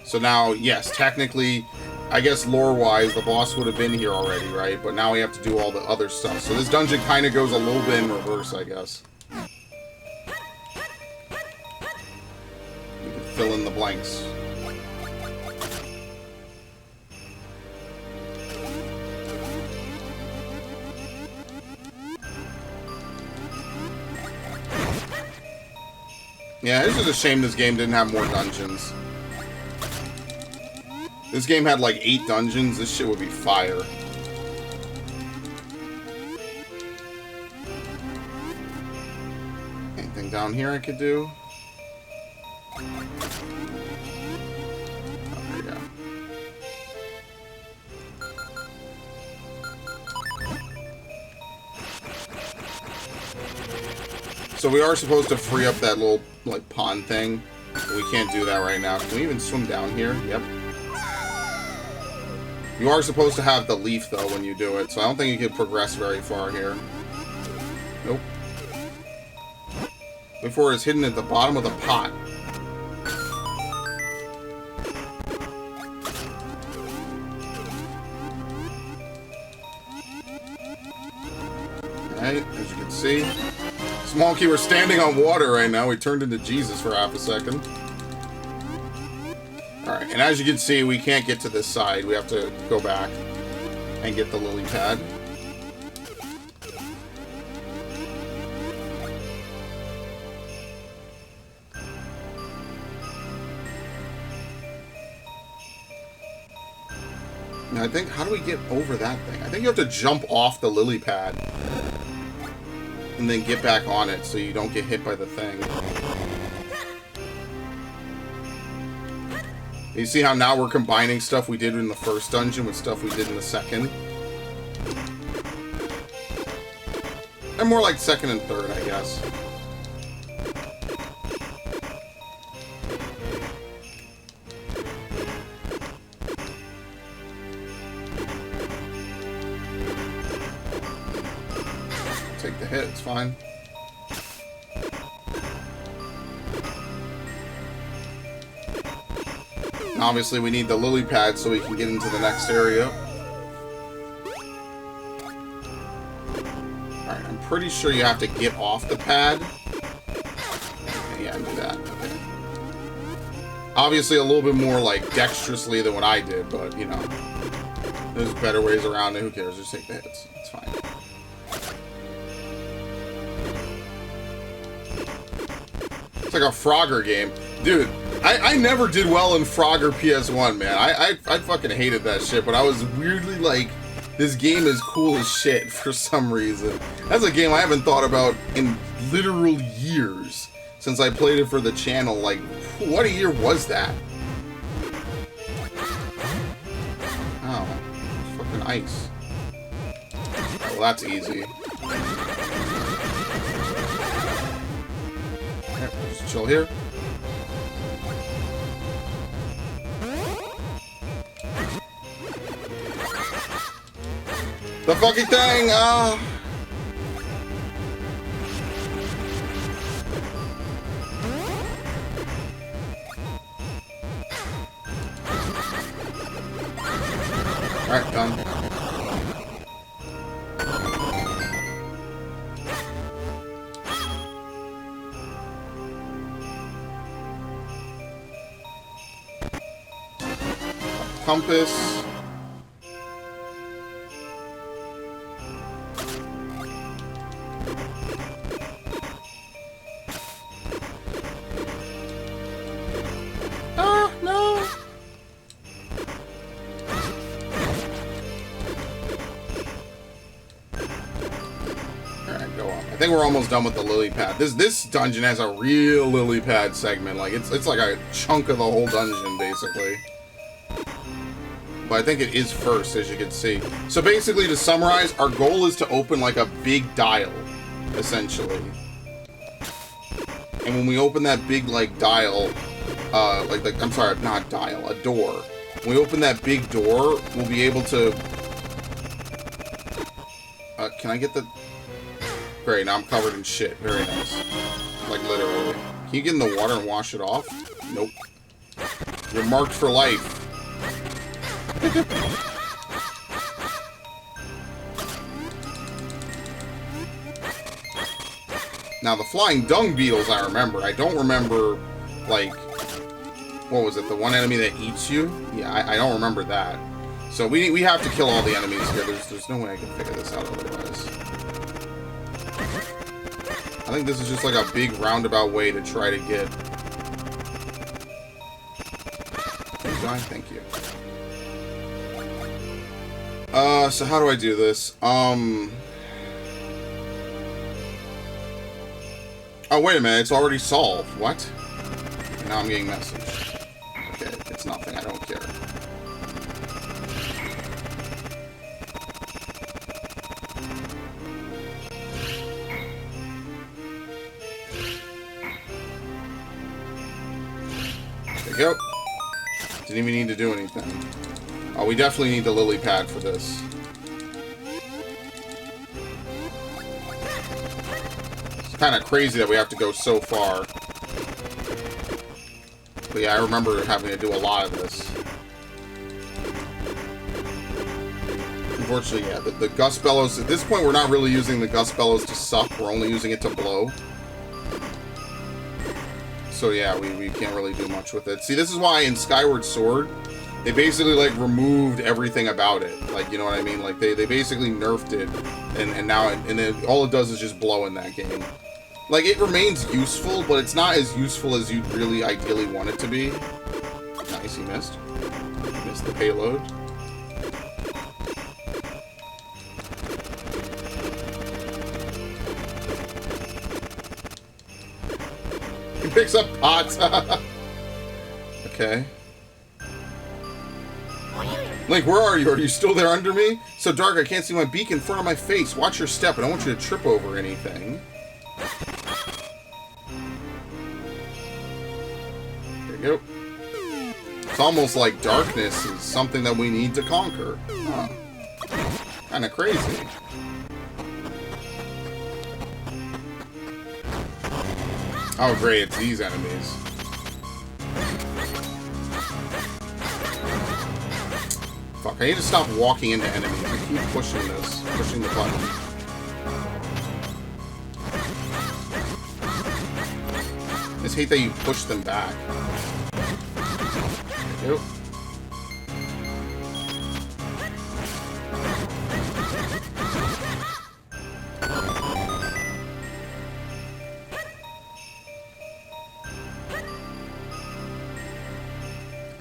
So now, yes, technically, I guess lore-wise, the boss would have been here already, right? But now we have to do all the other stuff. So this dungeon kind of goes a little bit in reverse, I guess. You can fill in the blanks. Yeah, it's just a shame this game didn't have more dungeons. This game had like 8 dungeons. This shit would be fire. Anything down here I could do? Oh, there you go. So we are supposed to free up that little, like, pond thing. But we can't do that right now. Can we even swim down here? Yep. You are supposed to have the leaf, though, when you do it. So I don't think you can progress very far here. Nope. Before it's hidden at the bottom of the pot. Alright, as you can see. Small Key, we're standing on water right now. We turned into Jesus for half a second. Alright, and as you can see, we can't get to this side. We have to go back and get the lily pad. Now I think, how do we get over that thing? I think you have to jump off the lily pad. And then get back on it so you don't get hit by the thing. You see how now we're combining stuff we did in the first dungeon with stuff we did in the second? And more like second and third, I guess. Take the hit, it's fine. Obviously, we need the lily pad so we can get into the next area. Alright, I'm pretty sure you have to get off the pad. Yeah, do that. Okay. Obviously, a little bit more, like, dexterously than what I did, but, you know. There's better ways around it. Who cares? Just take the hits. It's fine. It's like a Frogger game. Dude, I never did well in Frogger PS1, man. I fucking hated that shit, but I was weirdly like, this game is cool as shit for some reason. That's a game I haven't thought about in literal years since I played it for the channel. Like, what year was that? Oh, fucking ice. Well, that's easy. Alright, just chill here. The fucking thing! Alright, done. Compass. No. Alright, go on. I think we're almost done with the lily pad. This dungeon has a real lily pad segment. Like it's like a chunk of the whole dungeon, basically. But I think it is first, as you can see. So basically, to summarize, our goal is to open like a big dial, essentially. And when we open that big like dial, I'm sorry, not dial, a door. When we open that big door, we'll be able to. Can I get the? Great, now I'm covered in shit. Very nice. Like literally. Can you get in the water and wash it off? Nope. You're marked for life. Now the flying dung beetles I remember. I don't remember, like, what was it? The one enemy that eats you? Yeah, I don't remember that. So we have to kill all the enemies here. There's no way I can figure this out otherwise. I think this is just like a big roundabout way to try to get. Thank you. So how do I do this? Oh, wait a minute, it's already solved. What? Now I'm getting message. Okay, it's nothing, I don't care. There you go. Didn't even need to do anything. Oh, we definitely need the lily pad for this. It's kind of crazy that we have to go so far. But yeah, I remember having to do a lot of this. Unfortunately, yeah, the gust bellows... At this point, we're not really using the gust bellows to suck. We're only using it to blow. So yeah, we can't really do much with it. See, this is why in Skyward Sword, they basically, like, removed everything about it. Like, you know what I mean? Like, they basically nerfed it, and now all it does is just blow in that game. Like, it remains useful, but it's not as useful as you'd really ideally want it to be. Nice, he missed. He missed the payload. He picks up pots. Okay. Link, where are you? Are you still there under me? So dark, I can't see my beak in front of my face. Watch your step. I don't want you to trip over anything. There you go. It's almost like darkness is something that we need to conquer. Huh. Kinda crazy. Oh great, it's these enemies. Fuck, I need to stop walking into enemies. I keep pushing this. Pushing the button. I just hate that you push them back. There you go.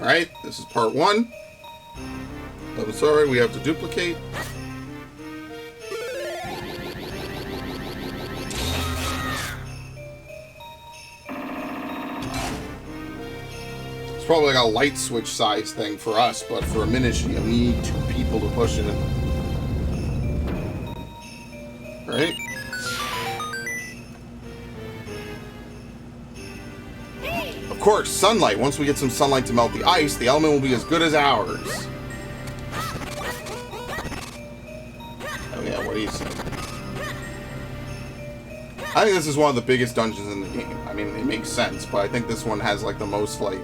Alright, this is part 1. I'm sorry, we have to duplicate. It's probably like a light switch size thing for us, but for a Minish, you need 2 people to push it. Right? Of course, sunlight. Once we get some sunlight to melt the ice, the element will be as good as ours. Oh yeah, what do you say? I think this is one of the biggest dungeons in the game. I mean, it makes sense, but I think this one has like the most like...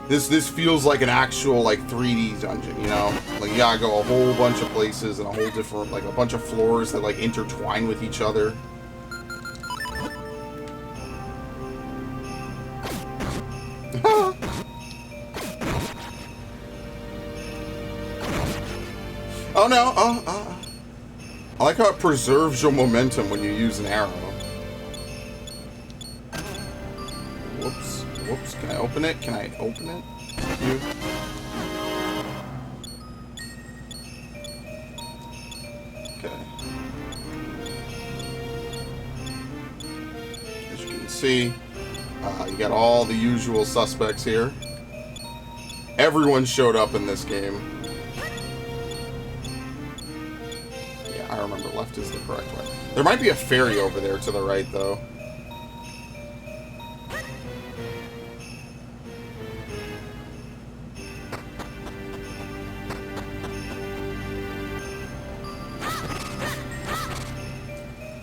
This feels like an actual like 3D dungeon, you know? Like you gotta go a whole bunch of places and a whole different, like a bunch of floors that like intertwine with each other. Oh no! I like how it preserves your momentum when you use an arrow. Whoops. Whoops. Can I open it? Can I open it? You? Okay. As you can see, you got all the usual suspects here. Everyone showed up in this game. I remember left is the correct way. There might be a fairy over there to the right, though.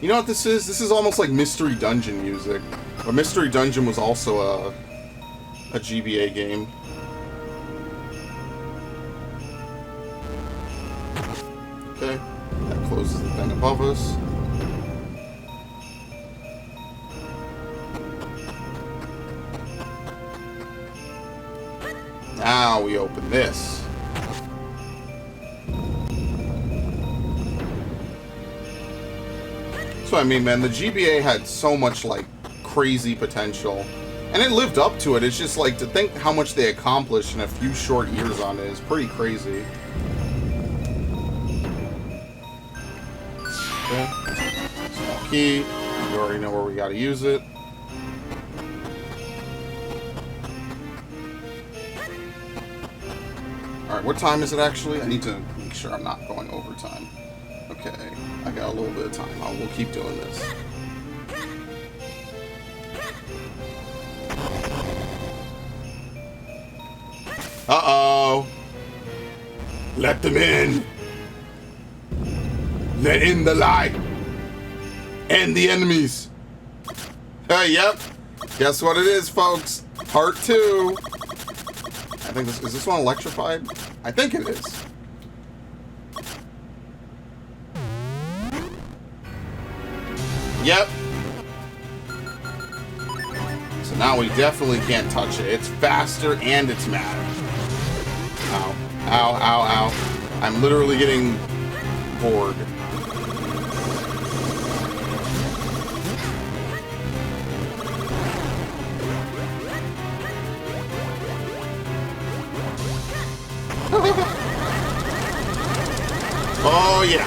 You know what this is? This is almost like Mystery Dungeon music. But Mystery Dungeon was also a GBA game. Okay. That closes the thing above us. Now we open this. That's what I mean, man. The GBA had so much, like, crazy potential. And it lived up to it. It's just, like, to think how much they accomplished in a few short years on it is pretty crazy. Okay. Small key. You already know where we gotta use it. Alright, what time is it actually? I need to make sure I'm not going overtime. Okay, I got a little bit of time. We'll keep doing this. Uh-oh! Let them in! Let in the light! And the enemies! Yep. Guess what it is, folks? Part 2. I think this... Is this one electrified? I think it is. Yep. So now we definitely can't touch it. It's faster and it's mad. Ow. Ow, ow, ow. I'm literally getting bored. Oh, yeah.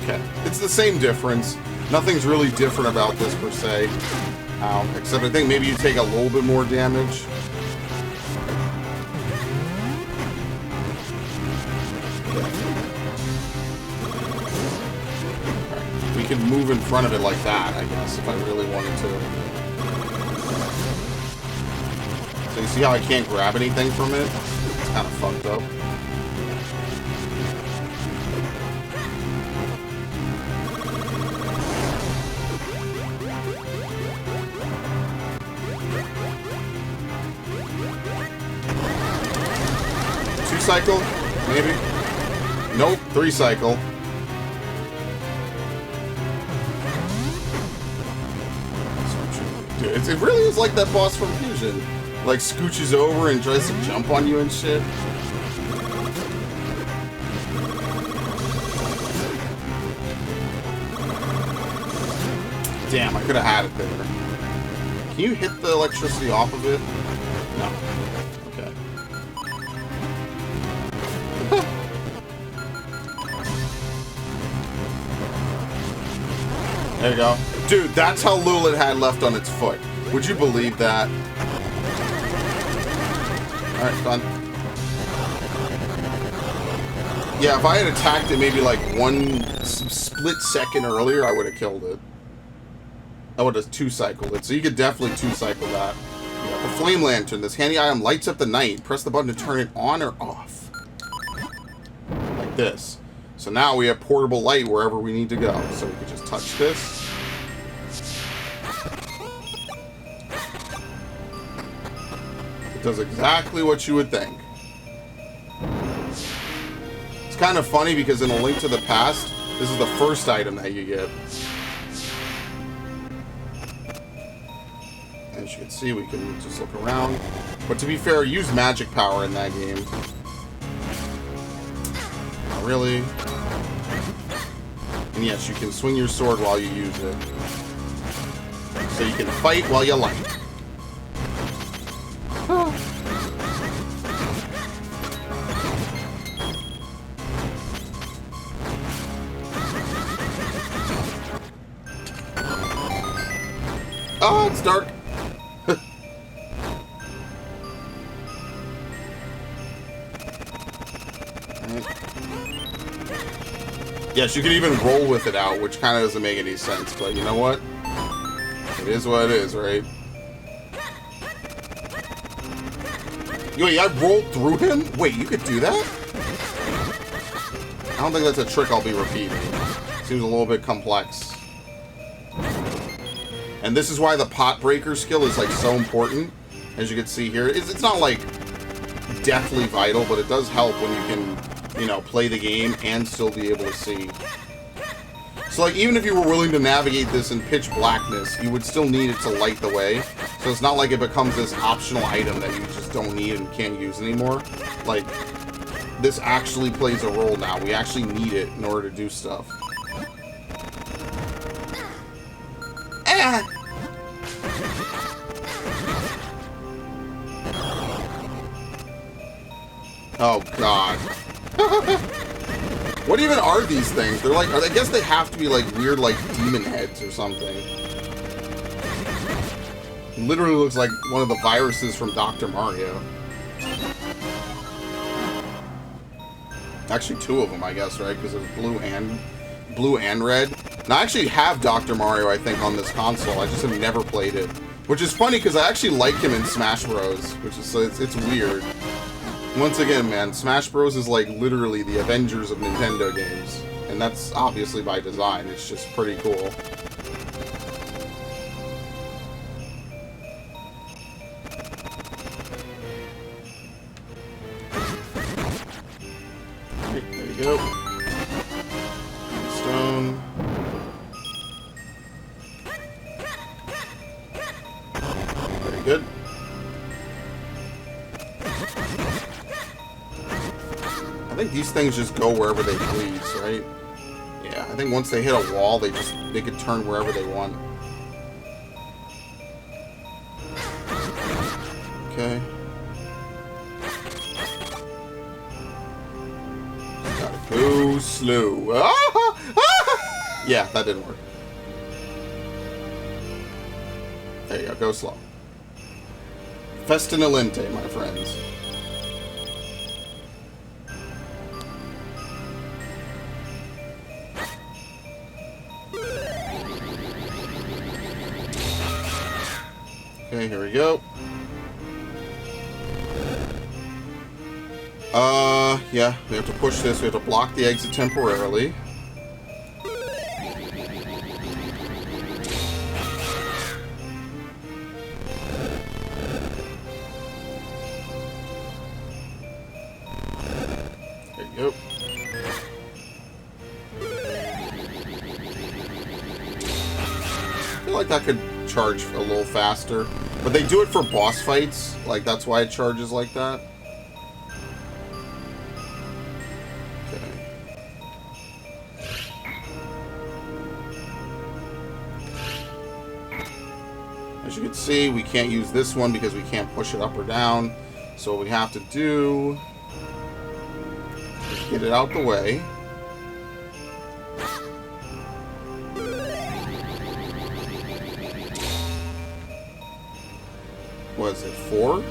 Okay. It's the same difference. Nothing's really different about this, per se. Except I think maybe you take a little bit more damage. We can move in front of it like that, I guess, if I really wanted to. So you see how I can't grab anything from it? It's kind of fucked up. Cycle? Maybe? Nope, 3 cycle. Dude, it really is like that boss from Fusion. Like, scooches over and tries to jump on you and shit. Damn, I could have had it there. Can you hit the electricity off of it? No. There you go. Dude, that's how little it had left on its foot. Would you believe that? Alright, done. Yeah, if I had attacked it maybe like one split second earlier, I would have killed it. I would have two-cycled it. So you could definitely two-cycle that. Yeah, the flame lantern. This handy item lights up the night. Press the button to turn it on or off. Like this. So now we have portable light wherever we need to go. So we can just touch this. It does exactly what you would think. It's kind of funny because in A Link to the Past, this is the first item that you get. As you can see, we can just look around. But to be fair, use magic power in that game. Not really. And yes, you can swing your sword while you use it. So you can fight while you like. Oh, it's dark. Yes, you can even roll with it out, which kind of doesn't make any sense, but you know what? It is what it is, right? Wait, I rolled through him? Wait, you could do that? I don't think that's a trick I'll be repeating. Seems a little bit complex. And this is why the pot breaker skill is like so important. As you can see here, it's not like deathly vital, but it does help when you can, you know, play the game and still be able to see. So like even if you were willing to navigate this in pitch blackness, you would still need it to light the way. So it's not like it becomes this optional item that you just don't need and can't use anymore. Like this actually plays a role now. We actually need it in order to do stuff. Oh god. What even are these things? They're like, I guess they have to be like weird like demon heads or something. Literally looks like one of the viruses from Dr. Mario. Actually two of them, I guess, right? Because there's blue and red. And I actually have Dr. Mario, I think, on this console. I just have never played it. Which is funny because I actually like him in Smash Bros. Which is, it's weird. Once again, man, Smash Bros. Is like literally the Avengers of Nintendo games. And that's obviously by design. It's just pretty cool. Right, there you go. Stone. Very good. I think these things just go wherever they please, right? Yeah, I think once they hit a wall, they could turn wherever they want. Okay. Gotta go slow. Ah! Ah! Yeah, that didn't work. There you go, go slow. Festinolente, my friends. Okay, here we go. Yeah, we have to push this. We have to block the exit temporarily. There you go. I feel like that could charge a little faster. But they do it for boss fights. Like, that's why it charges like that. Okay. As you can see, we can't use this one because we can't push it up or down. So what we have to do is get it out the way. Was it 4?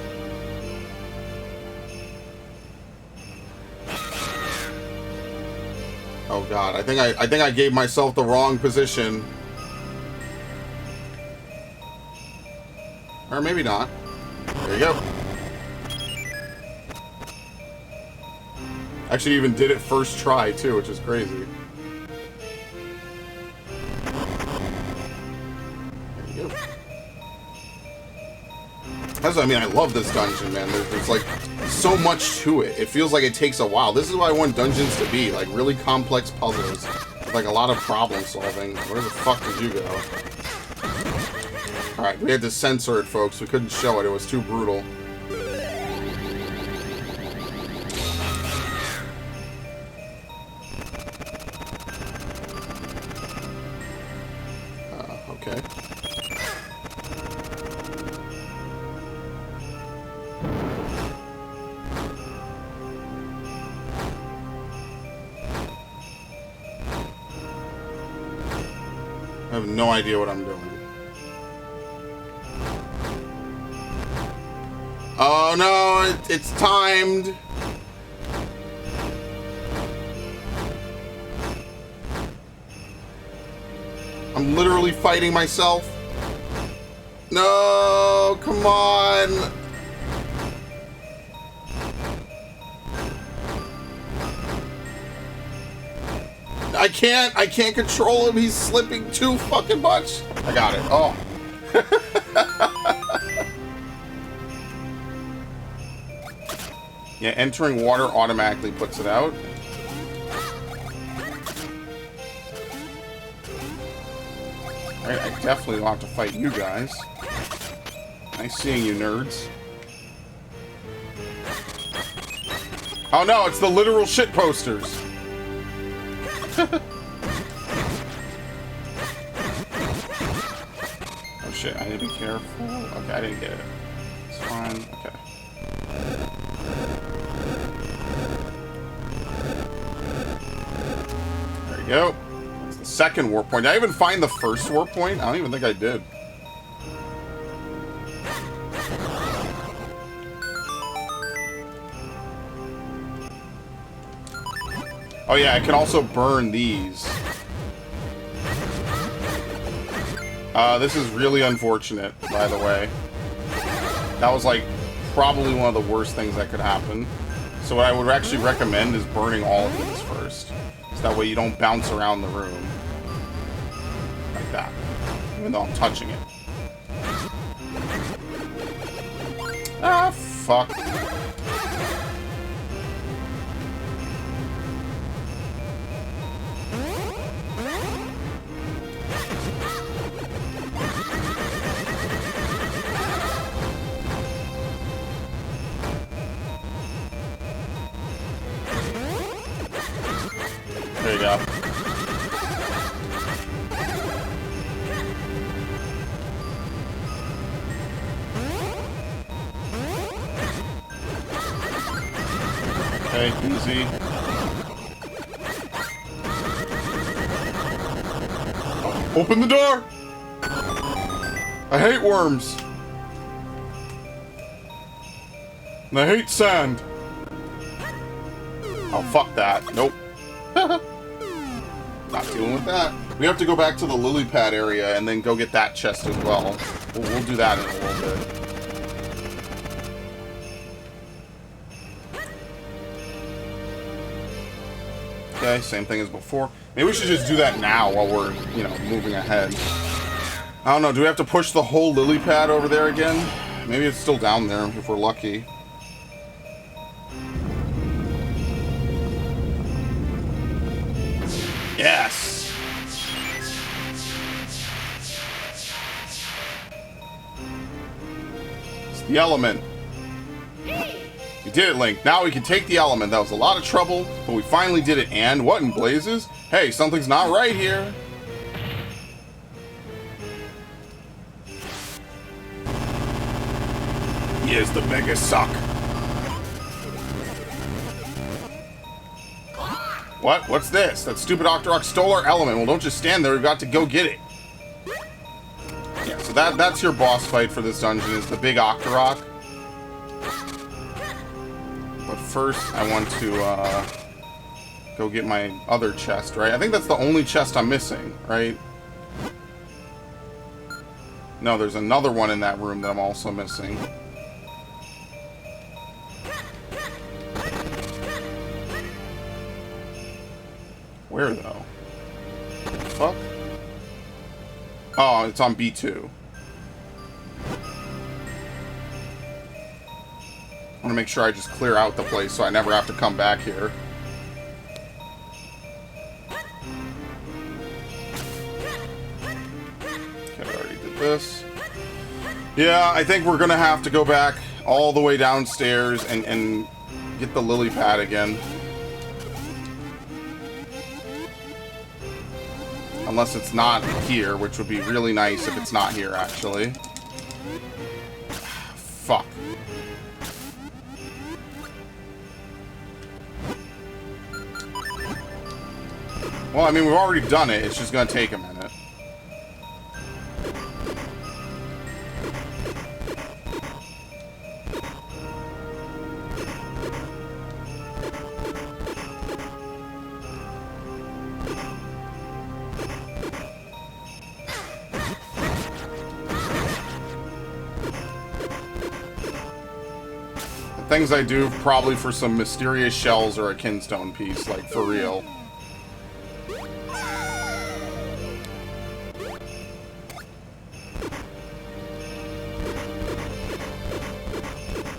Oh god, I think I gave myself the wrong position. Or maybe not. There you go. Actually even did it first try too, which is crazy. There you go. That's what I mean, I love this dungeon, man. There's like so much to it. It feels like it takes a while. This is what I want dungeons to be, like really complex puzzles. Like a lot of problem solving. Where the fuck did you go? Alright, we had to censor it, folks. We couldn't show it. It was too brutal. Okay. I have no idea what I'm doing. Oh no, it's timed. I'm literally fighting myself. No, come on. I can't control him. He's slipping too fucking much. I got it. Oh. Yeah, entering water automatically puts it out. Alright, I definitely don't have to fight you guys. Nice seeing you, nerds. Oh no, it's the literal shit posters. Oh shit, I need to be careful. Okay, I didn't get it. It's fine. Okay. There you go. That's the second warp point. Did I even find the first warp point? I don't even think I did. Oh yeah, I can also burn these. This is really unfortunate, by the way. That was like probably one of the worst things that could happen. So what I would actually recommend is burning all of these first. So that way you don't bounce around the room. Like that. Even though I'm touching it. Ah, fuck. There you go. Okay, easy. Open the door! I hate worms. And I hate sand. Oh, fuck that. Nope. Not dealing with that. We have to go back to the lily pad area and then go get that chest as well. We'll do that in a little bit. Okay, same thing as before. Maybe we should just do that now while we're, you know, moving ahead. I don't know, do we have to push the whole lily pad over there again? Maybe it's still down there if we're lucky. Yes! It's the element. We did it, Link. Now we can take the element. That was a lot of trouble, but we finally did it. And what in blazes? Hey, something's not right here. Here's the mega suck. What? What's this? That stupid Octorok stole our element. Well, don't just stand there. We've got to go get it. Yeah, so that's your boss fight for this dungeon, is the big Octorok. But first, I want to go get my other chest, right? I think that's the only chest I'm missing, right? No, there's another one in that room that I'm also missing. Where, though? What the fuck? Oh, it's on B2. I want to make sure I just clear out the place so I never have to come back here. Okay, I already did this. Yeah, I think we're going to have to go back all the way downstairs and get the lily pad again. Unless it's not here, which would be really nice if it's not here, actually. Fuck. Well, I mean, we've already done it. It's just going to take a minute. The things I do probably for some mysterious shells or a kinstone piece, like, for real.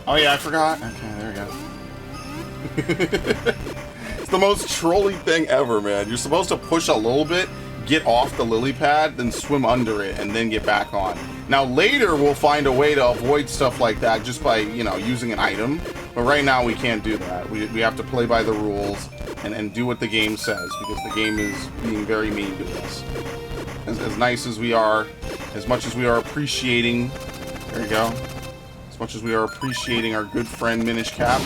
Oh yeah, I forgot. Okay, there we go. It's the most trolly thing ever, man. You're supposed to push a little bit, get off the lily pad, then swim under it, and then get back on. Now later we'll find a way to avoid stuff like that just by, you know, using an item. But right now we can't do that. We have to play by the rules and do what the game says, because the game is being very mean to us. As nice as we are, as much as we are appreciating... There you go. As much as we are appreciating our good friend Minish Cap.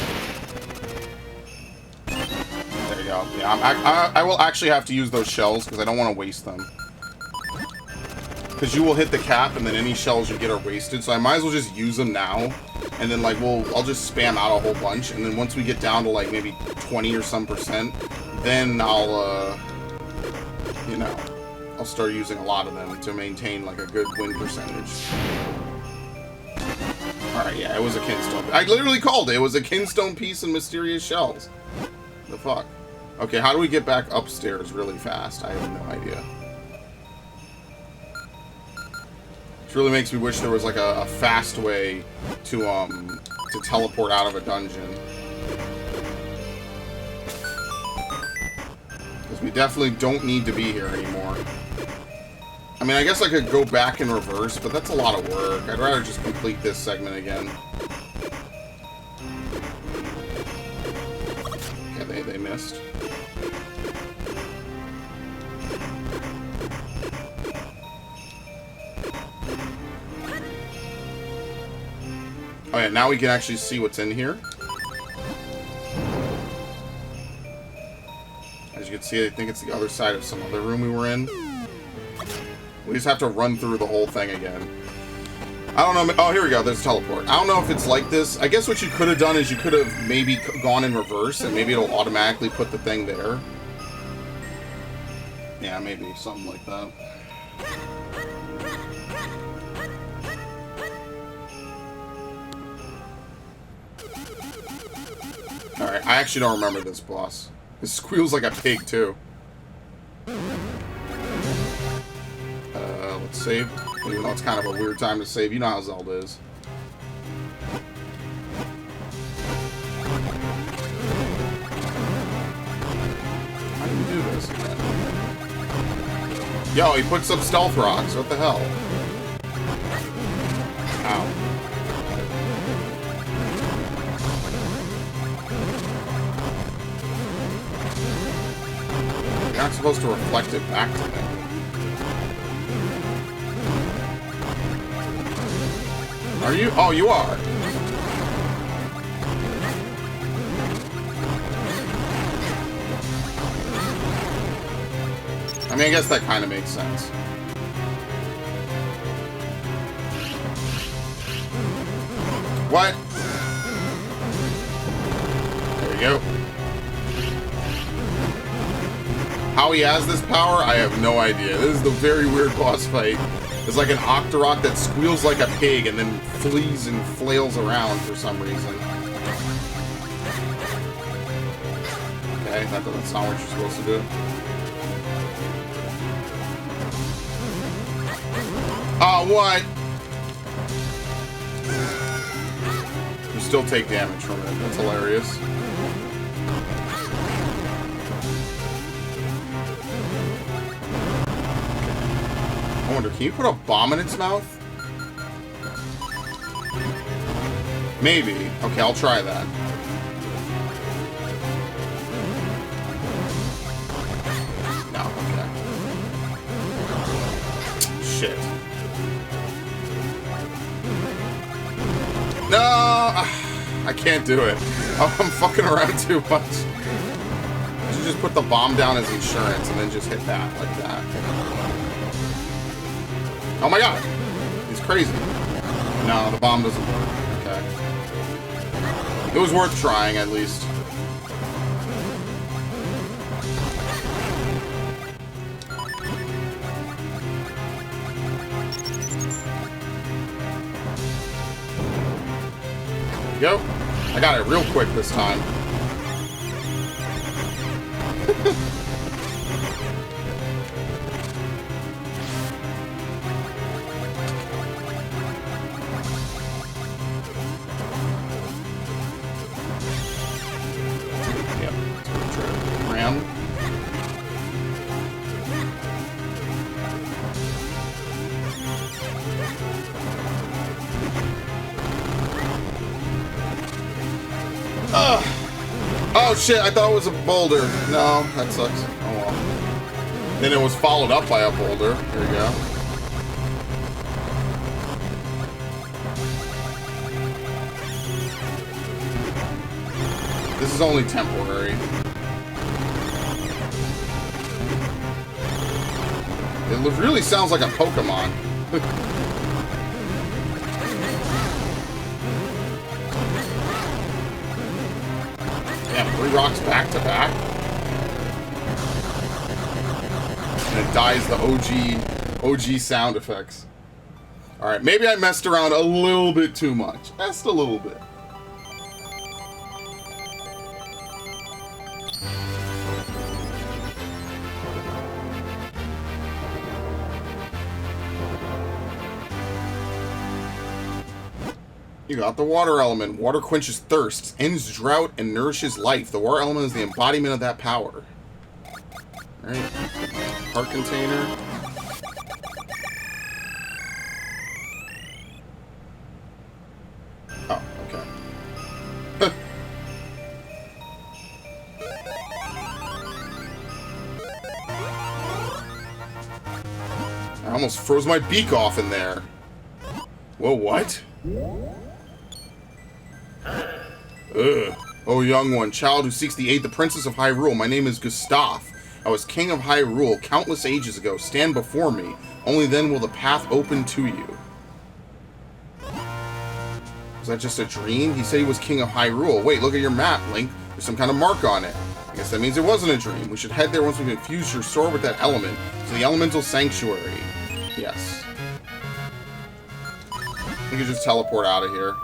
There you go. Yeah, I will actually have to use those shells because I don't want to waste them. Because you will hit the cap and then any shells you get are wasted. So I might as well just use them now. And then like I'll just spam out a whole bunch. And then once we get down to like maybe 20 or some %, then I'll you know, I'll start using a lot of them to maintain like a good win percentage. Alright, yeah, it was a kinstone. I literally called it. It was a kinstone piece and mysterious shells. The fuck? Okay, how do we get back upstairs really fast? I have no idea. Which really makes me wish there was like a fast way to teleport out of a dungeon. Because we definitely don't need to be here anymore. I mean, I guess I could go back in reverse, but that's a lot of work. I'd rather just complete this segment again. Okay, they missed. Oh yeah, now we can actually see what's in here. As you can see, I think it's the other side of some other room we were in. We just have to run through the whole thing again. I don't know. Oh, here we go. There's a teleport. I don't know if it's like this. I guess what you could have done is you could have maybe gone in reverse, and maybe it'll automatically put the thing there. Yeah, maybe. Something like that. Alright, I actually don't remember this boss. It squeals like a pig, too. Let's save. Even though it's kind of a weird time to save. You know how Zelda is. How do you do this again? Yo, he puts up stealth rocks. What the hell? Ow. You're not supposed to reflect it back to me. Are you? Oh, you are. I mean, I guess that kind of makes sense. What? There we go. How he has this power, I have no idea. This is the very weird boss fight. It's like an Octorok that squeals like a pig and then flees and flails around for some reason. Okay, that doesn't sound what you're supposed to do. Oh, what? You still take damage from it. That's hilarious. I wonder, can you put a bomb in its mouth? Maybe. Okay, I'll try that. No, okay. Shit. No! I can't do it. I'm fucking around too much. I should just put the bomb down as insurance and then just hit that like that. Oh my god! He's crazy. No, the bomb doesn't work. Okay. It was worth trying, at least. There we go. I got it real quick this time. Oh shit, I thought it was a boulder. No, that sucks. Oh well. Then it was followed up by a boulder. Here we go. This is only temporary. It really sounds like a Pokemon. Damn, 3 rocks back to back. And it dies the OG sound effects. Alright, maybe I messed around a little bit too much. Just a little bit. You got the water element. Water quenches thirst, ends drought, and nourishes life. The water element is the embodiment of that power. Alright. Heart container. Oh, okay. I almost froze my beak off in there. Whoa, what? Ugh. Oh, young one, child who seeks the aid, the princess of Hyrule. My name is Gustav. I was king of Hyrule countless ages ago. Stand before me. Only then will the path open to you. Was that just a dream? He said he was king of Hyrule. Wait, look at your map, Link. There's some kind of mark on it. I guess that means it wasn't a dream. We should head there once we infuse your sword with that element to the elemental sanctuary. Yes. We can just teleport out of here.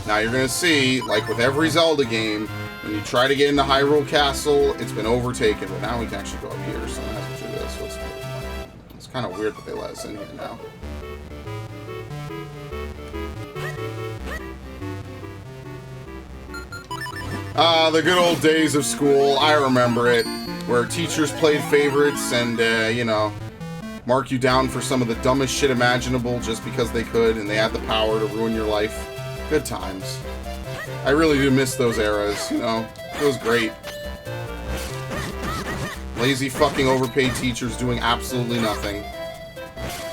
Now you're going to see, like with every Zelda game, when you try to get into Hyrule Castle, it's been overtaken. But now we can actually go up here, so I'm going to have to do this. It's kind of weird that they let us in here now. Ah, the good old days of school. I remember it. Where teachers played favorites and, you know, mark you down for some of the dumbest shit imaginable just because they could and they had the power to ruin your life. Good times. I really do miss those eras, you know. It was great. Lazy fucking overpaid teachers doing absolutely nothing.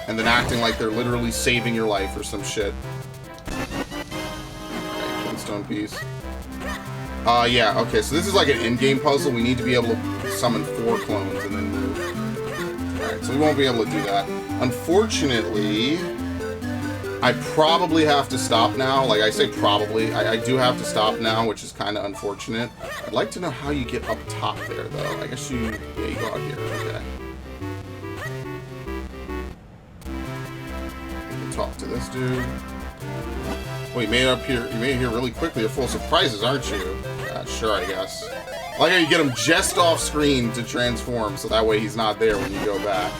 And then acting like they're literally saving your life or some shit. Okay, Kingstone piece. Yeah, okay, so this is like an in-game puzzle. We need to be able to summon 4 clones and then move. Alright. so we won't be able to do that. Unfortunately, I probably have to stop now. Like, I say probably. I do have to stop now, which is kind of unfortunate. I'd like to know how you get up top there, though. I guess you go out here. Okay. You can talk to this dude. Well, you made it up here. You made it here really quickly. You're full of surprises, aren't you? Sure, I guess. I like how you get him just off screen to transform, so that way he's not there when you go back.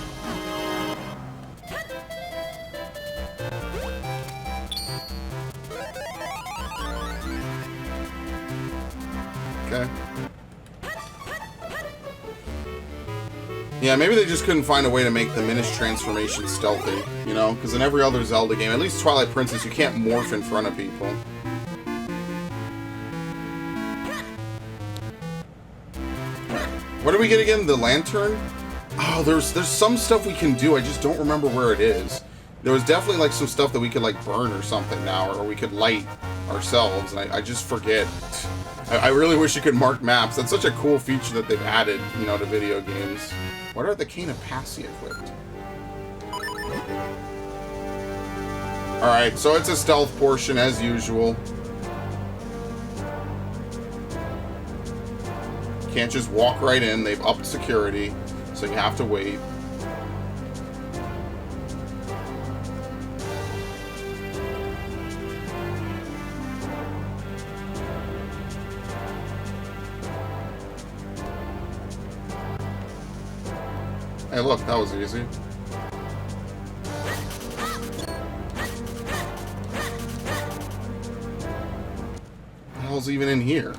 Okay. Yeah, maybe they just couldn't find a way to make the Minish transformation stealthy, you know? Because in every other Zelda game, at least Twilight Princess, you can't morph in front of people. What do we get again? The lantern? Oh, there's some stuff we can do. I just don't remember where it is. There was definitely like some stuff that we could like burn or something now, or we could light ourselves, and I just forget. I really wish you could mark maps. That's such a cool feature that they've added, you know, to video games. What are the Cane of Passy equipped? Alright, so it's a stealth portion as usual. Can't just walk right in. They've upped security, so you have to wait. Hey, look, that was easy. What the hell's even in here?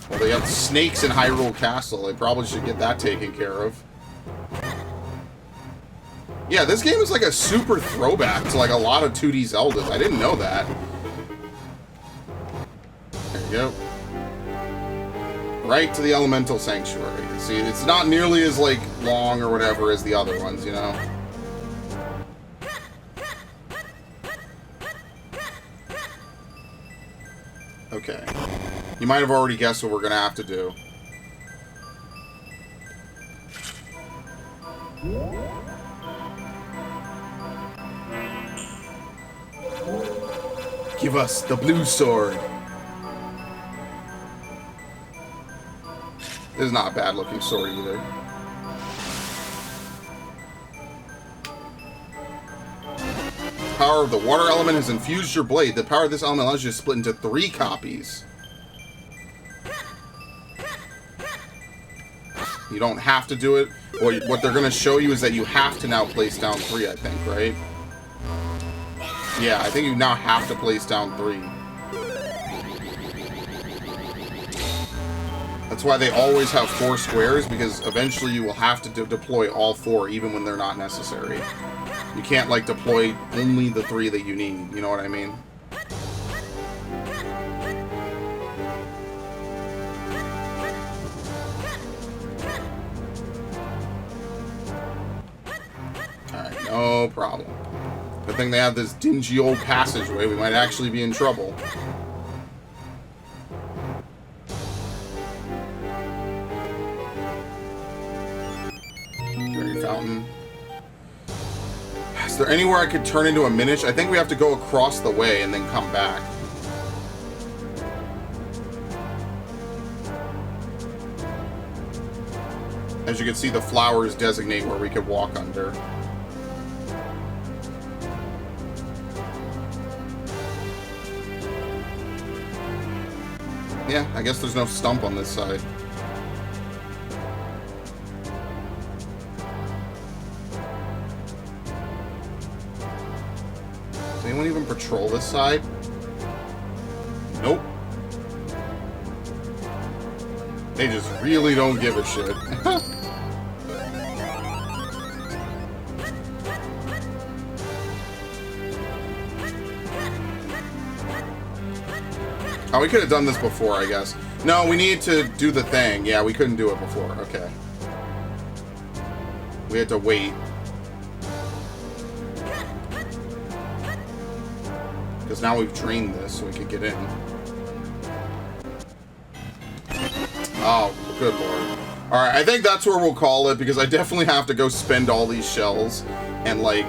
Well, they have snakes in Hyrule Castle. They probably should get that taken care of. Yeah, this game is like a super throwback to like a lot of 2D Zeldas. I didn't know that. There you go. Right to the Elemental Sanctuary. See, it's not nearly as like long or whatever as the other ones, you know? Okay. You might have already guessed what we're gonna have to do. Give us the blue sword. This is not a bad looking sword either. The power of the water element has infused your blade. The power of this element allows you to split into 3 copies. You don't have to do it. What they're going to show you is that you have to now place down 3, I think, right? Yeah, I think you now have to place down 3. That's why they always have 4 squares, because eventually you will have to deploy all 4, even when they're not necessary. You can't, like, deploy only the 3 that you need, you know what I mean? Alright, no problem. Good thing they have this dingy old passageway. We might actually be in trouble. Fountain. Is there anywhere I could turn into a Minish? I think we have to go across the way and then come back. As you can see, the flowers designate where we could walk under. Yeah, I guess there's no stump on this side. Anyone even patrol this side? Nope. They just really don't give a shit. Oh, we could have done this before, I guess. No, we need to do the thing. Yeah, we couldn't do it before. Okay. We had to wait. Because now we've drained this so we could get in. Oh, good lord. Alright, I think that's where we'll call it, because I definitely have to go spend all these shells. And, like,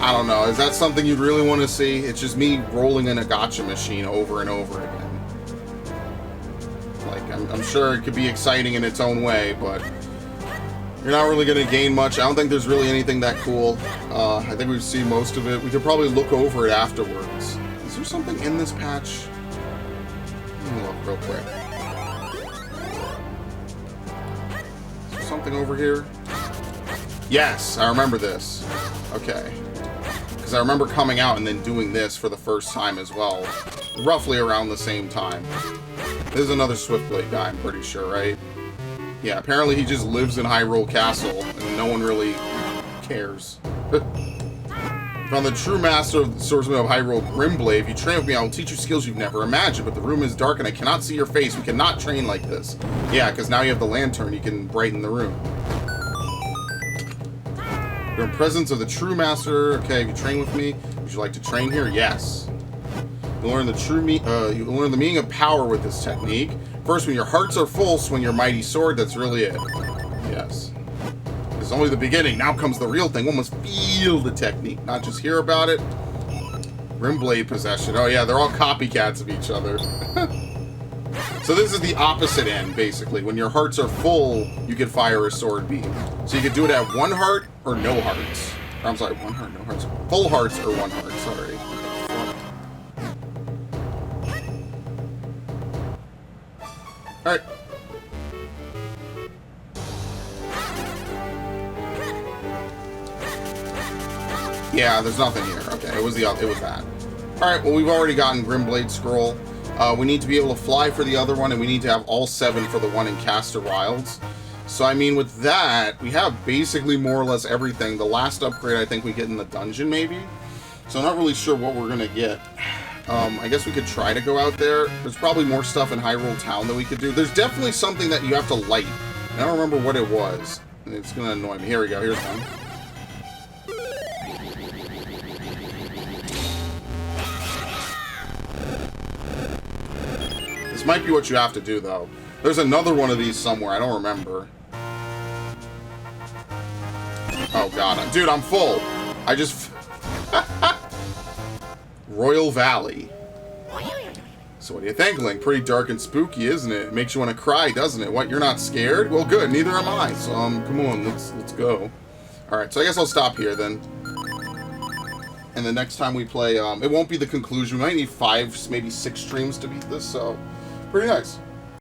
I don't know. Is that something you'd really want to see? It's just me rolling in a gacha machine over and over again. Like, I'm sure it could be exciting in its own way, but you're not really going to gain much. I don't think there's really anything that cool. I think we've seen most of it. We could probably look over it afterwards. Is there something in this patch? Let me look real quick. Is there something over here? Yes, I remember this. Okay. Because I remember coming out and then doing this for the first time as well. Roughly around the same time. This is another Swiftblade guy, I'm pretty sure, right? Yeah, apparently he just lives in Hyrule Castle, and no one really cares. From the true master of the swordsman of Hyrule, Grimblade, if you train with me, I will teach you skills you've never imagined, but the room is dark and I cannot see your face. We cannot train like this. Yeah, because now you have the lantern, you can brighten the room. You're in presence of the true master. Okay, if you train with me, would you like to train here? Yes. You'll learn you'll learn the meaning of power with this technique. First, when your hearts are full, swing your mighty sword. That's really it. Yes. This is only the beginning. Now comes the real thing. One must feel the technique, not just hear about it. Grimblade possession. Oh yeah, they're all copycats of each other. So this is the opposite end, basically. When your hearts are full, you can fire a sword beam. So you can do it at 1 heart or no hearts. Or, I'm sorry, 1 heart, no hearts. Full hearts or 1 heart, sorry. Alright. Yeah, there's nothing here. Okay, it was that. Alright, well, we've already gotten Grimblade Scroll. We need to be able to fly for the other one, and we need to have all 7 for the one in Caster Wilds. So, I mean, with that, we have basically more or less everything. The last upgrade I think we get in the dungeon, maybe? So I'm not really sure what we're going to get. I guess we could try to go out there. There's probably more stuff in Hyrule Town that we could do. There's definitely something that you have to light. I don't remember what it was. And it's going to annoy me. Here we go. Here's one. This might be what you have to do, though. There's another one of these somewhere. I don't remember. Oh, God. Dude, I'm full. I just... Royal Valley. So what do you think, Link? Pretty dark and spooky, isn't it? It makes you want to cry, doesn't it? What, you're not scared? Well, good. Neither am I. So, come on. Let's go. Alright, so I guess I'll stop here, then. And the next time we play, it won't be the conclusion. We might need 5, maybe 6 streams to beat this, so... Pretty nice.